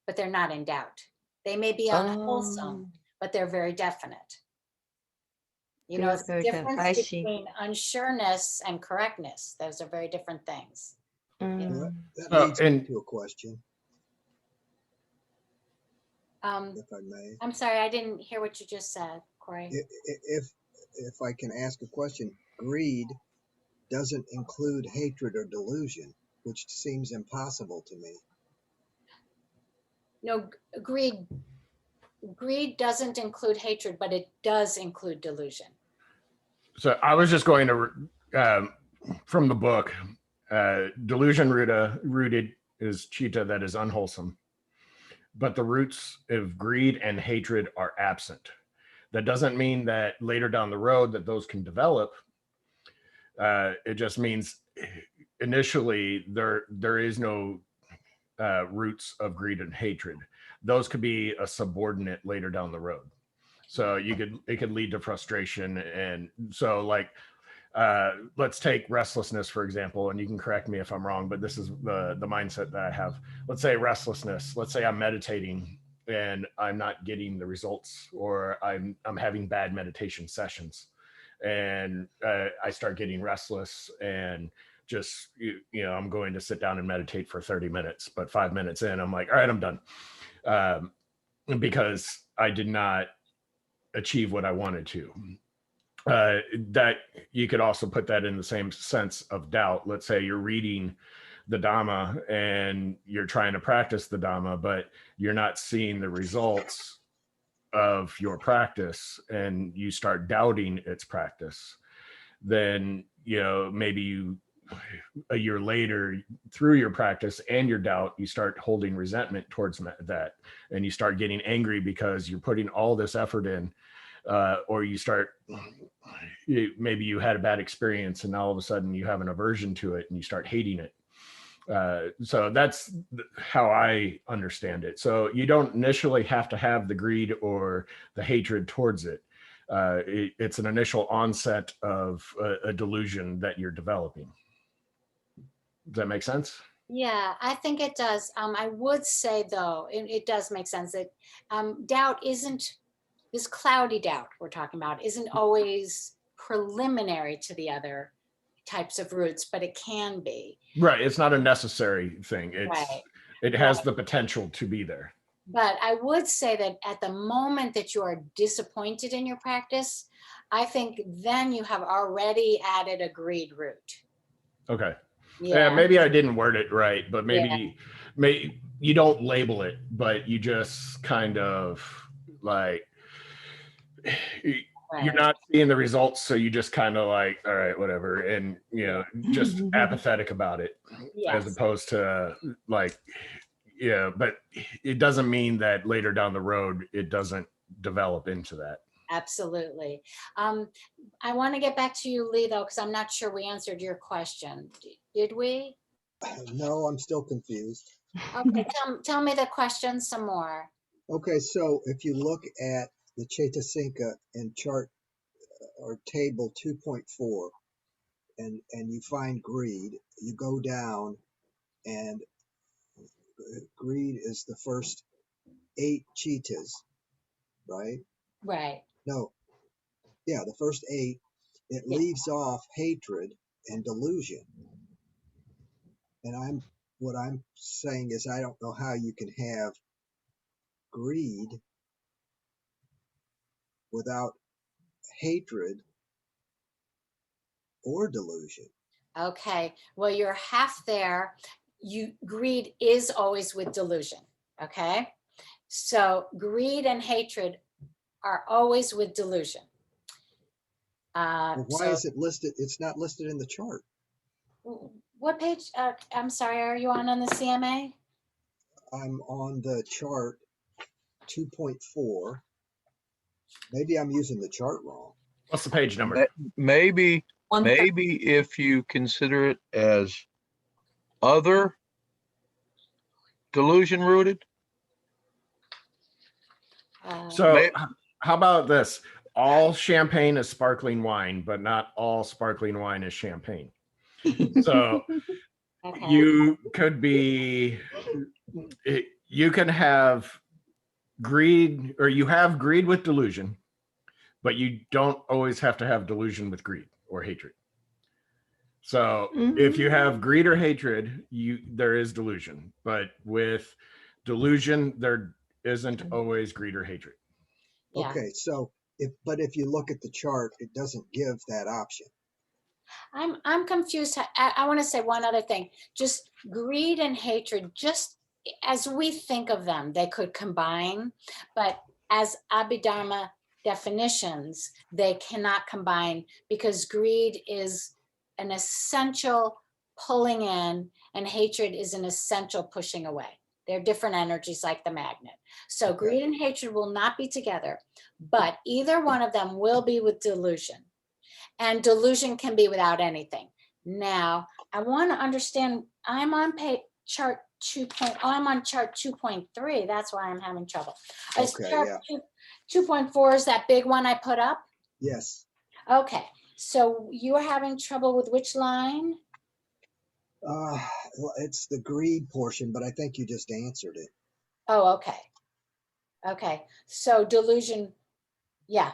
but they're not in doubt. They may be unwholesome, but they're very definite. You know, it's the difference between unsureness and correctness. Those are very different things. That leads me to a question, if I may. I'm sorry, I didn't hear what you just said, Corey. If I can ask a question, greed doesn't include hatred or delusion, which seems impossible to me. No, greed doesn't include hatred, but it does include delusion. So I was just going to, from the book, delusion rooted is chitta, that is unwholesome, but the roots of greed and hatred are absent. That doesn't mean that later down the road that those can develop. It just means initially there is no roots of greed and hatred. Those could be a subordinate later down the road. So it could lead to frustration. And so like, let's take restlessness, for example, and you can correct me if I'm wrong, but this is the mindset that I have. Let's say restlessness, let's say I'm meditating and I'm not getting the results, or I'm having bad meditation sessions, and I start getting restless and just, you know, I'm going to sit down and meditate for 30 minutes, but 5 minutes in, I'm like, all right, I'm done. Because I did not achieve what I wanted to. That you could also put that in the same sense of doubt. Let's say you're reading the Dhamma and you're trying to practice the Dhamma, but you're not seeing the results of your practice, and you start doubting its practice. Then, you know, maybe a year later, through your practice and your doubt, you start holding resentment towards that, and you start getting angry because you're putting all this effort in, or you start, maybe you had a bad experience and now all of a sudden you have an aversion to it and you start hating it. So that's how I understand it. So you don't initially have to have the greed or the hatred towards it. It's an initial onset of a delusion that you're developing. Does that make sense? Yeah, I think it does. I would say, though, it does make sense that doubt isn't, this cloudy doubt we're talking about isn't always preliminary to the other types of roots, but it can be. Right. It's not a necessary thing. It has the potential to be there. But I would say that at the moment that you are disappointed in your practice, I think then you have already added a greed root. Okay. Yeah, maybe I didn't word it right, but maybe you don't label it, but you just kind of like, you're Right. not seeing the results, so you just kind of like, all right, whatever, and just apathetic about it, as Yes. opposed to like, but it doesn't mean that later down the road it doesn't develop into that. Absolutely. I want to get back to you, Lee, though, because I'm not sure we answered your question. Did we? No, I'm still confused. Okay, tell me the question some more. Okay, so if you look at the Chaitanya in chart or table 2.4 and you find greed, you go down and greed is the first 8 chitas, right? Right. No, yeah, the first 8. It Yeah. leaves off hatred and delusion. And what I'm saying is I don't know how you can have greed without hatred or delusion. Okay, well, you're half there. Greed is always with delusion, okay? So greed and hatred are always with delusion. Well, why So is it listed? It's not listed in the chart. what page? I'm sorry, are you on the CMA? I'm on the chart 2.4. Maybe I'm using the chart wrong. What's the page number? Maybe One if you consider it as other delusion rooted. So how about this? All champagne is sparkling wine, but not all sparkling wine is champagne. So okay. you could be, you can have greed, or you have greed with delusion, but you don't always have to have delusion with greed or hatred. So if you have greed or hatred, there is delusion, but with delusion, there isn't always greed or hatred. Yeah. Okay, so if you look at the chart, it doesn't give that option. I'm confused. I want to say one other thing. Just greed and hatred, just as we think of them, they could combine, but as Abhidhamma definitions, they cannot combine because greed is an essential pulling in and hatred is an essential pushing away. They're different energies like the magnet. So Okay. greed and hatred will not be together, but either one of them will be with delusion. And delusion can be without anything. Now, I want to understand, I'm on chart 2. I'm on chart 2.3. That's why I'm having trouble. Is Okay, chart yeah. 2.4 is that big one I put up? Yes. Okay, so you are having trouble with which line? Well, it's the greed portion, but I think you just answered it. Oh, okay. Okay, so delusion, yeah.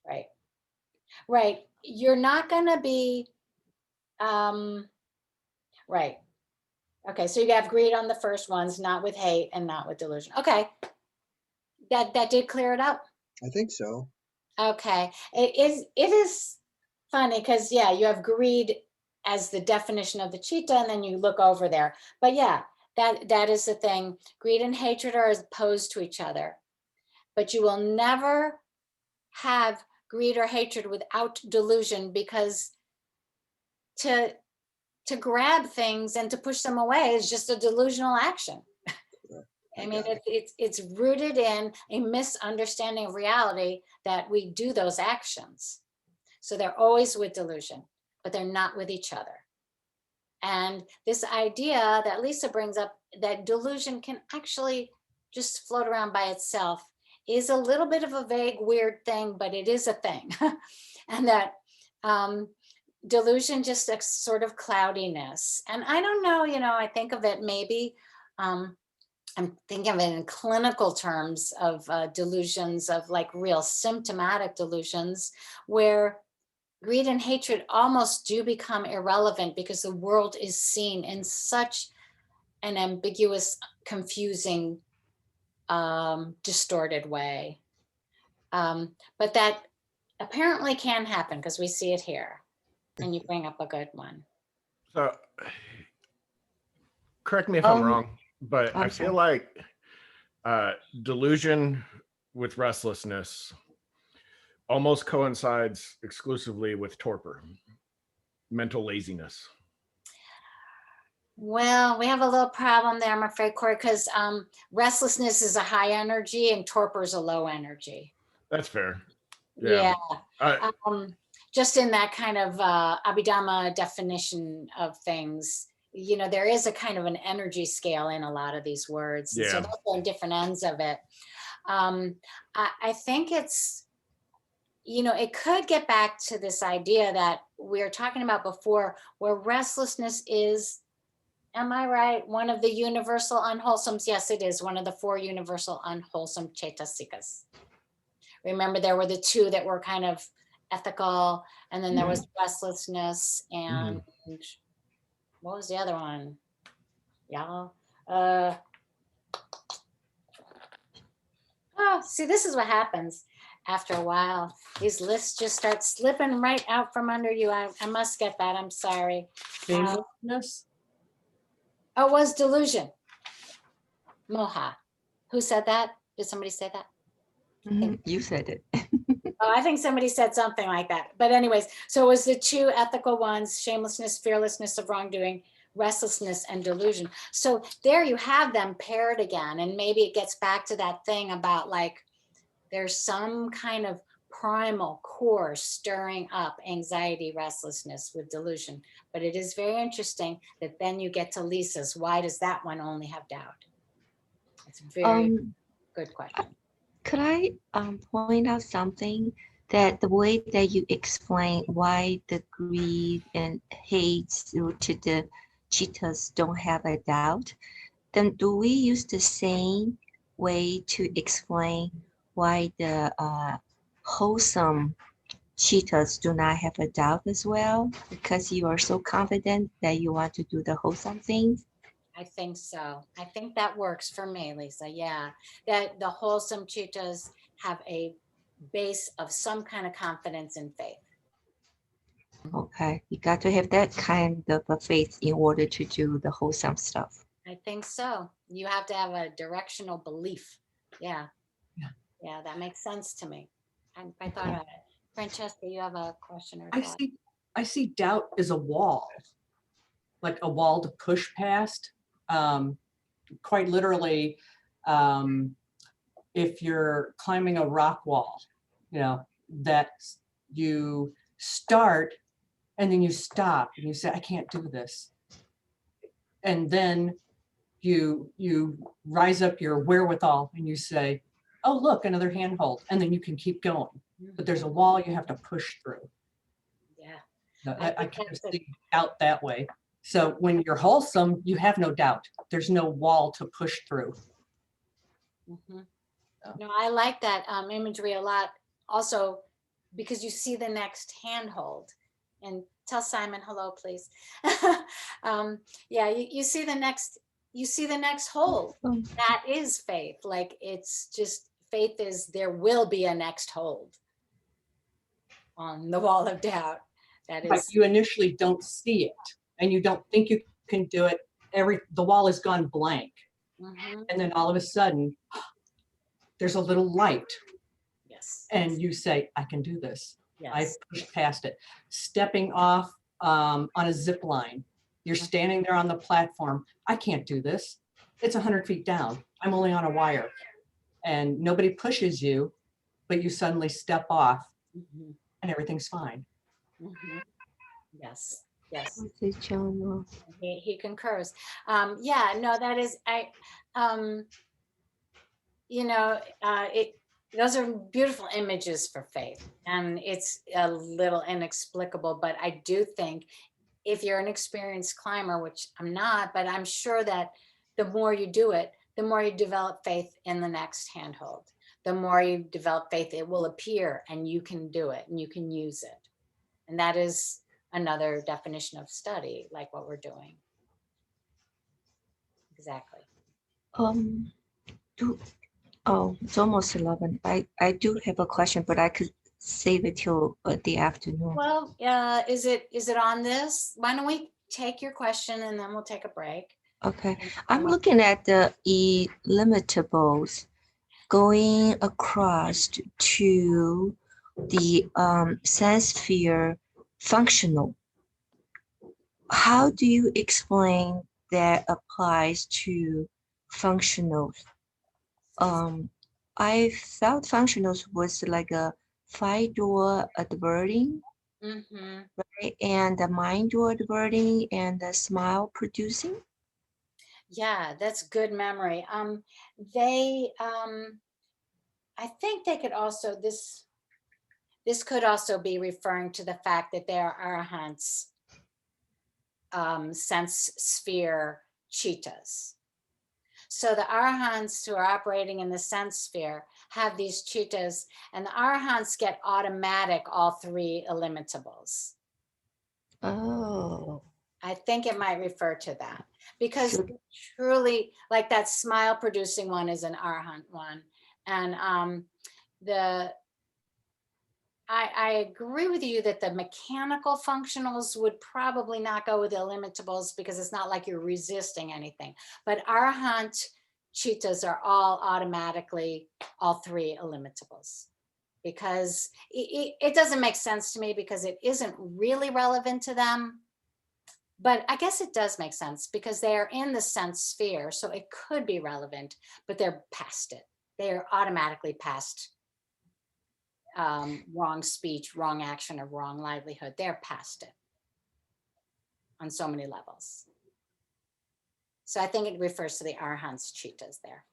Right. Right. You're not going to be, right. Okay, so you have greed on the first ones, not with hate and not with delusion. Okay, that did clear it up. I think so. Okay, it is funny because yeah, you have greed as the definition of the chitta, and then you look over there. But yeah, that is the thing. Greed and hatred are opposed to each other, but you will never have greed or hatred without delusion, because to grab things and to push them away is just a delusional action. I mean, it's rooted in a misunderstanding of reality that we do those actions. So they're always with delusion, but they're not with each other. And this idea that Lisa brings up, that delusion can actually just float around by itself, is a little bit of a vague, weird thing, but it is a thing. And that delusion, just a sort of cloudiness. And I don't know, I think of it maybe, I'm thinking of it in clinical terms of delusions, of like real symptomatic delusions, where greed and hatred almost do become irrelevant because the world is seen in such an ambiguous, confusing, distorted way. But that apparently can happen because we see it here. And you bring up a good one. So correct me if I'm wrong, but I'm I feel like delusion with restlessness almost coincides exclusively with torpor, mental laziness. Well, we have a little problem there, I'm afraid, Corey, because restlessness is a high energy and torpor is a low energy. That's fair. Yeah. I- Just in that kind of Abhidhamma definition of things, you know, there is a kind of an energy scale in a lot of these words. And so Yeah. those are on different ends of it. I think it's, you know, it could get back to this idea that we were talking about before, where restlessness is, am I right? One of the universal unwholesomes. Yes, it is one of the 4 universal unwholesome cetasikas. Remember, there were the 2 that were kind of ethical, and then there was restlessness, and what was the other one? Yeah. See, this is what happens after a while. These lists just start slipping right out from under you. I must get that. I'm sorry. Shamelessness. Oh, it was delusion. Moha. Who said that? Did somebody say that? You said it. Oh, I think somebody said something like that. But anyways, so it was the 2 ethical ones: shamelessness, fearlessness of wrongdoing, restlessness, and delusion. So there you have them paired again. And maybe it gets back to that thing about like, there's some kind of primal core stirring up anxiety, restlessness with delusion. But it is very interesting that then you get to Lisa's. Why does that one only have doubt? It's a very good question. Could I point out something, that the way that you explain why the greed and hate to the cheetahs don't have a doubt, then do we use the same way to explain why the wholesome cheetahs do not have a doubt as well? Because you are so confident that you want to do the wholesome things? I think so. I think that works for me, Lisa. Yeah, that the wholesome cheetahs have a base of some kind of confidence and faith. Okay, you got to have that kind of a faith in order to do the wholesome stuff. I think so. You have to have a directional belief. Yeah. Yeah, that makes sense to me. I thought about it. Francesca, you have a question or thought? I see doubt as a wall, like a wall to push past. Quite literally, if you're climbing a rock wall, you know, that you start and then you stop and you say, I can't do this. And then you rise up your wherewithal and you say, oh, look, another handhold. And then you can keep going. But there's a wall you have to push through. Yeah. No, I I think kind of that's see doubt that way. So when you're wholesome, you have no doubt. There's no wall to push through. No, I like that imagery a lot. Also, because you see the next handhold, and tell Simon hello, please. Yeah, you see the next. You see the next hold. That is faith. Like, it's just, faith is there will be a next hold on the wall of doubt. That But is. you initially don't see it and you don't think you can do it. The wall has gone blank. And then all of a sudden, there's a little light. Yes. And you say, I can do this. Yes. I pushed past it. Stepping off on a zip line. You're standing there on the platform. I can't do this. It's 100 feet down. I'm only on a wire. And nobody pushes you, but you suddenly step off and everything's fine. Yes. Yes. He concurs. Yeah, no, that is, you know, those are beautiful images for faith, and it's a little inexplicable, but I do think if you're an experienced climber, which I'm not, but I'm sure that the more you do it, the more you develop faith in the next handhold. The more you develop faith, it will appear and you can do it and you can use it. And that is another definition of study, like what we're doing. Exactly. It's almost 11. I do have a question, but I could save it till the afternoon. Well, is it on this? Why don't we take your question and then we'll take a break. Okay, I'm looking at the illimitables going across to the sense sphere functional. How do you explain that applies to functionals? I thought functionals was like a 5-door adverting, Mhm. right? And the mind door adverting and the smile producing. Yeah, that's good memory. I think they could also, this could also be referring to the fact that there are arahants, sense sphere cheetahs. So the arahants who are operating in the sense sphere have these cheetahs, and the arahants get automatic all 3 illimitables. Oh. I think it might refer to that, because So- truly, like that smile producing one is an arahant one. And I agree with you that the mechanical functionals would probably not go with illimitables, because it's not like you're resisting anything. But arahant cheetahs are all automatically all 3 illimitables, because it doesn't make sense to me, because it isn't really relevant to them. But I guess it does make sense, because they are in the sense sphere, so it could be relevant, but they're past it. They are automatically past wrong speech, wrong action, or wrong livelihood. They're past it on so many levels. So I think it refers to the arahants cheetahs there,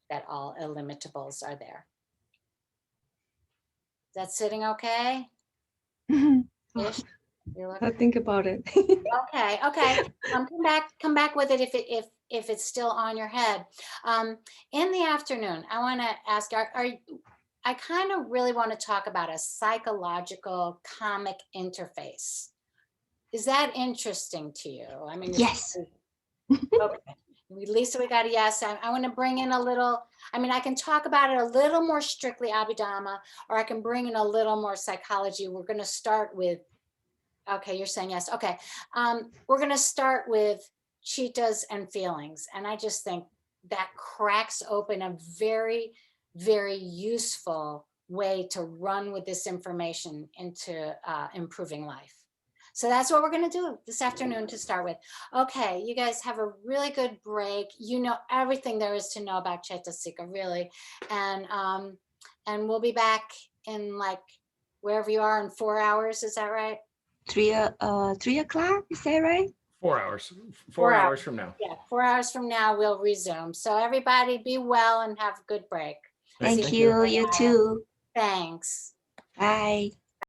that all illimitables are there. Is that sitting okay? Ish? You look- I'll think about it. Okay, okay. Come back with it if it's still on your head. In the afternoon, I want to ask, I kind of really want to talk about a psychological comic interface. Is that interesting to you? I mean, Yes. okay. Lisa, we got a yes. I want to bring in a little, I mean, I can talk about it a little more strictly Abhidhamma, or I can bring in a little more psychology. We're going to start with, okay, you're saying yes. Okay. We're going to start with cheetahs and feelings. And I just think that cracks open a very, very useful way to run with this information into improving life. So that's what we're going to do this afternoon to start with. Okay, you guys have a really good break. You know everything there is to know about Cetasika, really. And we'll be back in like wherever you are in 4 hours. Is that right? 3 o'clock, is that right? 4 hours. 4 4 hours from now. Yeah, 4 hours from now, we'll resume. So everybody be well and have a good break. Thank Thank you, you too. Thanks. Bye.